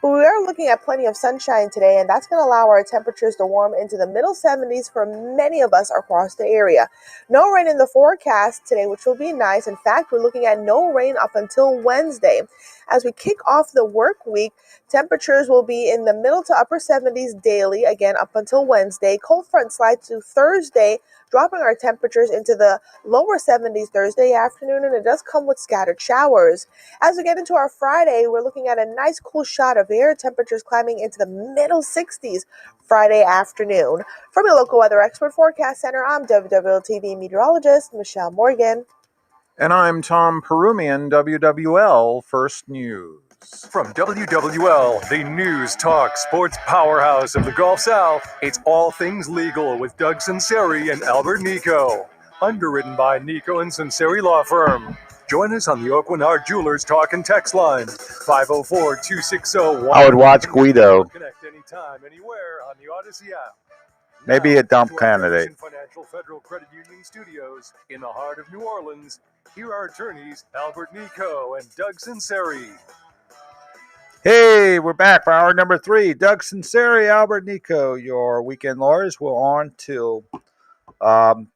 Speaker 24: but we are looking at plenty of sunshine today, and that's going to allow our temperatures to warm into the middle 70s for many of us across the area. No rain in the forecast today, which will be nice. In fact, we're looking at no rain up until Wednesday. As we kick off the work week, temperatures will be in the middle to upper 70s daily, again up until Wednesday. Cold front slides to Thursday, dropping our temperatures into the lower 70s Thursday afternoon, and it does come with scattered showers. As we get into our Friday, we're looking at a nice cool shot of air, temperatures climbing into the middle 60s Friday afternoon. From your local weather expert forecast center, I'm WWL-TV meteorologist Michelle Morgan.
Speaker 23: And I'm Tom Perumian, WWL First News.
Speaker 3: From WWL, the news, talk, sports powerhouse of the Gulf South, it's All Things Legal with Doug Sunseri and Albert Nicaud. Underwritten by Nicaud and Sunseri Law Firm. Join us on the Oakland Jewelers Talk and Text line, 504-260-1.
Speaker 11: I would watch Guido.
Speaker 3: Connect anytime, anywhere on the Odyssey app.
Speaker 11: Maybe a dump
Speaker 3: To our
Speaker 11: candidate.
Speaker 3: Jefferson Financial Federal Credit Union Studios in the heart of New Orleans, here are attorneys Albert Nicaud and Doug Sunseri.
Speaker 11: Hey, we're back for hour number 3. Doug Sunseri, Albert Nicaud, your weekend lawyers. We're on till 11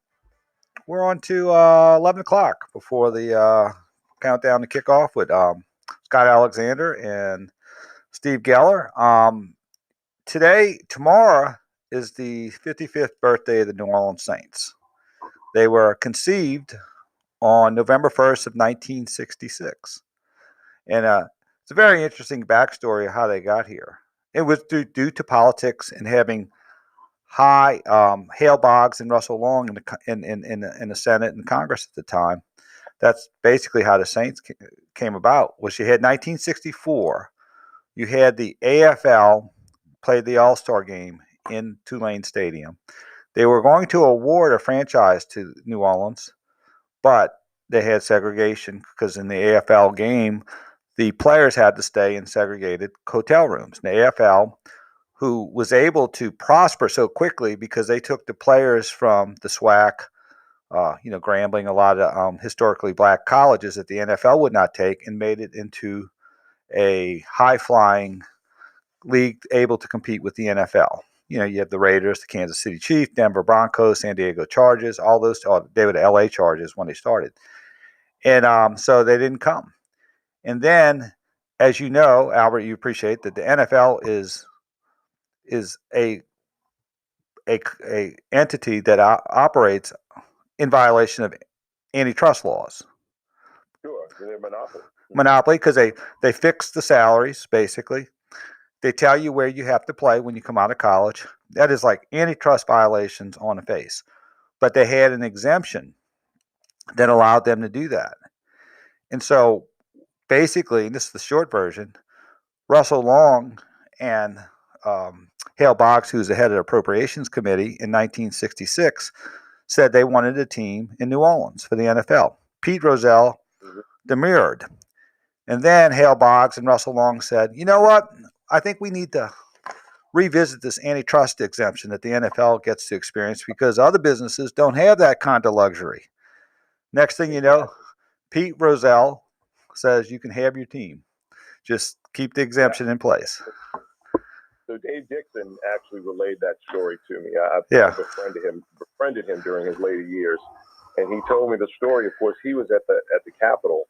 Speaker 11: o'clock before the countdown to kick off with Scott Alexander and Steve Geller. Tomorrow is the 55th birthday of the New Orleans Saints. They were conceived on November 1st of 1966. And it's a very interesting backstory of how they got here. It was due to politics and having high Hale Boggs and Russell Long in the Senate and Congress at the time. That's basically how the Saints came about. Was you had 1964, you had the AFL played the All-Star game in Tulane Stadium. They were going to award a franchise to New Orleans, but they had segregation because in the AFL game, the players had to stay in segregated hotel rooms. And the AFL, who was able to prosper so quickly because they took the players from the SWAC, Grambling, a lot of historically black colleges that the NFL would not take, and made it into a high-flying league able to compete with the NFL. You have the Raiders, the Kansas City Chiefs, Denver Broncos, San Diego Chargers, all those. They were the LA Chargers when they started. And so they didn't come. And then, as you know, Albert, you appreciate that the NFL is a entity that operates in violation of antitrust laws.
Speaker 6: Sure, they're monopoly.
Speaker 11: Monopoly, because they fix the salaries, basically. They tell you where you have to play when you come out of college. That is like antitrust violations on the face. But they had an exemption that allowed them to do that. And so basically, and this is the short version, Russell Long and Hale Boggs, who's the head of the Appropriations Committee in 1966, said they wanted a team in New Orleans for the NFL. Pete Rozelle demurred. And then Hale Boggs and Russell Long said, you know what? I think we need to revisit this antitrust exemption that the NFL gets to experience because other businesses don't have that kind of luxury. Next thing you know, Pete Rozelle says you can have your team. Just keep the exemption in place.
Speaker 6: So Dave Dixon actually relayed that story to me. I befriended him during his later years, and he told me the story. Of course, he was at the Capitol,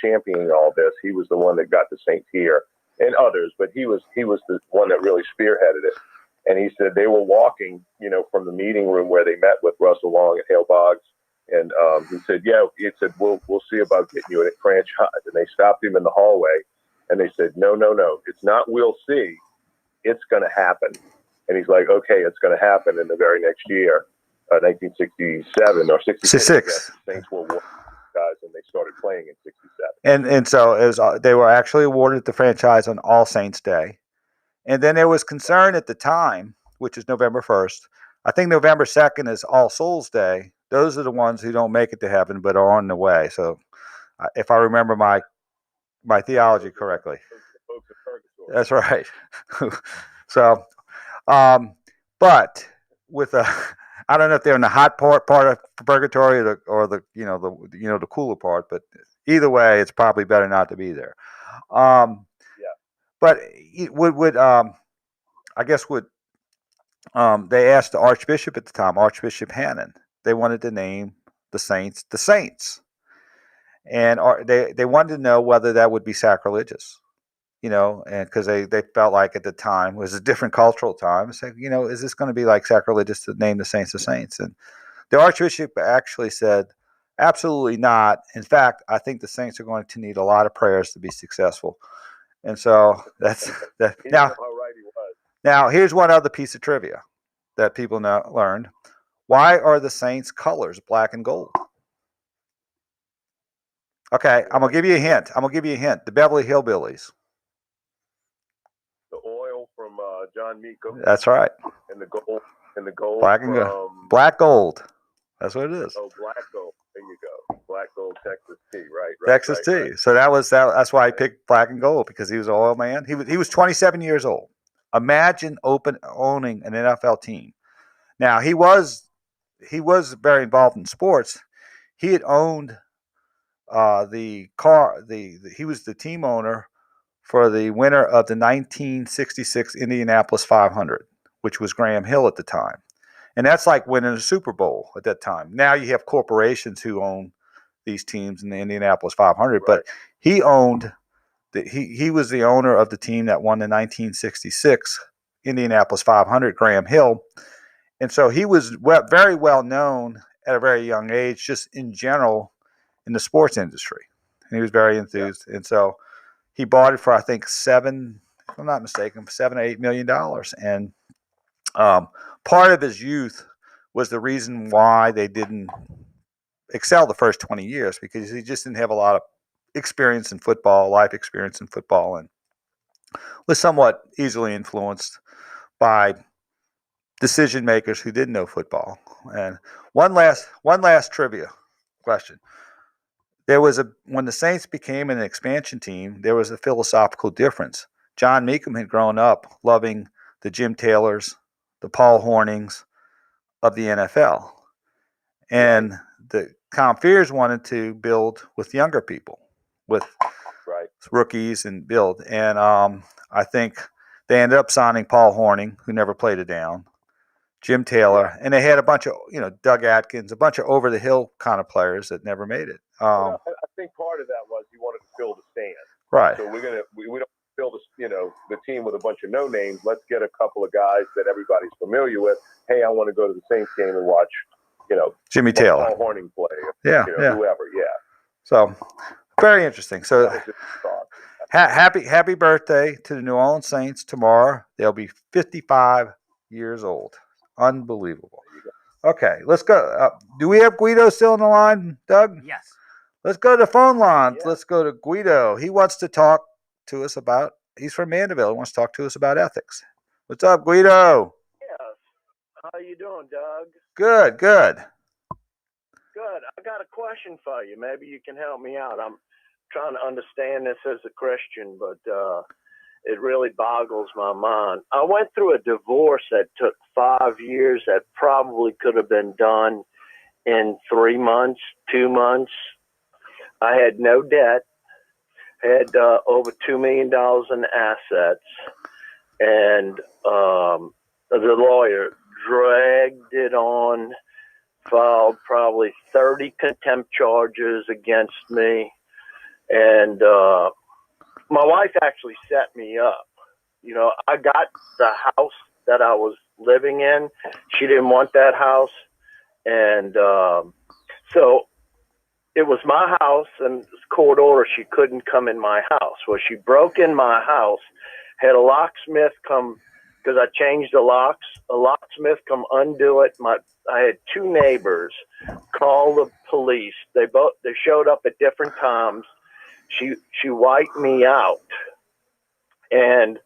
Speaker 6: championing all this. He was the one that got the Saints here, and others, but he was the one that really spearheaded it. And he said they were walking, from the meeting room where they met with Russell Long and Hale Boggs, and he said, we'll see about getting you a franchise. And they stopped him in the hallway, and they said, no, it's not. We'll see. It's going to happen. And he's like, okay, it's going to happen. In the very next year, 1967 or 66, the Saints were guys, and they started playing in 67.
Speaker 11: And so they were actually awarded the franchise on All Saints Day. And then there was concern at the time, which is November 1st. I think November 2nd is All Souls Day. Those are the ones who don't make it to heaven but are on the way. So if I remember my theology correctly. That's right. So, but with I don't know if they're in the hot part of purgatory or the cooler part, but either way, it's probably better not to be there. But they asked the Archbishop at the time, Archbishop Hannon, they wanted to name the saints the saints, and they wanted to know whether that would be sacrilegious. And because they felt like at the time it was a different cultural time. It's like, is this going to be like sacrilegious to name the saints the saints? And the Archbishop actually said, absolutely not. In fact, I think the saints are going to need a lot of prayers to be successful. And so that's that. Now, here's one other piece of trivia that people now learned. Why are the saints' colors black and gold? Okay, I'm gonna give you a hint. The Beverly Hillbillies.
Speaker 4: The oil from John Nicaud.
Speaker 11: That's right.
Speaker 4: And the gold.
Speaker 11: Black and gold. Black gold. That's what it is.
Speaker 4: Oh, black gold. There you go. Black gold Texas tea. Right.
Speaker 11: Texas tea. Right. So that's why I picked black and gold, because he was an oil man. He was 27 years old. Imagine owning an NFL team. Now he was very involved in sports. He had owned he was the team owner for the winner of the 1966 Indianapolis 500, which was Graham Hill at the time. And that's like winning a Super Bowl at that time. Now you have corporations who own these teams in the Indianapolis 500, right. But he owned he was the owner of the team that won the 1966 Indianapolis 500, Graham Hill. And so he was very well known at a very young age, just in general in the sports industry. And he was very enthused. Yeah. And so he bought it for, I think, $7 or $8 million. And part of his youth was the reason why they didn't excel the first 20 years, because he just didn't have a lot of experience in football, life experience in football, and was somewhat easily influenced by decision makers who didn't know football. And one last trivia question. When the Saints became an expansion team, there was a philosophical difference. John Meekum had grown up loving the Jim Taylors, the Paul Hornings of the NFL. And the Comfeers wanted to build with younger people, with rookies and build. And I think they ended up signing Paul Horning, who never played it down, Jim Taylor, and they had a bunch of, Doug Atkins, a bunch of over-the-hill kind of players that never made it.
Speaker 4: I think part of that was he wanted to fill the stand.
Speaker 11: Right.
Speaker 4: So we don't fill the team with a bunch of no names. Let's get a couple of guys that everybody's familiar with. Hey, I want to go to the Saints game and watch,
Speaker 11: Jimmy Taylor,
Speaker 4: Paul Horning play. Whoever. Yeah.
Speaker 11: So very interesting. So happy birthday to the New Orleans Saints tomorrow. They'll be 55 years old. Unbelievable. Okay, let's go. Do we have Guido still on the line, Doug?
Speaker 20: Yes.
Speaker 11: Let's go to the phone line. Yeah. Let's go to Guido. He wants to talk to us about, he's from Mandeville. He wants to talk to us about ethics. What's up, Guido?
Speaker 5: Yes. How you doing, Doug?
Speaker 11: Good.
Speaker 5: Good. I got a question for you. Maybe you can help me out. I'm trying to understand this as a Christian, but it really boggles my mind. I went through a divorce that took 5 years that probably could have been done in 3 months, 2 months. I had no debt, had over $2 million in assets, and the lawyer dragged it on, filed probably 30 contempt charges against me, and my wife actually set me up. I got the house that I was living in. She didn't want that house. And so it was my house, and court order, she couldn't come in my house. Well, she broke in my house, had a locksmith come, because I changed the locks. A locksmith come undo it. I had 2 neighbors call the police. They showed up at different times. She wiped me out, and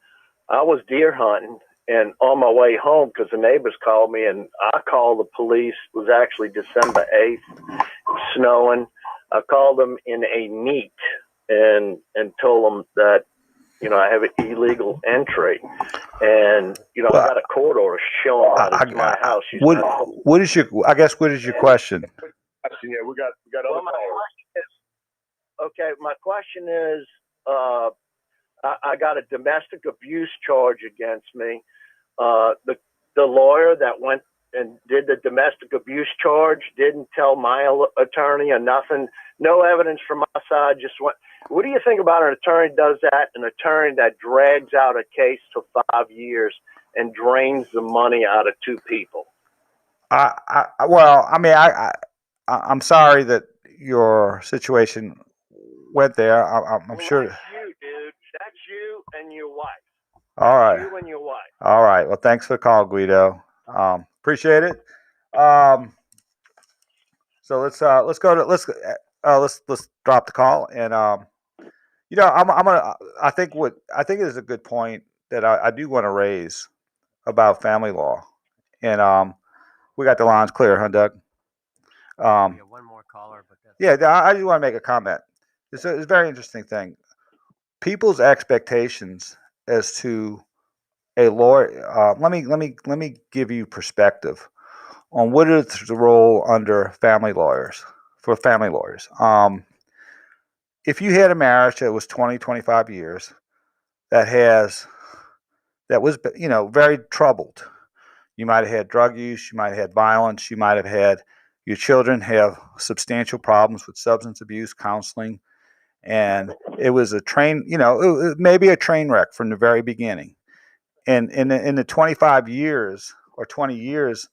Speaker 5: I was deer hunting, and on my way home, because the neighbors called me, and I called the police. It was actually December 8th, snowing. I called them in a meet and told them that I have an illegal entry, and I got a court order showing that it's my house.
Speaker 11: What is your question?
Speaker 4: Yeah, we got other callers.
Speaker 5: Okay, my question is, I got a domestic abuse charge against me. The lawyer that went and did the domestic abuse charge didn't tell my attorney or nothing. No evidence from my side. Just went. What do you think about an attorney does that? An attorney that drags out a case for 5 years and drains the money out of two people.
Speaker 11: I'm sorry that your situation went there. I'm sure.
Speaker 5: That's you, dude. That's you and your wife.
Speaker 11: All right.
Speaker 5: You and your wife.
Speaker 11: All right. Well, thanks for the call, Guido. Appreciate it. So let's drop the call, and I think it is a good point that I do want to raise about family law, and we got the lines clear, huh, Doug?
Speaker 20: One more caller, but
Speaker 11: I just want to make a comment. It's a very interesting thing. People's expectations as to a lawyer. Let me give you perspective on what is the role under family lawyers for family lawyers. If you had a marriage that was 20, 25 years that was very troubled, you might have had drug use, you might have had violence, you might have had your children have substantial problems with substance abuse, counseling, and it was maybe a train wreck from the very beginning. And in the 25 years or 20 years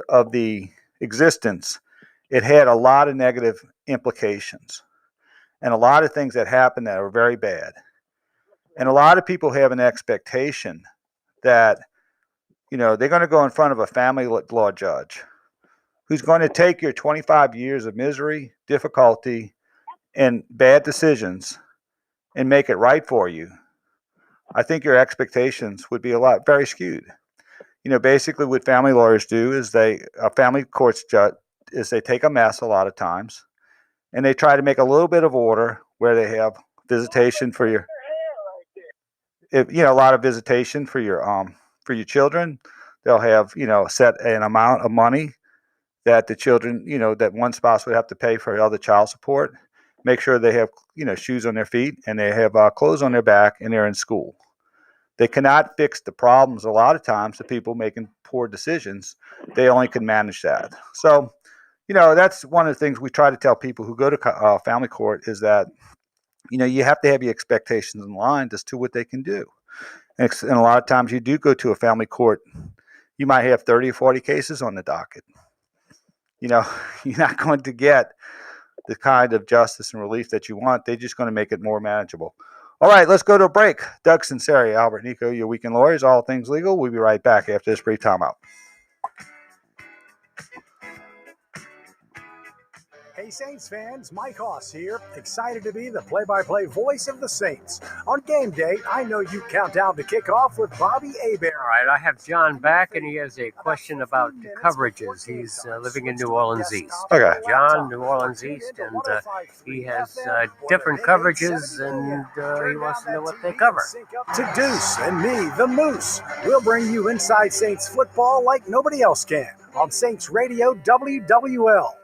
Speaker 11: of the existence, it had a lot of negative implications and a lot of things that happened that are very bad. And a lot of people have an expectation that they're going to go in front of a family law judge who's going to take your 25 years of misery, difficulty, and bad decisions and make it right for you. I think your expectations would be very skewed. Basically what family lawyers do is family courts judge is they take a mess a lot of times and they try to make a little bit of order where they have visitation for a lot of visitation for your children. They'll have, set an amount of money that the children, that one spouse would have to pay for other child support. Make sure they have, shoes on their feet and they have clothes on their back and they're in school. They cannot fix the problems a lot of times, the people making poor decisions. They only can manage that. So, that's one of the things we try to tell people who go to family court is that, you have to have your expectations in line as to what they can do. And a lot of times you do go to a family court, you might have 30 or 40 cases on the docket. You're not going to get the kind of justice and relief that you want. They're just going to make it more manageable. All right, let's go to a break. Doug Sunseri, Albert Nicaud, your Weekend Lawyers, all things legal. We'll be right back after this brief timeout.
Speaker 8: Hey Saints fans, Mike Hoss here, excited to be the play-by-play voice of the Saints. On game day, I know you count down to kick off with Bobby Hebert.
Speaker 20: All right, I have John back, and he has a question about the coverages. He's living in New Orleans East.
Speaker 11: Okay.
Speaker 20: John, New Orleans East, and he has different coverages, and he wants to know what they cover.
Speaker 8: To Deuce and me, the Moose, we'll bring you inside Saints football like nobody else can on Saints Radio WWL.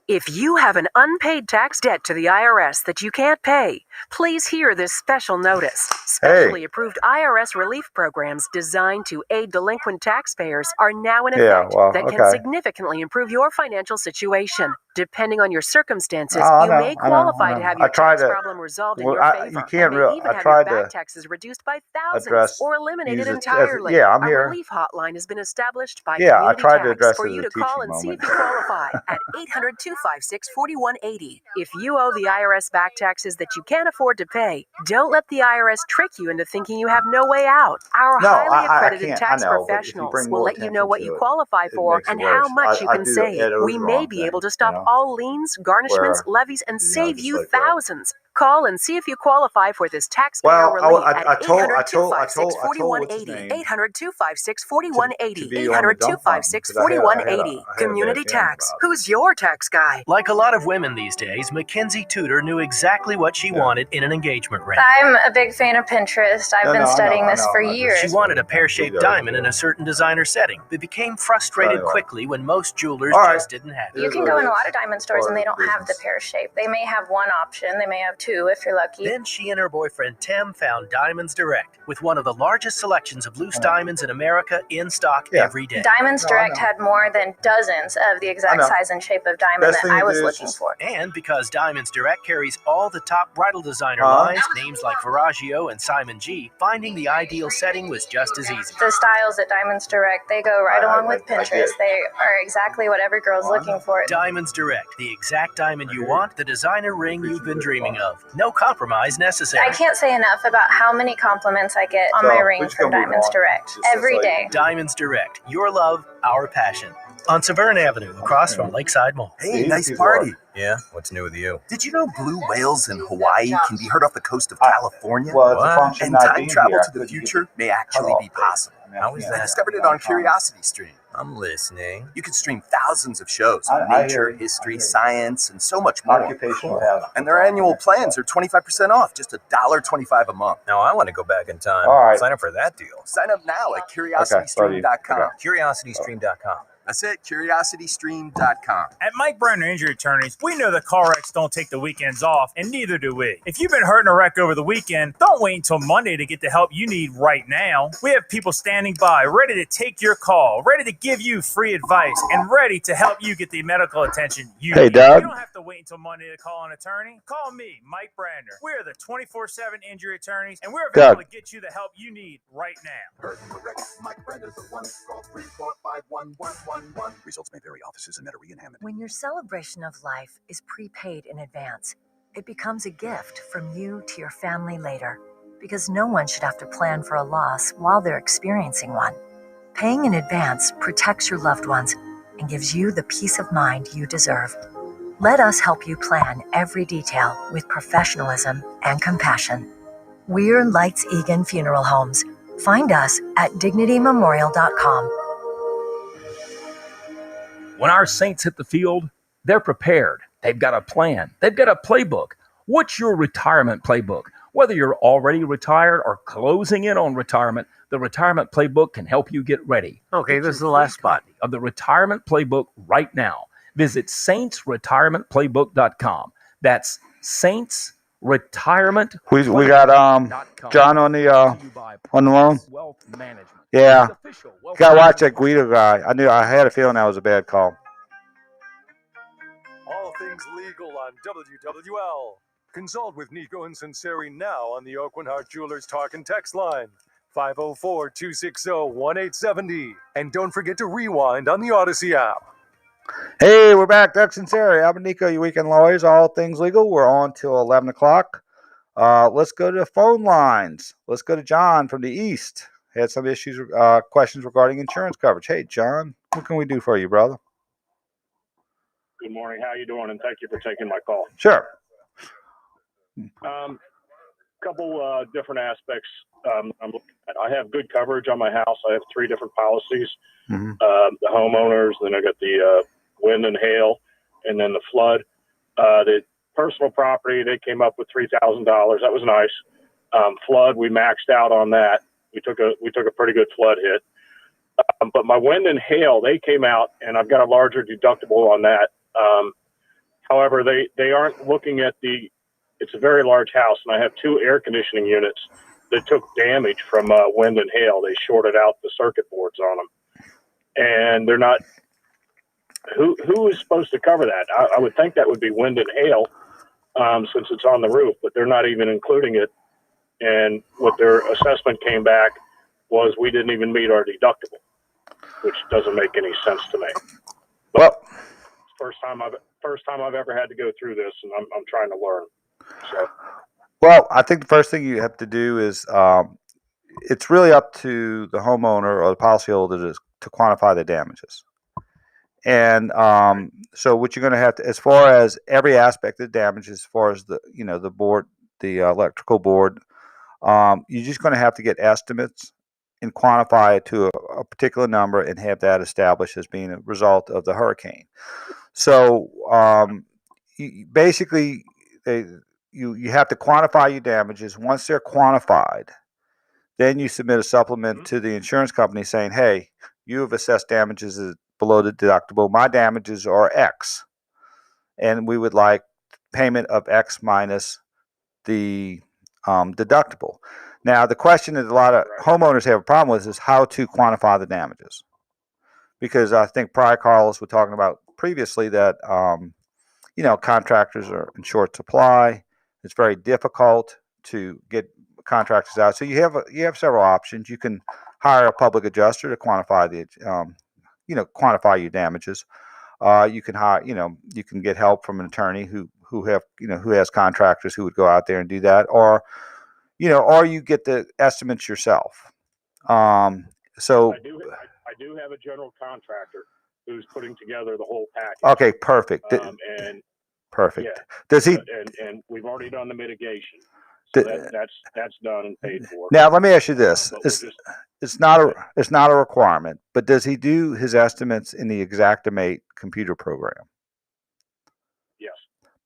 Speaker 10: If you have an unpaid tax debt to the IRS that you can't pay, please hear this special notice. Specially approved IRS relief programs designed to aid delinquent taxpayers are now in effect that can significantly improve your financial situation. Depending on your circumstances, you may qualify to have your tax problem resolved in your favor.
Speaker 11: You can't
Speaker 10: even have your back taxes reduced by thousands or eliminated entirely.
Speaker 11: I'm
Speaker 10: a
Speaker 11: here.
Speaker 10: relief hotline has been established by
Speaker 11: I tried to
Speaker 10: Community
Speaker 11: address
Speaker 10: Tax for
Speaker 11: it
Speaker 10: you
Speaker 11: as a
Speaker 10: to call
Speaker 11: teaching
Speaker 10: and see
Speaker 11: moment.
Speaker 10: if you qualify at 800-256-4180. If you owe the IRS back taxes that you can't afford to pay, don't let the IRS trick you into thinking you have no way out. Our highly accredited tax professionals will let you know what you qualify for and how much you can save. We may be able to stop all liens, garnishments, levies, and save you thousands. Call and see if you qualify for this taxpayer relief at 800-256-4180. 800-256-4180. 800-256-4180. Community Tax. Who's your tax guy?
Speaker 9: Like a lot of women these days, Mackenzie Tudor knew exactly what she wanted in an engagement ring.
Speaker 28: I'm a big fan of Pinterest. I've been studying this for years.
Speaker 9: She wanted a pear-shaped diamond in a certain designer setting, but became frustrated quickly when most jewelers just didn't have it.
Speaker 28: You can go in a lot of diamond stores and they don't have the pear shape. They may have one option. They may have two if you're lucky.
Speaker 9: Then she and her boyfriend Tim found Diamonds Direct, with one of the largest selections of loose diamonds in America in stock every day.
Speaker 28: Diamonds Direct had more than dozens of the exact size and shape of diamond that I was looking for.
Speaker 9: And because Diamonds Direct carries all the top bridal designer lines, names like Verragio and Simon G, finding the ideal setting was just as easy.
Speaker 28: The styles at Diamonds Direct, they go right along with Pinterest. They are exactly what every girl's looking for.
Speaker 9: Diamonds Direct, the exact diamond you want, the designer ring you've been dreaming of. No compromise necessary.
Speaker 28: I can't say enough about how many compliments I get on my ring from Diamonds Direct every day.
Speaker 9: Diamonds Direct, your love, our passion. On Severn Avenue, across from Lakeside Mall.
Speaker 12: Hey, nice party.
Speaker 13: Yeah, what's new with you?
Speaker 12: Did you know blue whales in Hawaii can be heard off the coast of California?
Speaker 13: Well, it's a function
Speaker 12: and
Speaker 13: not
Speaker 12: time
Speaker 13: being
Speaker 12: travel
Speaker 13: here.
Speaker 12: to the future may actually be possible.
Speaker 13: How is
Speaker 12: I
Speaker 13: that?
Speaker 12: discovered it on Curiosity Stream.
Speaker 13: I'm listening.
Speaker 12: You can stream thousands of shows on nature, history, science, and so much more. And their annual plans are 25% off, just $1.25 a month.
Speaker 13: Now I want to go back in time.
Speaker 12: All right.
Speaker 13: Sign up for that deal.
Speaker 12: Sign up now at curiositystream.com.
Speaker 13: CuriosityStream.com.
Speaker 12: That's it, curiositystream.com.
Speaker 14: At Mike Brenner Injury Attorneys, we know that car wrecks don't take the weekends off, and neither do we. If you've been hurt in a wreck over the weekend, don't wait until Monday to get the help you need right now. We have people standing by, ready to take your call, ready to give you free advice, and ready to help you get the medical attention you need.
Speaker 11: Doug.
Speaker 14: You don't have to wait until Monday to call an attorney. Call me, Mike Brenner. We're the 24/7 injury attorneys, and we're available to get you the help you need right now.
Speaker 12: Mike Brenner's the one. Call 345-1111. Results may vary. Offices in Metairie and Hammond.
Speaker 15: When your celebration of life is prepaid in advance, it becomes a gift from you to your family later, because no one should have to plan for a loss while they're experiencing one. Paying in advance protects your loved ones and gives you the peace of mind you deserve. Let us help you plan every detail with professionalism and compassion. We're Lights Egan Funeral Homes. Find us at dignitymemorial.com.
Speaker 16: When our Saints hit the field, they're prepared. They've got a plan. They've got a playbook. What's your retirement playbook? Whether you're already retired or closing in on retirement, the retirement playbook can help you get ready.
Speaker 20: Okay, this is the last spot
Speaker 16: of the retirement playbook right now. Visit saintsretirementplaybook.com. That's Saints Retirement.
Speaker 11: We got John on the line. Yeah, you gotta watch that Guido guy. I had a feeling that was a bad call.
Speaker 3: All things legal on WWL. Consult with Nicaud and Sunseri now on the Oakland Heart Jewelers Talk and Text line 504-260-1870. And don't forget to rewind on the Odyssey app.
Speaker 11: Hey, we're back. Doug Sunseri, Albert Nicaud, your weekend lawyers, all things legal. We're on till 11 o'clock. Let's go to the phone lines. Let's go to John from the East. Had some issues, questions regarding insurance coverage. Hey, John, what can we do for you, brother?
Speaker 17: Good morning. How you doing? And thank you for taking my call.
Speaker 11: Sure.
Speaker 17: Couple different aspects I'm looking at. I have good coverage on my house. I have 3 different policies. The homeowners, then I got the wind and hail, and then the flood. The personal property, they came up with $3,000. That was nice. Flood, we maxed out on that. We took a pretty good flood hit. But my wind and hail, they came out, and I've got a larger deductible on that. However, they aren't looking at it's a very large house, and I have 2 air conditioning units that took damage from wind and hail. They shorted out the circuit boards on them. And they're not, who is supposed to cover that? I would think that would be wind and hail, since it's on the roof, but they're not even including it. And what their assessment came back was we didn't even meet our deductible, which doesn't make any sense to me. But first time I've ever had to go through this, and I'm trying to learn. So,
Speaker 11: well, I think the first thing you have to do is it's really up to the homeowner or the policyholder to quantify the damages. And so what you're going to have to, as far as every aspect of the damage, as far as the board, the electrical board, you're just going to have to get estimates and quantify it to a particular number and have that established as being a result of the hurricane. So basically, you have to quantify your damages. Once they're quantified, then you submit a supplement to the insurance company saying, hey, you have assessed damages as below the deductible. My damages are X, and we would like payment of X minus the deductible. Now, the question that a lot of homeowners have a problem with is how to quantify the damages. Because I think prior callers were talking about previously that, contractors are in short supply. It's very difficult to get contractors out. So you have several options. You can hire a public adjuster to quantify quantify your damages. You can hire, you can get help from an attorney who has contractors who would go out there and do that, or you get the estimates yourself. So
Speaker 17: I do have a general contractor who's putting together the whole package.
Speaker 11: Okay, perfect. Perfect.
Speaker 17: Yeah,
Speaker 11: Does he?
Speaker 17: And we've already done the mitigation, so that's done and paid for.
Speaker 11: Now let me ask you this: it's not a requirement, but does he do his estimates in the Xactimate computer program?
Speaker 17: Yes.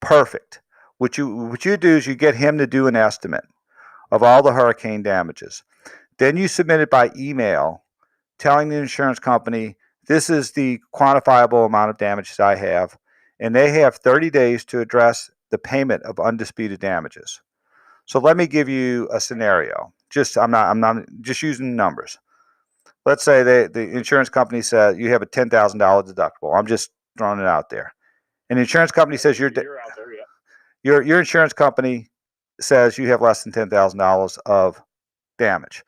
Speaker 11: Perfect. What you do is you get him to do an estimate of all the hurricane damages. Then you submit it by email, telling the insurance company, this is the quantifiable amount of damages I have, and they have 30 days to address the payment of undisputed damages. So let me give you a scenario. I'm not just using numbers. Let's say the insurance company says you have a $10,000 deductible. I'm just throwing it out there. And the insurance company says
Speaker 17: you're out there, yeah.
Speaker 11: Your insurance company says you have less than $10,000 of damage.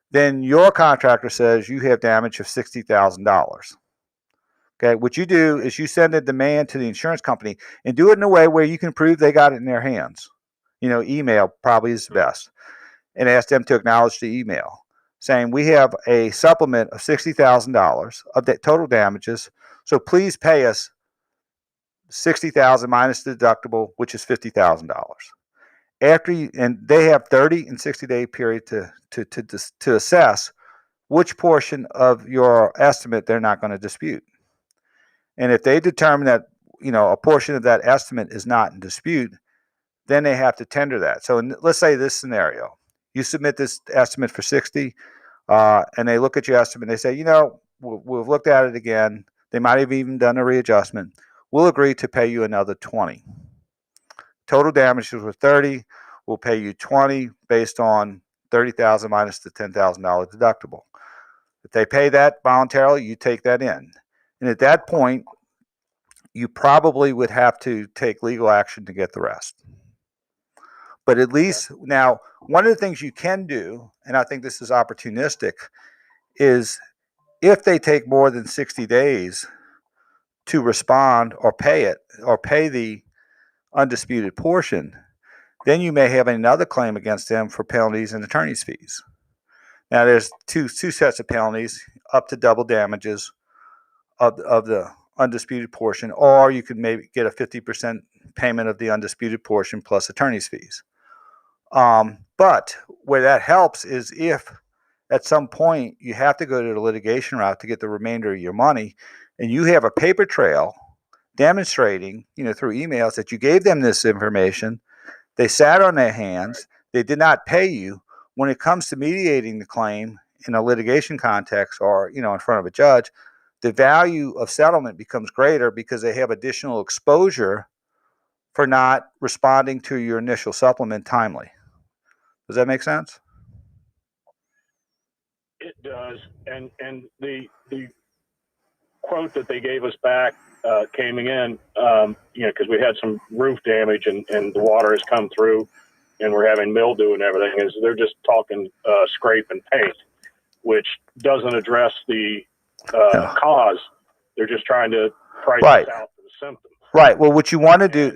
Speaker 11: Then your contractor says you have damage of $60,000. Okay, what you do is you send a demand to the insurance company and do it in a way where you can prove they got it in their hands. Email probably is the best. And ask them to acknowledge the email saying we have a supplement of $60,000 of the total damages. So please pay us $60,000 minus the deductible, which is $50,000. And they have 30 and 60-day period to assess which portion of your estimate they're not going to dispute. And if they determine that a portion of that estimate is not in dispute, then they have to tender that. So let's say this scenario, you submit this estimate for 60, and they look at your estimate and they say, we've looked at it again. They might have even done a readjustment. We'll agree to pay you another 20. Total damages were 30. We'll pay you 20 based on $30,000 minus the $10,000 deductible. If they pay that voluntarily, you take that in. And at that point, you probably would have to take legal action to get the rest. But at least now, one of the things you can do, and I think this is opportunistic, is if they take more than 60 days to respond or pay the undisputed portion, then you may have another claim against them for penalties and attorney's fees. Now, there's two sets of penalties, up to double damages of the undisputed portion, or you could maybe get a 50% payment of the undisputed portion plus attorney's fees. But where that helps is if at some point you have to go to the litigation route to get the remainder of your money, and you have a paper trail demonstrating, through emails that you gave them this information, they sat on their hands, they did not pay you. When it comes to mediating the claim in a litigation context or, in front of a judge, the value of settlement becomes greater because they have additional exposure for not responding to your initial supplement timely. Does that make sense?
Speaker 17: It does. And the quote that they gave us back came in, because we had some roof damage and the water has come through and we're having mildew and everything, is they're just talking scrape and paint, which doesn't address the cause. They're just trying to price us out for the symptoms.
Speaker 11: Right. Well, what you want to do,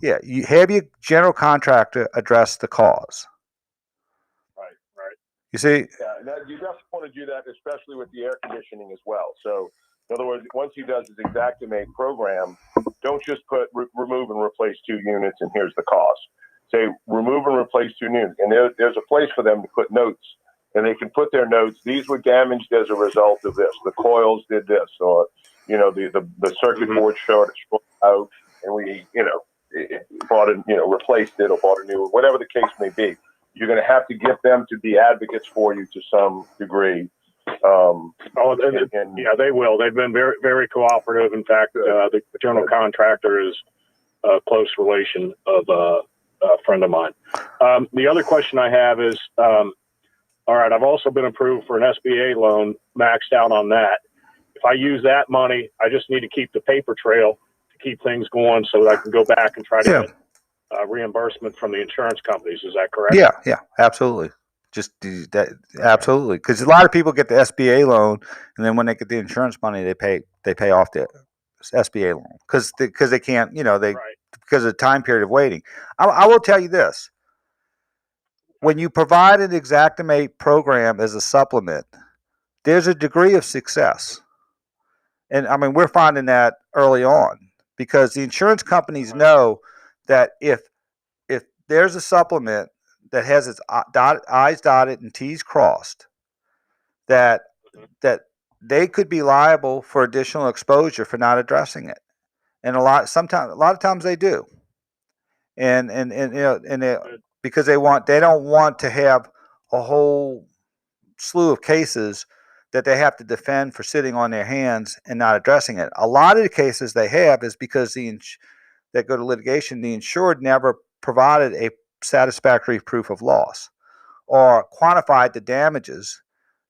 Speaker 11: you have your general contractor address the cause.
Speaker 17: Right.
Speaker 11: You see?
Speaker 4: Yeah, you definitely want to do that, especially with the air conditioning as well. So In other words, once he does his Xactimate program, don't just put remove and replace 2 units and here's the cost. Say remove and replace 2 units, and there's a place for them to put notes, and they can put their notes. These were damaged as a result of this. The coils did this, or the circuit board short out, and we bought it, replaced it or bought a new, whatever the case may be. You're going to have to get them to be advocates for you to some degree.
Speaker 17: Yeah, they will. They've been very, very cooperative. In fact, the general contractor is a close relation of a friend of mine. The other question I have is, all right, I've also been approved for an SBA loan, maxed out on that. If I use that money, I just need to keep the paper trail to keep things going so that I can go back and try to get reimbursement from the insurance companies. Is that correct?
Speaker 11: Yeah, absolutely. Just do that, absolutely, because a lot of people get the SBA loan, and then when they get the insurance money, they pay off the SBA loan because they can't, because of the time period of waiting. I will tell you this: when you provide an Xactimate program as a supplement, there's a degree of success, and I mean we're finding that early on because the insurance companies know that if there's a supplement that has its I's dotted and T's crossed, that they could be liable for additional exposure for not addressing it, and a lot of times they do, and because they don't want to have a whole slew of cases that they have to defend for sitting on their hands and not addressing it. A lot of the cases they have is because that go to litigation, the insured never provided a satisfactory proof of loss or quantified the damages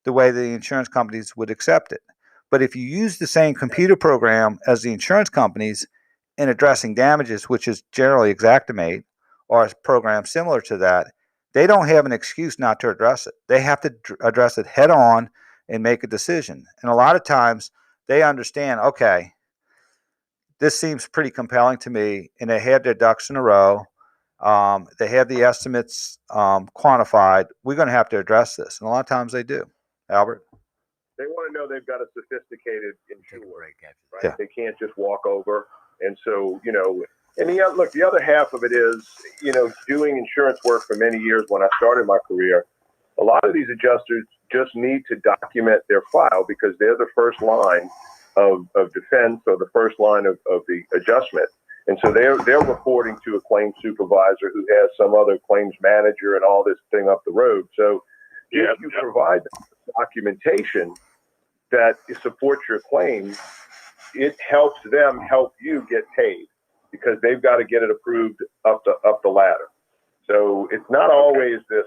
Speaker 11: the way the insurance companies would accept it. But if you use the same computer program as the insurance companies in addressing damages, which is generally Xactimate or a program similar to that, they don't have an excuse not to address it. They have to address it head on and make a decision. And a lot of times they understand, okay, this seems pretty compelling to me, and they have their ducks in a row. They have the estimates quantified. We're going to have to address this, and a lot of times they do. Albert?
Speaker 4: They want to know they've got a sophisticated insurer, right?
Speaker 11: Yeah.
Speaker 4: They can't just walk over. And so, and the other half of it is, doing insurance work for many years when I started my career, a lot of these adjusters just need to document their file because they're the first line of defense or the first line of the adjustment. And so they're reporting to a claims supervisor who has some other claims manager and all this thing up the road. So if you provide documentation that supports your claims, it helps them help you get paid because they've got to get it approved up the ladder. So it's not always this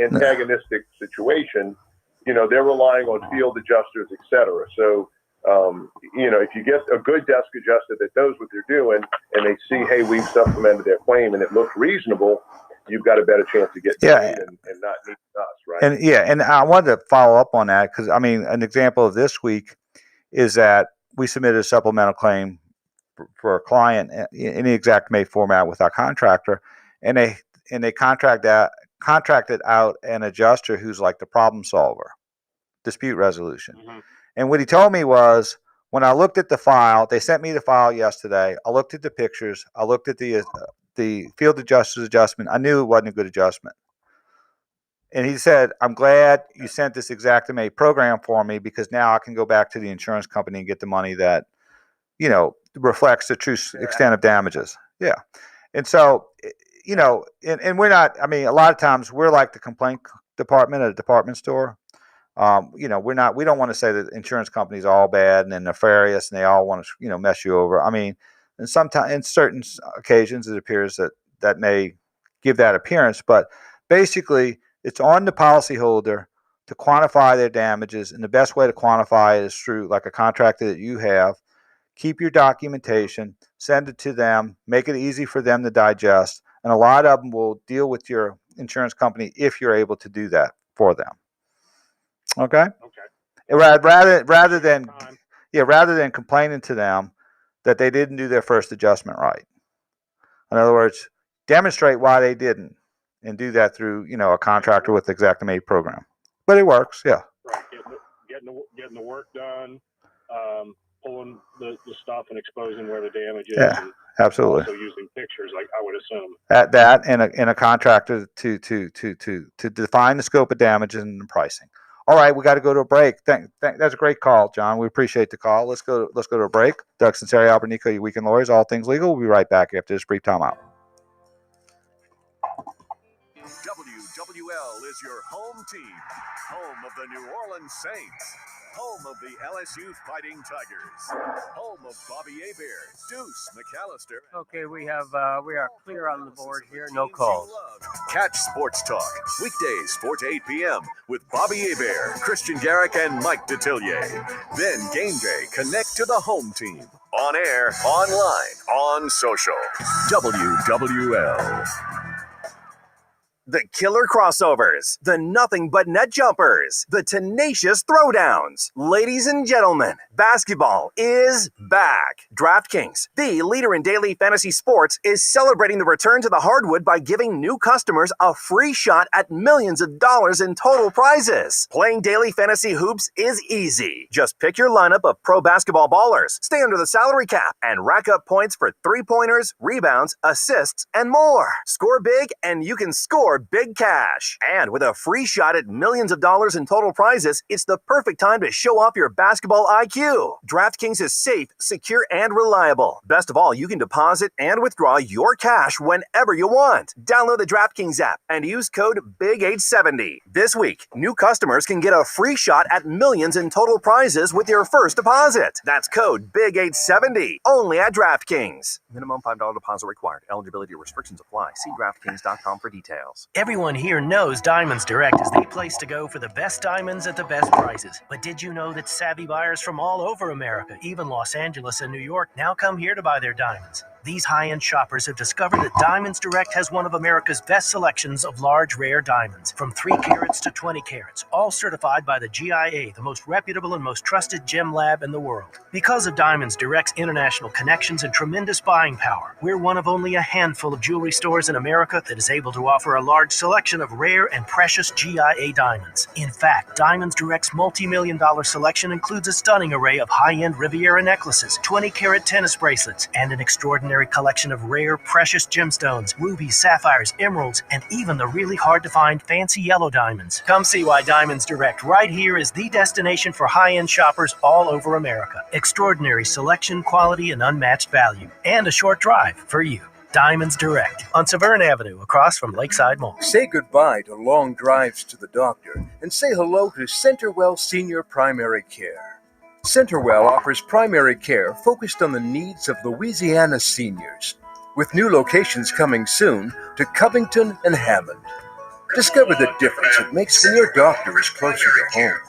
Speaker 4: antagonistic situation. They're relying on field adjusters, et cetera. So, if you get a good desk adjuster that knows what they're doing and they see, hey, we've supplemented their claim and it looks reasonable, you've got a better chance to get paid and not need us, right?
Speaker 11: And I wanted to follow up on that because, an example of this week is that we submitted a supplemental claim for a client in the Xactimate format with our contractor, and they contracted out an adjuster who's like the problem solver, dispute resolution. Mm-hmm. And what he told me was, when I looked at the file, they sent me the file yesterday. I looked at the pictures. I looked at the field adjuster's adjustment. I knew it wasn't a good adjustment. And he said, I'm glad you sent this Xactimate program for me because now I can go back to the insurance company and get the money that, reflects the true extent of damages. Yeah. And so, and we're not, a lot of times we're like the complaint department at a department store. We don't want to say that insurance companies are all bad and they're nefarious and they all want to, mess you over. And sometimes in certain occasions it appears that may give that appearance, but basically it's on the policyholder to quantify their damages. And the best way to quantify it is through like a contractor that you have. Keep your documentation, send it to them, make it easy for them to digest. And a lot of them will deal with your insurance company if you're able to do that for them. Okay. Rather than complaining to them that they didn't do their first adjustment right. In other words, demonstrate why they didn't, and do that through a contractor with Xactimate program. But it works, yeah.
Speaker 17: Right, getting the work done, pulling the stuff and exposing where the damage is.
Speaker 11: Yeah,
Speaker 17: and
Speaker 11: absolutely.
Speaker 17: Also using pictures, like I would assume.
Speaker 11: At that and a contractor to define the scope of damage and the pricing. All right, we got to go to a break. That's a great call, John. We appreciate the call. Let's go to a break. Doug Sunseri, Albert Nicaud, your Weekend Lawyers, all things legal. We'll be right back after this brief timeout.
Speaker 1: WWL is your home team, home of the New Orleans Saints, home of the LSU Fighting Tigers, home of Bobby Hebert, Deuce McAllister.
Speaker 20: Okay, we are clear on the board here. No calls.
Speaker 1: Catch Sports Talk weekdays 4 to 8 p.m. with Bobby Hebert, Christian Garrick, and Mike Detillier. Then Game Day, connect to the home team. On air, online, on social. WWL.
Speaker 12: The killer crossovers, the nothing but net jumpers, the tenacious throwdowns. Ladies and gentlemen, basketball is back. DraftKings, the leader in daily fantasy sports, is celebrating the return to the hardwood by giving new customers a free shot at millions of dollars in total prizes. Playing daily fantasy hoops is easy. Just pick your lineup of pro basketball ballers, stay under the salary cap, and rack up points for three-pointers, rebounds, assists, and more. Score big and you can score big cash. And with a free shot at millions of dollars in total prizes, it's the perfect time to show off your basketball IQ. DraftKings is safe, secure, and reliable. Best of all, you can deposit and withdraw your cash whenever you want. Download the DraftKings app and use code BIG870. This week, new customers can get a free shot at millions in total prizes with your first deposit. That's code BIG870, only at DraftKings. Minimum $5 deposit required. Eligibility restrictions apply. See DraftKings.com for details.
Speaker 9: Everyone here knows Diamonds Direct is the place to go for the best diamonds at the best prices. But did you know that savvy buyers from all over America, even Los Angeles and New York, now come here to buy their diamonds? These high-end shoppers have discovered that Diamonds Direct has one of America's best selections of large, rare diamonds, from 3 carats to 20 carats, all certified by the GIA, the most reputable and most trusted gem lab in the world. Because of Diamonds Direct's international connections and tremendous buying power, we're one of only a handful of jewelry stores in America that is able to offer a large selection of rare and precious GIA diamonds. In fact, Diamonds Direct's multi-million-dollar selection includes a stunning array of high-end Riviera necklaces, 20-carat tennis bracelets, and an extraordinary collection of rare, precious gemstones, rubies, sapphires, emeralds, and even the really hard-to-find fancy yellow diamonds. Come see why Diamonds Direct right here is the destination for high-end shoppers all over America. Extraordinary selection, quality, and unmatched value. And a short drive for you. Diamonds Direct on Severn Avenue across from Lakeside Mall.
Speaker 2: Say goodbye to long drives to the doctor and say hello to Centerwell Senior Primary Care. Centerwell offers primary care focused on the needs of Louisiana seniors, with new locations coming soon to Covington and Hammond. Discover the difference it makes when your doctor is closer to home.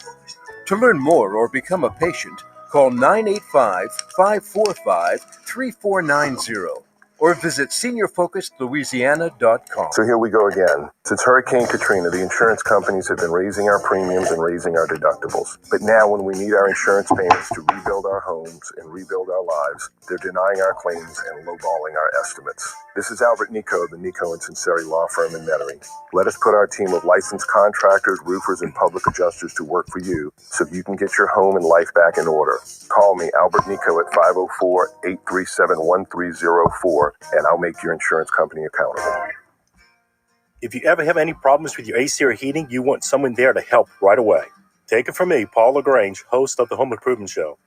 Speaker 2: To learn more or become a patient, call 985-545-3490 or visit seniorfocusedlouisiana.com.
Speaker 4: So here we go again. Since Hurricane Katrina, the insurance companies have been raising our premiums and raising our deductibles. But now when we need our insurance payments to rebuild our homes and rebuild our lives, they're denying our claims and lowballing our estimates. This is Albert Nicaud, the Nicaud & Sunseri law firm in Metairie. Let us put our team of licensed contractors, roofers, and public adjusters to work for you so you can get your home and life back in order. Call me, Albert Nicaud, at 504-837-1304, and I'll make your insurance company accountable.
Speaker 18: If you ever have any problems with your AC or heating, you want someone there to help right away. Take it from me, Paul LaGrange, host of the Home Improvement Show.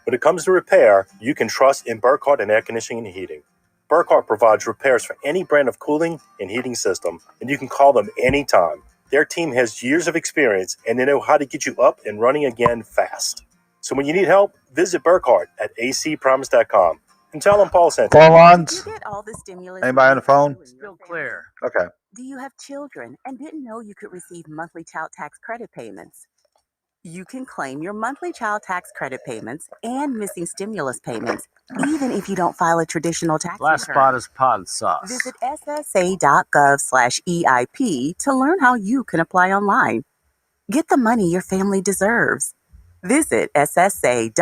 Speaker 18: When it comes to repair, you can trust in Burkhardt and Air Conditioning and Heating. Burkhardt provides repairs for any brand of cooling and heating system, and you can call them anytime. Their team has years of experience, and they know how to get you up and running again fast. So when you need help, visit Burkhardt at acpromise.com and tell them Paul sent you.
Speaker 11: Phone lines?
Speaker 19: Did you get all the stimulus?
Speaker 11: Anybody on the phone?
Speaker 19: Still clear.
Speaker 11: Okay.
Speaker 19: Do you have children and didn't know you could receive monthly child tax credit payments? You can claim your monthly child tax credit payments and missing stimulus payments, even if you don't file a traditional tax
Speaker 20: Last
Speaker 19: return.
Speaker 20: spot is pod sauce.
Speaker 19: Visit ssa.gov/EIP to learn how you can apply online. Get the money your family deserves. Visit ssa.gov/EIP.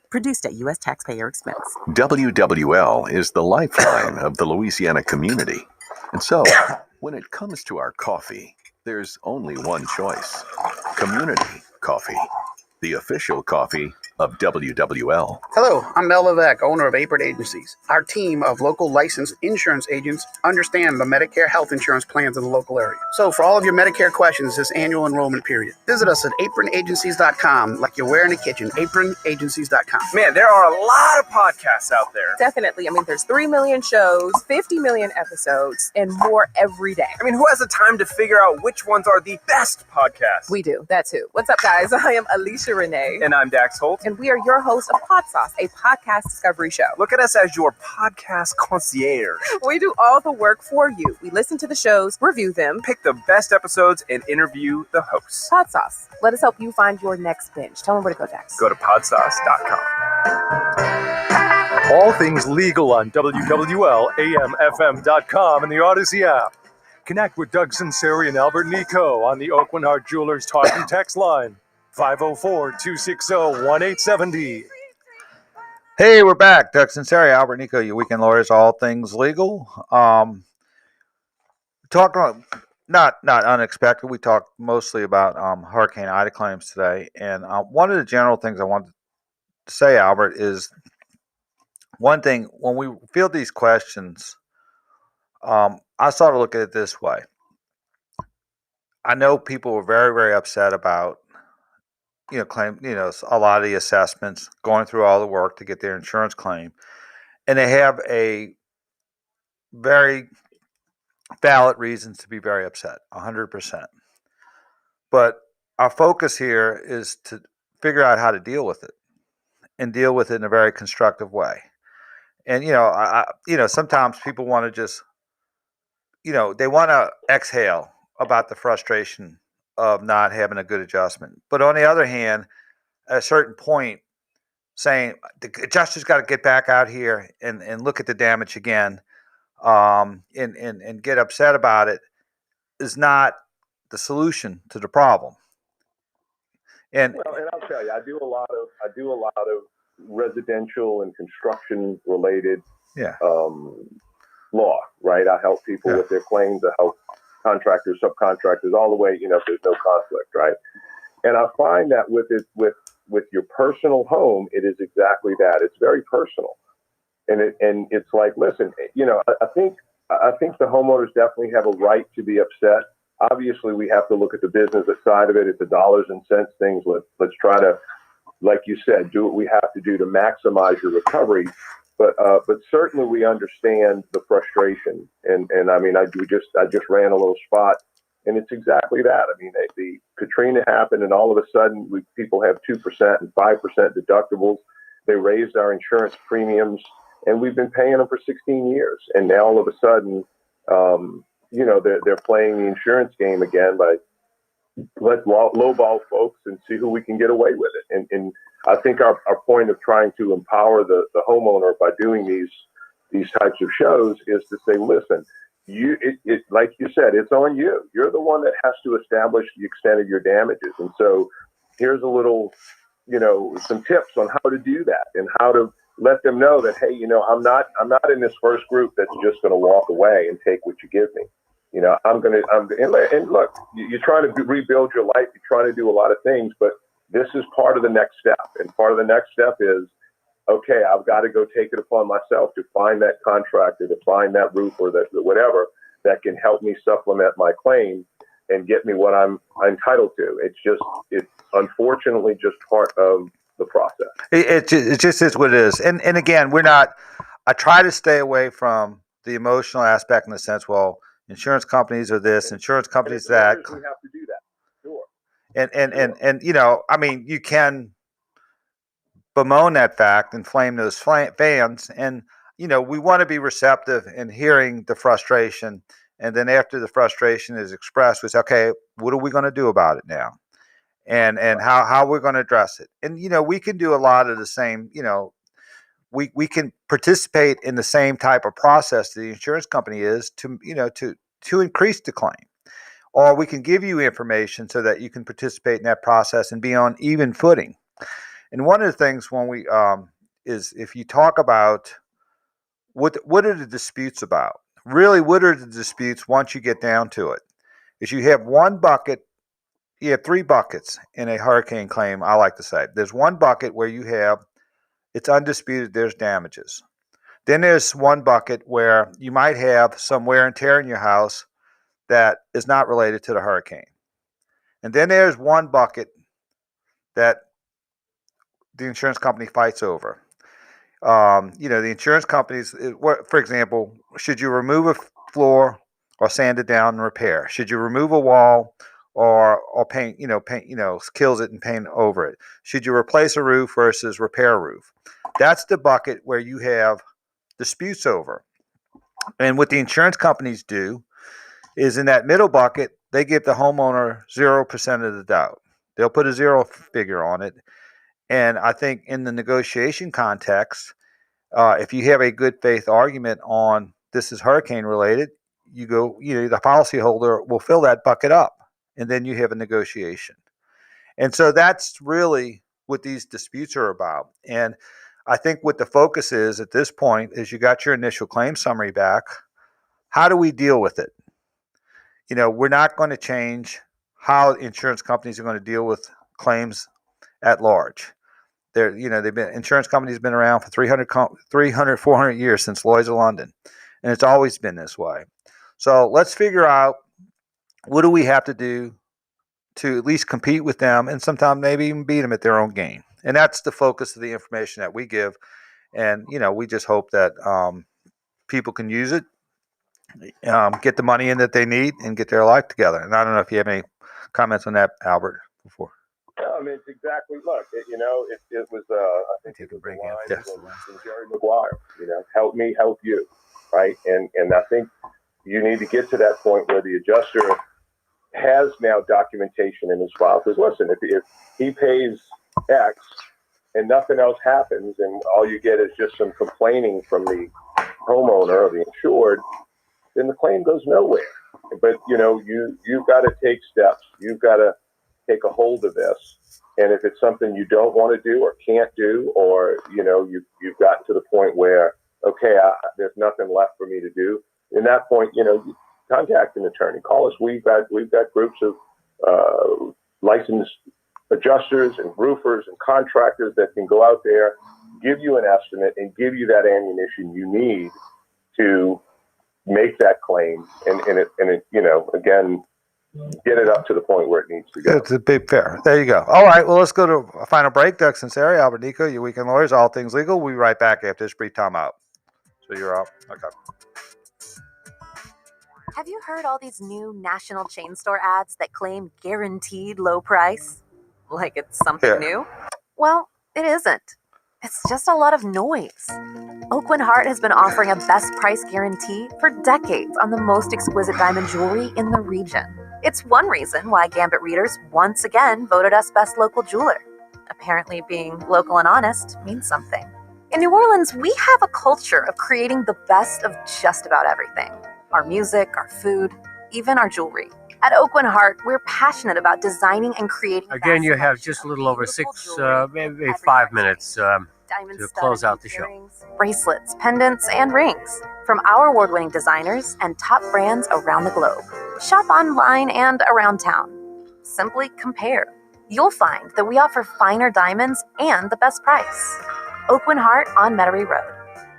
Speaker 19: Produced at U.S. taxpayer expense.
Speaker 7: WWL is the lifeline of the Louisiana community. And so, when it comes to our coffee, there's only one choice: community coffee. the official coffee of WWL.
Speaker 6: Hello, I'm Mel Levesque, owner of Apron Agencies. Our team of local licensed insurance agents understand the Medicare health insurance plans in the local area. So for all of your Medicare questions this annual enrollment period, visit us at apronagencies.com, like you're wearing a kitchen, apronagencies.com.
Speaker 12: Man, there are a lot of podcasts out there.
Speaker 21: Definitely. I mean, there's 3 million shows, 50 million episodes, and more every day.
Speaker 12: I mean, who has the time to figure out which ones are the best podcasts?
Speaker 21: We do. That's who. What's up, guys? I am Alicia Renee.
Speaker 12: And I'm Dax Holt.
Speaker 21: And we are your hosts of Pod Sauce, a podcast discovery show.
Speaker 12: Look at us as your podcast concierge.
Speaker 21: We do all the work for you. We listen to the shows, review them,
Speaker 12: pick the best episodes, and interview the hosts.
Speaker 21: Pod Sauce. Let us help you find your next binge. Tell them where to go, Dax.
Speaker 12: Go to podsauce.com.
Speaker 3: All things legal on WWL-AMFM.com and the Odyssey app. Connect with Doug Sunseri and Albert Nicaud on the Oakland Heart Jewelers talk and text line, 504-260-1870.
Speaker 11: Hey, we're back. Doug Sunseri, Albert Nicaud, your weekend lawyers, all things legal. Talking not unexpected. We talked mostly about Hurricane Ida claims today, and one of the general things I wanted to say, Albert, is one thing when we field these questions. I sort of look at it this way. I know people were very, very upset about, a lot of the assessments, going through all the work to get their insurance claim. And they have a very valid reasons to be very upset, 100%. But our focus here is to figure out how to deal with it and deal with it in a very constructive way. And, sometimes people want to just, they want to exhale about the frustration of not having a good adjustment. But on the other hand, at a certain point, saying the adjuster's got to get back out here and look at the damage again and get upset about it is not the solution to the problem. And
Speaker 4: I'll tell you, I do a lot of residential and construction related law, right? I help people with their claims. I help contractors, subcontractors, all the way, if there's no conflict, right? And I find that with your personal home, it is exactly that. It's very personal. And it's like, listen, I think the homeowners definitely have a right to be upset. Obviously, we have to look at the business side of it. It's the dollars and cents things. Let's try to, like you said, do what we have to do to maximize your recovery. But certainly we understand the frustration. And I mean, I just ran a little spot, and it's exactly that. I mean, the Katrina happened, and all of a sudden people have 2% and 5% deductibles. They raised our insurance premiums, and we've been paying them for 16 years. And now all of a sudden, they're playing the insurance game again by let's lowball folks and see who we can get away with it. And I think our point of trying to empower the homeowner by doing these types of shows is to say, listen, it like you said, it's on you. You're the one that has to establish the extent of your damages. And so here's a little, some tips on how to do that and how to let them know that, hey, I'm not in this first group that's just going to walk away and take what you give me. And look, you're trying to rebuild your life. You're trying to do a lot of things, but this is part of the next step. And part of the next step is, okay, I've got to go take it upon myself to find that contractor, to find that roofer, that whatever that can help me supplement my claim and get me what I'm entitled to. It's unfortunately just part of the process.
Speaker 11: It just is what it is. And again, I try to stay away from the emotional aspect in the sense, well, insurance companies are this, insurance companies that.
Speaker 4: We have to do that. Sure.
Speaker 11: And I mean, you can bemoan that fact, inflame those fans, and we want to be receptive in hearing the frustration, and then after the frustration is expressed, we say, okay, what are we going to do about it now, and how we're going to address it, and we can do a lot of the same, we can participate in the same type of process the insurance company is to increase the claim. Or we can give you information so that you can participate in that process and be on even footing. And one of the things when we is if you talk about what are the disputes about? Really, what are the disputes once you get down to it? Is you have one bucket you have three buckets in a hurricane claim, I like to say. There's one bucket where you have, it's undisputed, there's damages. Then there's one bucket where you might have some wear and tear in your house that is not related to the hurricane. And then there's one bucket that the insurance company fights over. The insurance companies, for example, should you remove a floor or sand it down and repair? Should you remove a wall or paint, kills it and paint over it? Should you replace a roof versus repair a roof? That's the bucket where you have disputes over. And what the insurance companies do is in that middle bucket, they give the homeowner 0% of the doubt. They'll put a zero figure on it. And I think in the negotiation context, if you have a good faith argument on this is hurricane related, the policyholder will fill that bucket up, and then you have a negotiation. And so that's really what these disputes are about. And I think what the focus is at this point is you got your initial claim summary back. How do we deal with it? We're not going to change how insurance companies are going to deal with claims at large. Insurance companies have been around for 400 years, since Lloyd's of London, and it's always been this way. So let's figure out, what do we have to do to at least compete with them, and sometimes maybe even beat them at their own game. And that's the focus of the information that we give. And we just hope that people can use it, get the money in that they need, and get their life together. And I don't know if you have any comments on that, Albert, before.
Speaker 4: I mean, it's exactly. Look, it was. I think it was the line from Jerry Maguire. Help me, help you, right? And I think you need to get to that point where the adjuster has now documentation in his file. Because listen, if he pays X and nothing else happens, and all you get is just some complaining from the homeowner or the insured, then the claim goes nowhere. But you've got to take steps. You've got to take a hold of this. And if it's something you don't want to do or can't do, or you've gotten to the point where there's nothing left for me to do, in that point, you contact an attorney. Call us. We've got groups of licensed adjusters and roofers and contractors that can go out there, give you an estimate, and give you that ammunition you need to make that claim, and again, get it up to the point where it needs to go.
Speaker 11: It's a big fair. There you go. All right. Well, let's go to a final break. Doug Sunseri, Albert Nicaud, your weekend lawyers, all things legal. We'll be right back after this brief time out. So you're out. Okay.
Speaker 5: Have you heard all these new national chain store ads that claim guaranteed low price? Like it's something new? Well, it isn't. It's just a lot of noise. Oakland Heart has been offering a best price guarantee for decades on the most exquisite diamond jewelry in the region. It's one reason why Gambit readers once again voted us best local jeweler. Apparently being local and honest means something. In New Orleans, we have a culture of creating the best of just about everything. Our music, our food, even our jewelry. At Oakland Heart, we're passionate about designing and creating.
Speaker 20: Again, you have just a little over maybe 5 minutes to close out the show.
Speaker 5: Bracelets, pendants, and rings from our award-winning designers and top brands around the globe. Shop online and around town. Simply compare. You'll find that we offer finer diamonds and the best price. Oakland Heart on Metairie Road.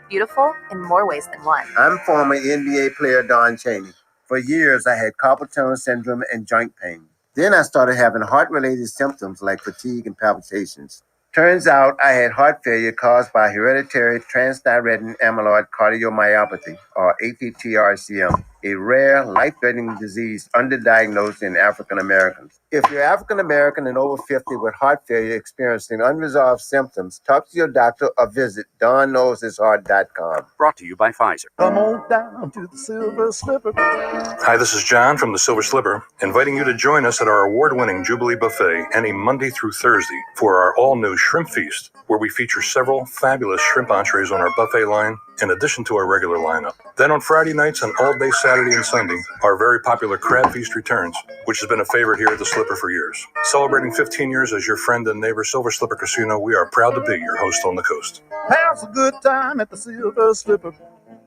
Speaker 5: Beautiful in more ways than one.
Speaker 8: I'm former NBA player Don Chaney. For years, I had carpal tunnel syndrome and joint pain. Then I started having heart-related symptoms like fatigue and palpitations. Turns out I had heart failure caused by hereditary transthyretin amyloid cardiomyopathy, or ATTR-CM, a rare, life-threatening disease underdiagnosed in African Americans. If you're African American and over 50 with heart failure experiencing unresolved symptoms, talk to your doctor or visit DonKnowsHisHeart.com.
Speaker 22: Brought to you by Pfizer.
Speaker 8: Come on down to the Silver Slipper.
Speaker 23: Hi, this is John from the Silver Slipper, inviting you to join us at our award-winning Jubilee Buffet any Monday through Thursday for our all-new Shrimp Feast, where we feature several fabulous shrimp entrees on our buffet line, in addition to our regular lineup. Then on Friday nights and all day Saturday and Sunday, our very popular Crab Feast returns, which has been a favorite here at the Slipper for years. Celebrating 15 years as your friend and neighbor Silver Slipper Casino, we are proud to be your host on the coast.
Speaker 8: Have a good time at the Silver Slipper.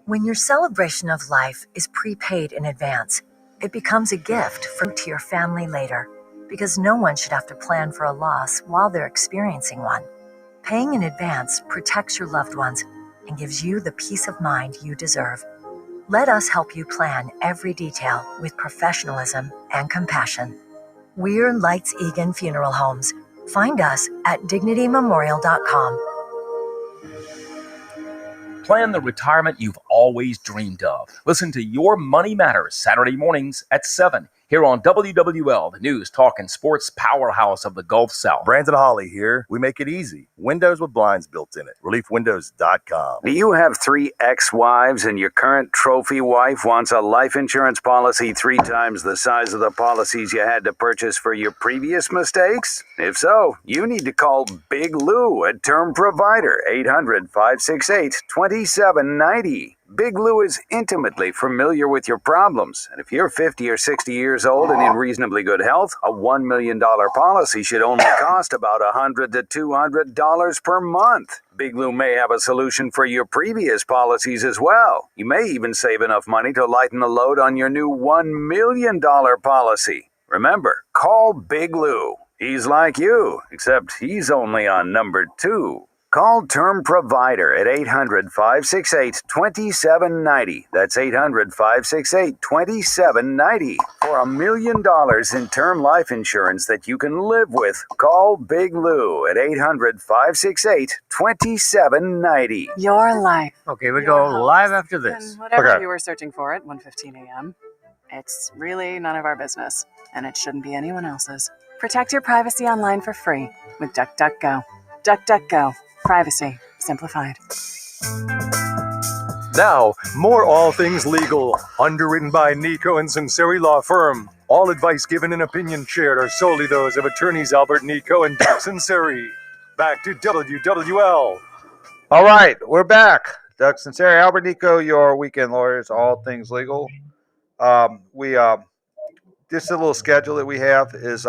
Speaker 15: When your celebration of life is prepaid in advance, it becomes a gift to your family later. because no one should have to plan for a loss while they're experiencing one. Paying in advance protects your loved ones and gives you the peace of mind you deserve. Let us help you plan every detail with professionalism and compassion. We're Lights Egan Funeral Homes. Find us at dignitymemorial.com.
Speaker 16: Plan the retirement you've always dreamed of. Listen to Your Money Matters Saturday mornings at 7 here on WWL, the news, talk, and sports powerhouse of the Gulf South.
Speaker 10: Brandon Holly here. We make it easy. Windows with blinds built in it. ReliefWindows.com.
Speaker 13: Do you have 3 ex-wives and your current trophy wife wants a life insurance policy 3 times the size of the policies you had to purchase for your previous mistakes? If so, you need to call Big Lou, a term provider, 800-568-2790. Big Lou is intimately familiar with your problems, and if you're 50 or 60 years old and in reasonably good health, a $1 million policy should only cost about $100 to $200 per month. Big Lou may have a solution for your previous policies as well. You may even save enough money to lighten the load on your new $1 million policy. Remember, call Big Lou. He's like you, except he's only on number 2. Call Term Provider at 800-568-2790. That's 800-568-2790. For $1 million in term life insurance that you can live with, call Big Lou at 800-568-2790.
Speaker 22: Your life. Okay, we go live after this.
Speaker 24: And whatever you were searching for at 1:15 a.m., it's really none of our business, and it shouldn't be anyone else's. Protect your privacy online for free with DuckDuckGo. DuckDuckGo. Privacy simplified.
Speaker 3: Now, more All Things Legal, underwritten by Nicaud and Sunseri Law Firm. All advice given and opinion shared are solely those of attorneys Albert Nicaud and Doug Sunseri. Back to WWL.
Speaker 11: All right, we're back. Doug Sunseri, Albert Nicaud, your weekend lawyers, all things legal. Just a little schedule that we have is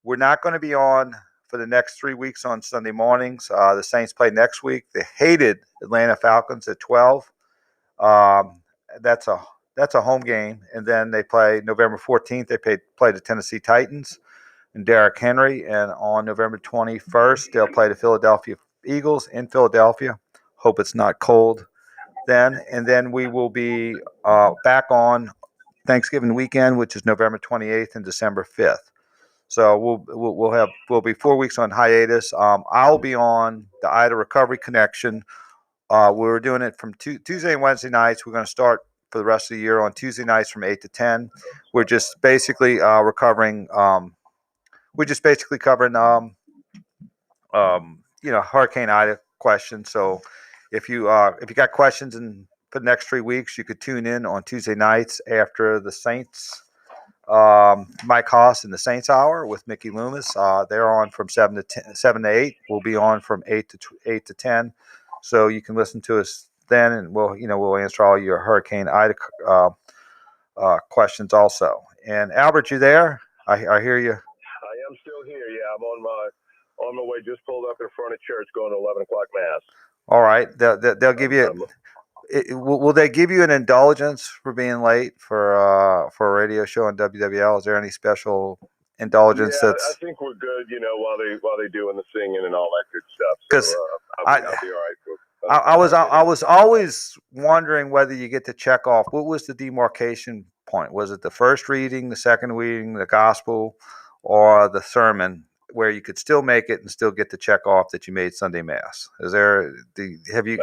Speaker 11: we're not going to be on for the next 3 weeks on Sunday mornings. The Saints play next week. The hated Atlanta Falcons at 12. That's a home game. And then they play November 14th. They play the Tennessee Titans and Derrick Henry. And on November 21st, they'll play the Philadelphia Eagles in Philadelphia. Hope it's not cold then. And then we will be back on Thanksgiving weekend, which is November 28th and December 5th. So we'll be 4 weeks on hiatus. I'll be on the Ida Recovery Connection. We're doing it from Tuesday and Wednesday nights. We're going to start for the rest of the year on Tuesday nights from 8 to 10. We're just basically covering Hurricane Ida questions. So if you got questions for the next 3 weeks, you could tune in on Tuesday nights after the Saints. Mike Haas in the Saints Hour with Mickey Loomis. They're on from 7 to 8. We'll be on from 8 to 10. So you can listen to us then, and we'll answer all your Hurricane Ida questions also. And Albert, you there? I hear you.
Speaker 4: I am still here. Yeah, I'm on my way. Just pulled up in front of church, going to 11 o'clock mass.
Speaker 11: All right. They'll give you. Will they give you an indulgence for being late for a radio show on WWL? Is there any special indulgence?
Speaker 4: Yeah, I think we're good. While they doing the singing and all that good stuff.
Speaker 11: Because
Speaker 4: I'll be all right.
Speaker 11: I was always wondering whether you get to check off. What was the demarcation point? Was it the first reading, the second reading, the gospel, or the sermon, where you could still make it and still get to check off that you made Sunday Mass? Have you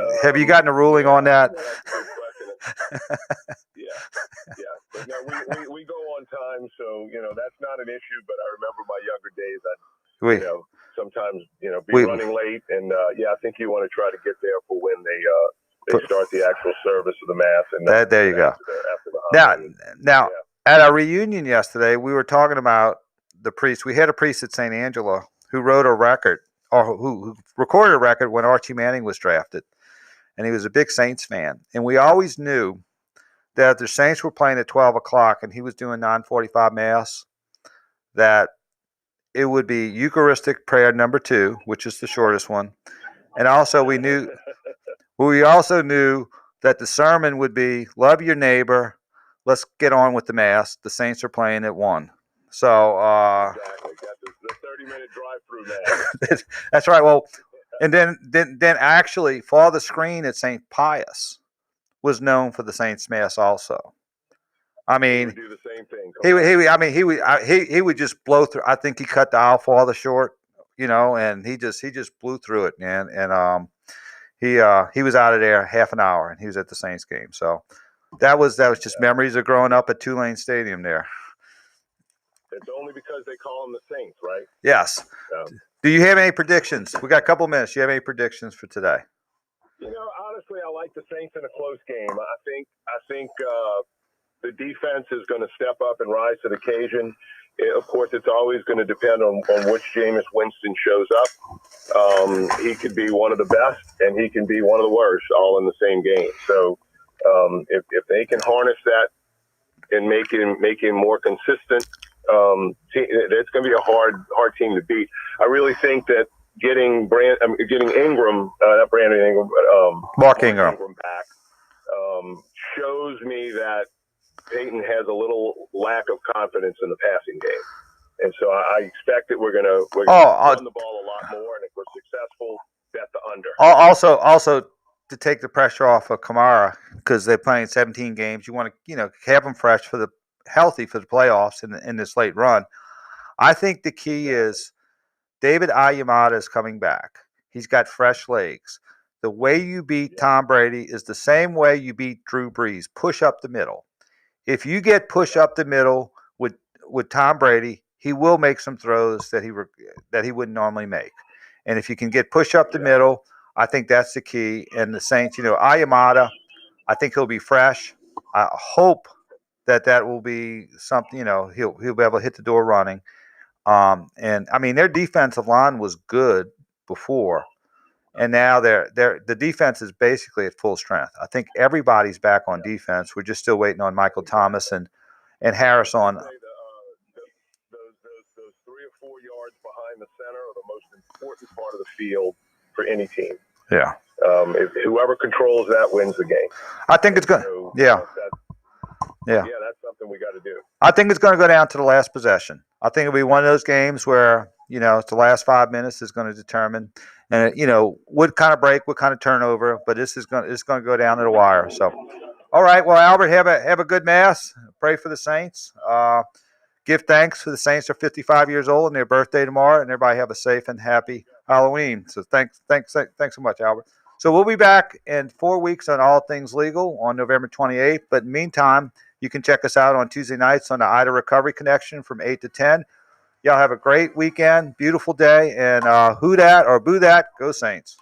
Speaker 11: gotten a ruling on that?
Speaker 4: Yeah. But no, we go on time, so that's not an issue. But I remember my younger days. Sometimes be running late, and I think you want to try to get there for when they start the actual service of the Mass. And
Speaker 11: there you go. Now, at our reunion yesterday, we were talking about the priest. We had a priest at St. Angela who wrote a record, or who recorded a record when Archie Manning was drafted, and he was a big Saints fan. And we always knew that if the Saints were playing at 12 o'clock and he was doing 9:45 Mass, that it would be Eucharistic prayer number 2, which is the shortest one. And also we also knew that the sermon would be love your neighbor. Let's get on with the Mass. The Saints are playing at 1. So
Speaker 4: Exactly. Got the 30-minute drive-through now.
Speaker 11: that's right. Well, and then actually, Father Screen at St. Pius was known for the Saints Mass also. I mean,
Speaker 4: He would do the same thing.
Speaker 11: he would just blow through. I think he cut the Our Father short, and he just blew through it, man. And he was out of there half an hour, and he was at the Saints game. So that was just memories of growing up at Tulane Stadium there.
Speaker 4: It's only because they call them the Saints, right?
Speaker 11: Yes. Do you have any predictions? We got a couple minutes. Do you have any predictions for today?
Speaker 4: Honestly, I like the Saints in a close game. I think the defense is going to step up and rise to the occasion. Of course, it's always going to depend on which Jameis Winston shows up. He could be one of the best, and he can be one of the worst, all in the same game. So if they can harness that and make him more consistent, it's going to be a hard team to beat. I really think that getting Ingram, not Brandon Ingram, but
Speaker 11: Mark Ingram
Speaker 4: back shows me that Peyton has a little lack of confidence in the passing game, and so I expect that we're going to run the ball a lot more, and if we're successful, bet the under.
Speaker 11: Also to take the pressure off of Kamara, because they're playing 17 games, you want to have them fresh healthy for the playoffs in this late run. I think the key is David Ayamada is coming back. He's got fresh legs. The way you beat Tom Brady is the same way you beat Drew Brees. Push up the middle. If you get push up the middle with Tom Brady, he will make some throws that he wouldn't normally make. And if you can get push up the middle, I think that's the key. And the Saints, Ayamada, I think he'll be fresh. I hope that will be something. He'll be able to hit the door running. And I mean, their defensive line was good before, and now the defense is basically at full strength. I think everybody's back on defense. We're just still waiting on Michael Thomas and Harris on.
Speaker 4: Those 3 or 4 yards behind the center are the most important part of the field for any team.
Speaker 11: Yeah.
Speaker 4: If whoever controls that wins the game.
Speaker 11: I think it's good. Yeah.
Speaker 4: Yeah, that's something we got to do.
Speaker 11: I think it's going to go down to the last possession. I think it'll be one of those games where, it's the last 5 minutes is going to determine, and what kind of break, what kind of turnover, but it's going to go down to the wire. So, all right. Well, Albert, have a good Mass. Pray for the Saints. Give thanks for the Saints are 55 years old and their birthday tomorrow, and everybody have a safe and happy Halloween. So thanks so much, Albert. So we'll be back in 4 weeks on All Things Legal on November 28th. But in the meantime, you can check us out on Tuesday nights on the Ida Recovery Connection from 8 to 10. Y'all have a great weekend, beautiful day, and who dat or boo that, go Saints.